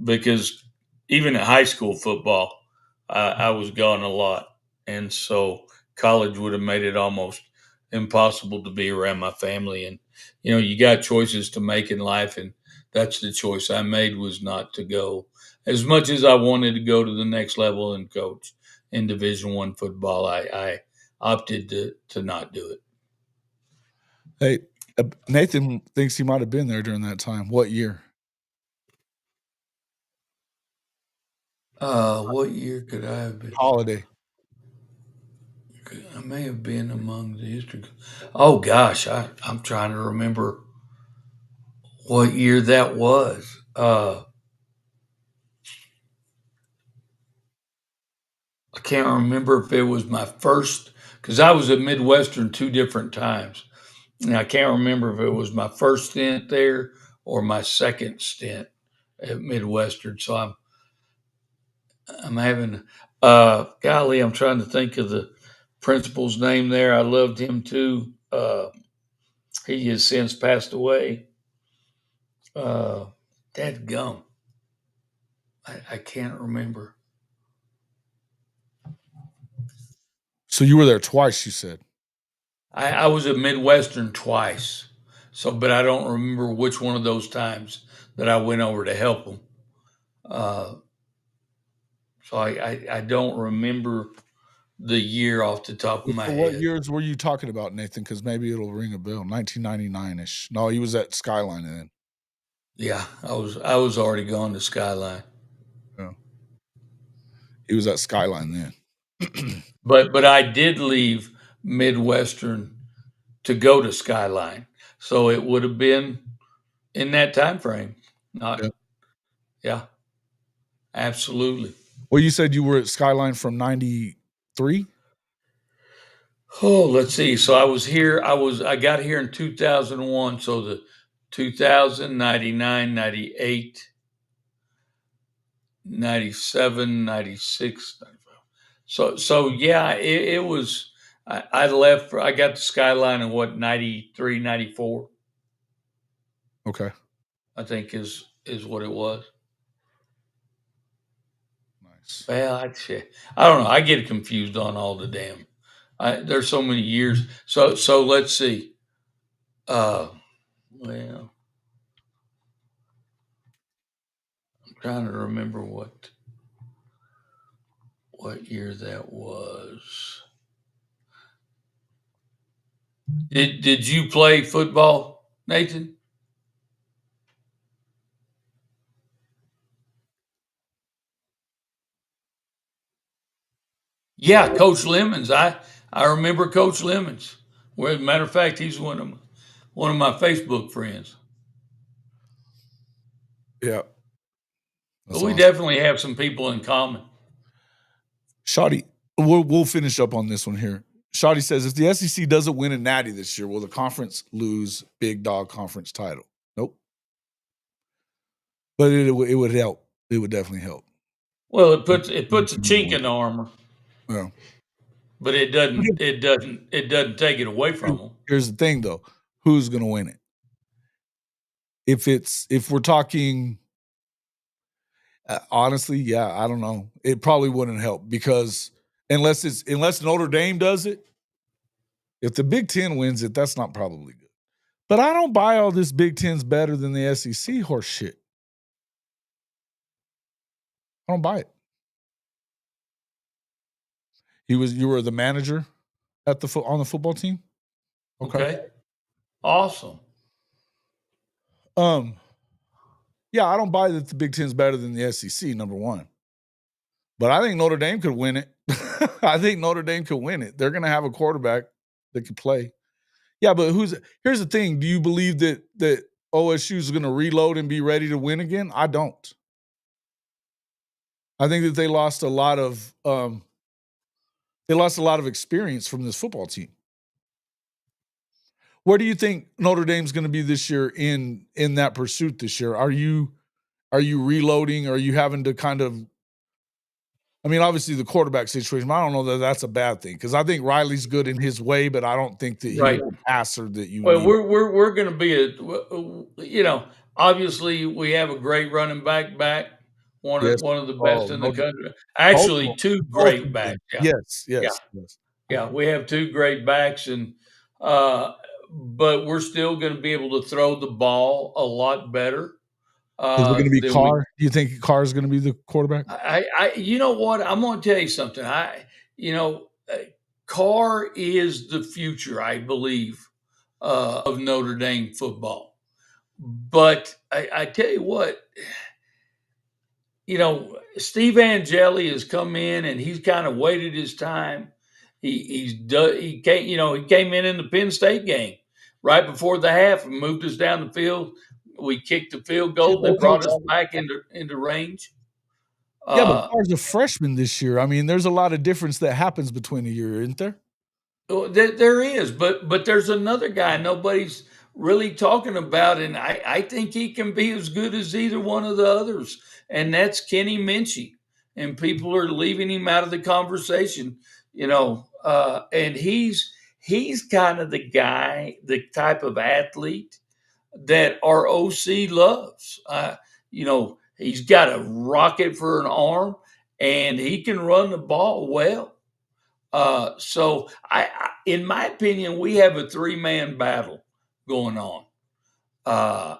because even at high school football, I was gone a lot, and so college would have made it almost impossible to be around my family. And you got choices to make in life, and that's the choice I made was not to go. As much as I wanted to go to the next level and coach in Division I football, I opted to not do it. Hey, Nathan thinks he might have been there during that time. What year? What year could I have been? Holiday. I may have been among the history. Oh gosh, I'm trying to remember what year that was. I can't remember if it was my first because I was at Midwestern two different times, and I can't remember if it was my first stint there or my second stint at Midwestern. So I'm having golly, I'm trying to think of the principal's name there. I loved him too. He has since passed away. Uh, Dad gum. I can't remember. So you were there twice, you said. I was at Midwestern twice, so but I don't remember which one of those times that I went over to help them. Uh, so I don't remember the year off the top of my So what head. years were you talking about, Nathan? Because maybe it'll ring a bell. 1999-ish. No, he was at Skyline then. Yeah, I was already gone to Skyline, Yeah. He was at Skyline then. but I did leave Midwestern to go to Skyline, so it would have been in that time frame. Yeah. Not yeah, absolutely. Well, you said you were at Skyline from 93? Oh, let's see. So I got here in 2001. So the 2000, 99, 98, 97, 96. So yeah, it was, I left, I got the Skyline in what, 93, 94. Okay. I think is what it was. Nice. Well, I don't know. I get confused on all the damn, there's so many years. So let's see. Uh, well, I'm trying to remember what year that was. Did you play football, Nathan? Yeah, Coach Lemons. I remember Coach Lemons. Well, as a matter of fact, he's one of my Facebook friends. Yeah, But that's we awesome. definitely have some people in common. Shoddy, we'll finish up on this one here. Shoddy says, if the SEC doesn't win a natty this year, will the conference lose big dog conference title? Nope. But it would help. It would definitely help. Well, it puts a chink in the armor, Yeah. but it doesn't take it away from them. Here's the thing, though: who's going to win it? If we're talking, honestly, yeah, I don't know. It probably wouldn't help because unless Notre Dame does it, if the Big Ten wins it, that's not probably good. But I don't buy all this Big Ten's better than the SEC horse shit. I don't buy it. You were the manager at on the football team? Okay. Awesome. Um, yeah, I don't buy that the Big Ten's better than the SEC, number one. But I think Notre Dame could win it. I think Notre Dame could win it. They're gonna have a quarterback that can play. Yeah, but here's the thing. Do you believe that OSU is gonna reload and be ready to win again? I don't. I think that they lost a lot of experience from this football team. Where do you think Notre Dame's going to be this year in that pursuit this year? Are you reloading? Are you having to kind of? I mean, obviously the quarterback situation. But I don't know that that's a bad thing because I think Riley's good in his way, but I don't think that he's Right. the passer that you Well, need. we're going to be obviously we have a great running back, Yes. one of the best Oh, in the no, country. both of Actually, them. two Both great of backs. them. Yeah, Yes. yeah, Yes. Yes. yeah. We have two great backs, and uh, but we're still going to be able to throw the ball a lot better Is it going to be than we. Carr? Do you think Carr is going to be the quarterback? You know what? I'm going to tell you something. You know, Carr is the future, I believe, of Notre Dame football. But I tell you what, Steve Angeli has come in and he's kind of waited his time. He came, he came in the Penn State game right before the half and moved us down the field. We kicked the field goal. They brought us back into range. Yeah, but Uh, Carr's a freshman this year. I mean, there's a lot of difference that happens between a year, isn't there? Well, there is, but there's another guy nobody's really talking about, and I think he can be as good as either one of the others, and that's Kenny Minchie. And people are leaving him out of the conversation, and he's kind of the guy, the type of athlete that our OC loves. He's got a rocket for an arm, and he can run the ball well. So in my opinion, we have a three-man battle going on. Uh,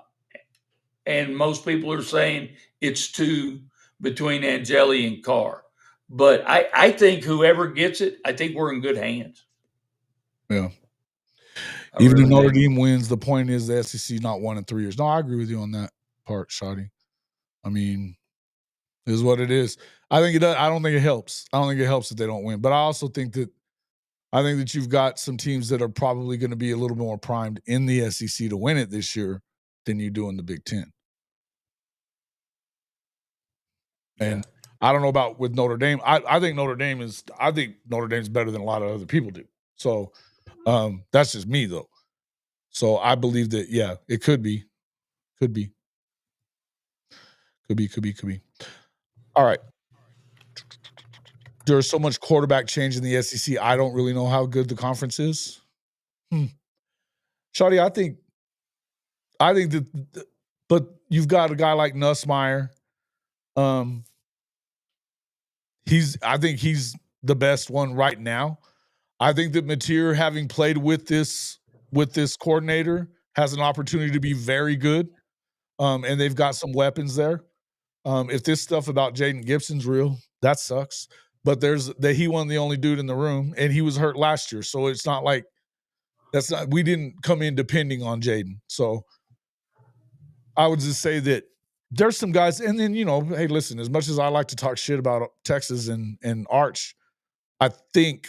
and most people are saying it's two between Angeli and Carr. But I think whoever gets it, I think we're in good hands. Yeah. I Even if really Notre do. Dame wins, the point is the SEC not won in 3 years. No, I agree with you on that part, Shotty. I mean, it is what it is. I think it does. I don't think it helps. I don't think it helps that they don't win. But I think that you've got some teams that are probably going to be a little more primed in the SEC to win it this year than you do in the Big Ten. Yeah. And I don't know about with Notre Dame. I think Notre Dame is better than a lot of other people do. So that's just me though. So I believe that, yeah, it could be. Could be. Could be. All right. There's so much quarterback change in the SEC. I don't really know how good the conference is. Shawty, I think that, but you've got a guy like Nussmeier. Um, I think he's the best one right now. I think that Mateer, having played with this coordinator, has an opportunity to be very good. And they've got some weapons there. If this stuff about Jaden Gibson's real, that sucks. But he wasn't the only dude in the room, and he was hurt last year, so it's not like we didn't come in depending on Jaden. So I would just say that there's some guys, and then hey, listen, as much as I like to talk shit about Texas and Arch, I think,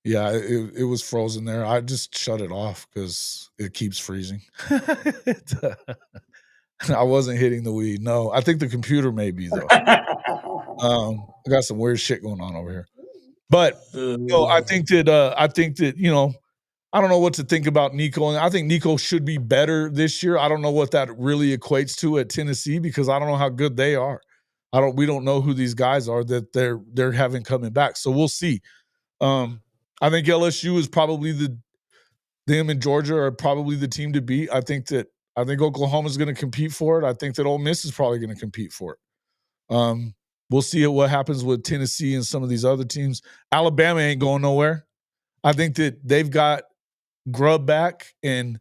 yeah, it was frozen there. I just shut it off because it keeps freezing. I wasn't hitting the weed. No, I think the computer may be though. I got some weird shit going on over here. But I think that, I don't know what to think about Nico. And I think Nico should be better this year. I don't know what that really equates to at Tennessee because I don't know how good they are. We don't know who these guys are that they're having coming back. So we'll see. I think LSU is probably them and Georgia are probably the team to beat. I think Oklahoma is going to compete for it. I think that Ole Miss is probably going to compete for it. We'll see what happens with Tennessee and some of these other teams. Alabama ain't going nowhere. I think that they've got Grubb back, and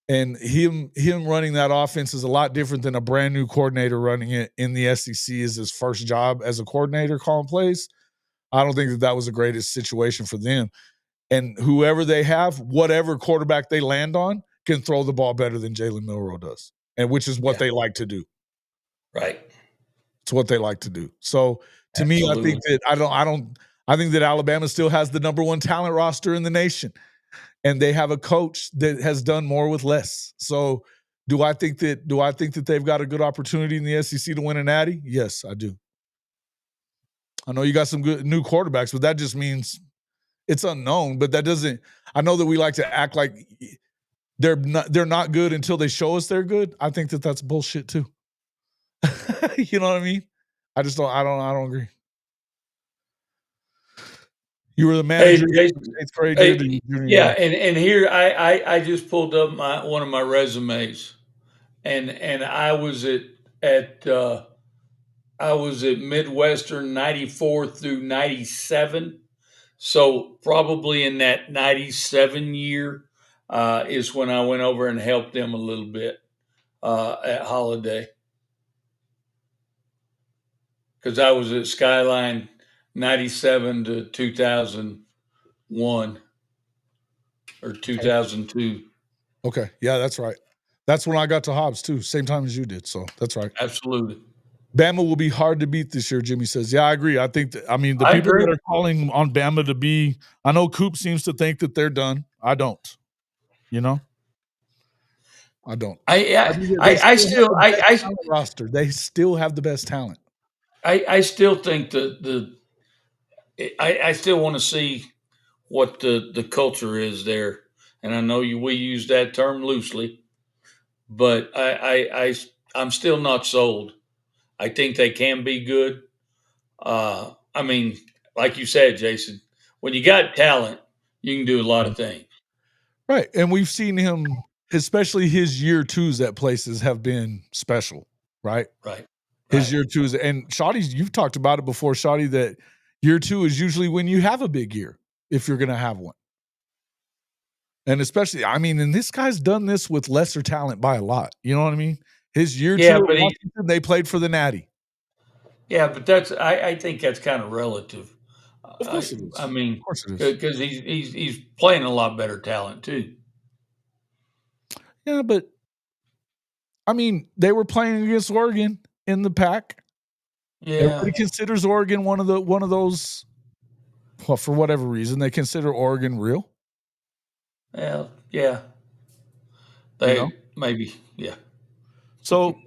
him running that offense is a lot different than a brand new coordinator running it in the SEC is his first job as a coordinator calling plays. I don't think that was the greatest situation for them. And whoever they have, whatever quarterback they land on, can throw the ball better than Jalen Milroe does, and which is what they like to do. Right. It's what they like to do. So to me, I think that I think that Alabama still has the number one talent roster in the nation, and they have a coach that has done more with less. So do I think that they've got a good opportunity in the SEC to win a natty? Yes, I do. I know you got some good new quarterbacks, but that just means it's unknown. But that doesn't. I know that we like to act like they're not good until they show us they're good. I think that that's bullshit too. You know what I mean? I don't agree. You were the manager Hey, in 8th grade, hey, did yeah, and here I just pulled up one of my resumes, and I was at I was at Midwestern 94 through 97. So probably in that 97 year is when I went over and helped them a little bit at Holiday. Because I was at Skyline 97 to 2001 or 2002. Okay. Yeah, that's right. That's when I got to Hobbs too. Same time as you did. So that's right. Absolutely. Bama will be hard to beat this year, Jimmy says. Yeah, I agree. I think the I people agree. that are calling on Bama to be, I know Coop seems to think that they're done. I don't. You know? I don't. I think that they I still have still the best talent roster. They still have the best talent. I still think I still want to see what the culture is there, and I know we use that term loosely, but I'm still not sold. I think they can be good. I mean, like you said, Jason, when you got talent, you can do a lot of things. Right. And we've seen him, especially his year twos at places have been special, right? Right. His Right. year twos. And Shotty's, you've talked about it before, Shotty, that year two is usually when you have a big year, if you're going to have one. And especially, I mean, and this guy's done this with lesser talent by a lot. You know what I mean? His year two Yeah, at but Washington, they played for the Natty. yeah, but I think that's kind of relative. Of course it is. I mean, Of course it is. because he's playing a lot better talent too. Yeah, but I mean, they were playing against Oregon in the pack. Yeah. Everybody considers Oregon one of those. Well, for whatever reason, they consider Oregon real. Well, yeah. You know. Maybe, yeah. So,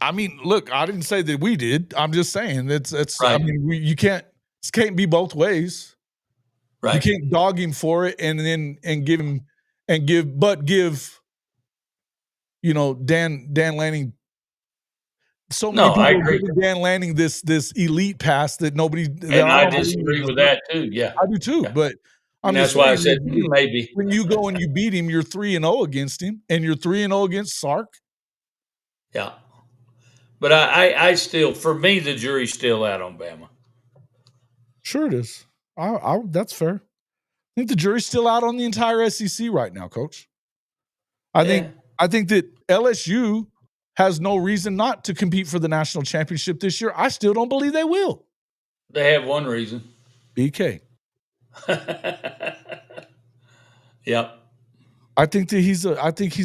I mean, look, I didn't say that we did. I'm just saying it's. I Right. mean, you can't. This can't be both ways. You Right. can't dog him for it and give him give Dan Lanning. So many No, I people are agree, giving Dan Lanning this elite pass that nobody that and I I don't believe he disagree with deserves. that too. Yeah, I do too, yeah, but and I'm just that's why I saying said maybe. when you go and you beat him, you're 3-0 against him, and you're 3-0 against Sark. Yeah, but I still, for me, the jury's still out on Bama. Sure it is. That's fair. I think the jury's still out on the entire SEC right now, Coach. I Yeah, think that LSU has no reason not to compete for the national championship this year. I still don't believe they will. they have one reason. BK. Yep. I think that he's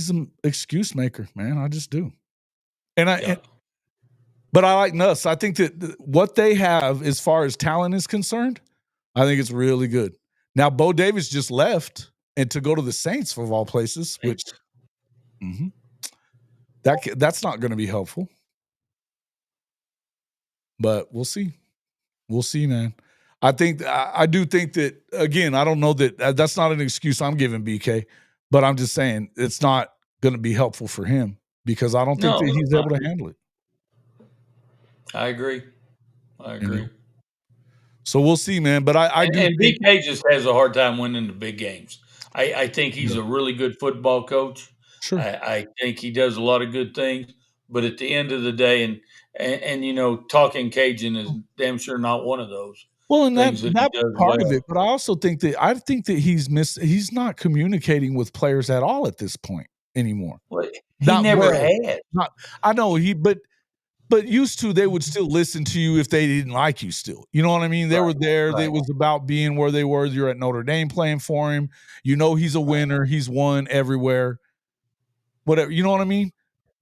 an excuse maker, man. I just do. Yep. But I like Nuss. I think that what they have as far as talent is concerned, I think it's really good. Now, Bo Davis just left and to go to the Saints of all places, which that's not going to be helpful. But we'll see. We'll see, man. I do think that, again, I don't know that that's not an excuse I'm giving BK, but I'm just saying it's not going to be helpful for him because I don't think that he's able to handle it. I agree. You know? So we'll see, man. But I do think BK just has a hard time winning the big games. I think he's a really good football coach. Sure. I think he does a lot of good things, but at the end of the day, and you know, talking Cajun is damn sure not one of those. Well, and that part of it, but I also think that he's not communicating with players at all at this point anymore. Well, he never had. I know but used to, they would still listen to you if they didn't like you still. You know what I mean? They were there. Right. It was about being where they were. You're at Notre Dame playing for him. You know he's a winner. He's won everywhere. Whatever. You know what I mean?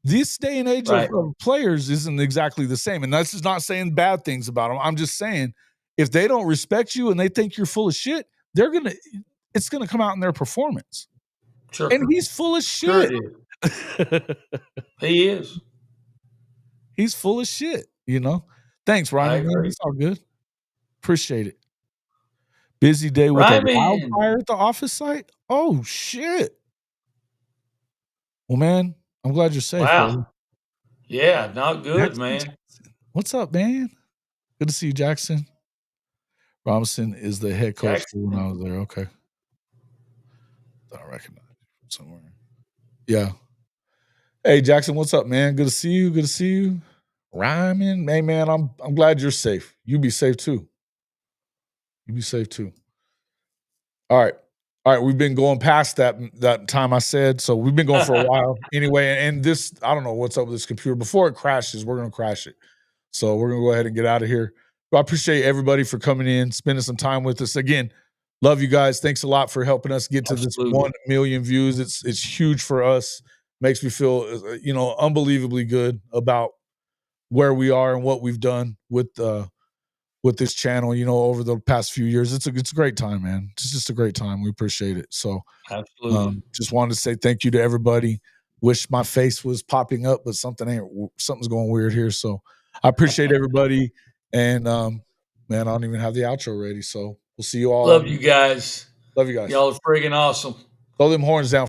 This day and age of players isn't exactly the same. And that's just not saying bad things about them. I'm just saying if they don't respect you and they think you're full of shit, it's gonna come out in their performance. Sure. And he's full of shit. Sure he is. He's full of shit, you know. Thanks, Ryan. It's all good. Appreciate it. Busy day with a wildfire at the office site. Oh shit. Well, man, I'm glad you're safe. Wow. Brother. Yeah, not good, man. What's up, man? Good to see you, Jackson. Robinson is the head coach when I was there. Okay. I recognize you somewhere. Yeah. Hey, Jackson, what's up, man? Good to see you. Good to see you. Ryman, hey, man, I'm glad you're safe. You be safe too. You be safe too. All right. We've been going past that time I said, so we've been going for a while anyway. And this, I don't know what's up with this computer. Before it crashes, we're gonna crash it. So we're gonna go ahead and get out of here. But I appreciate everybody for coming in, spending some time with us. Again, love you guys. Thanks a lot for helping us get to this 1 million views. It's huge for us. Makes me feel unbelievably good about where we are and what we've done with this channel, over the past few years. It's a great time, man. It's just a great time. We appreciate it. So absolutely. Just wanted to say thank you to everybody. Wish my face was popping up, but something's going weird here. So I appreciate everybody. And man, I don't even have the outro ready. So we'll see you all. Love you guys. Love you guys. Y'all are friggin' awesome. Throw them horns down.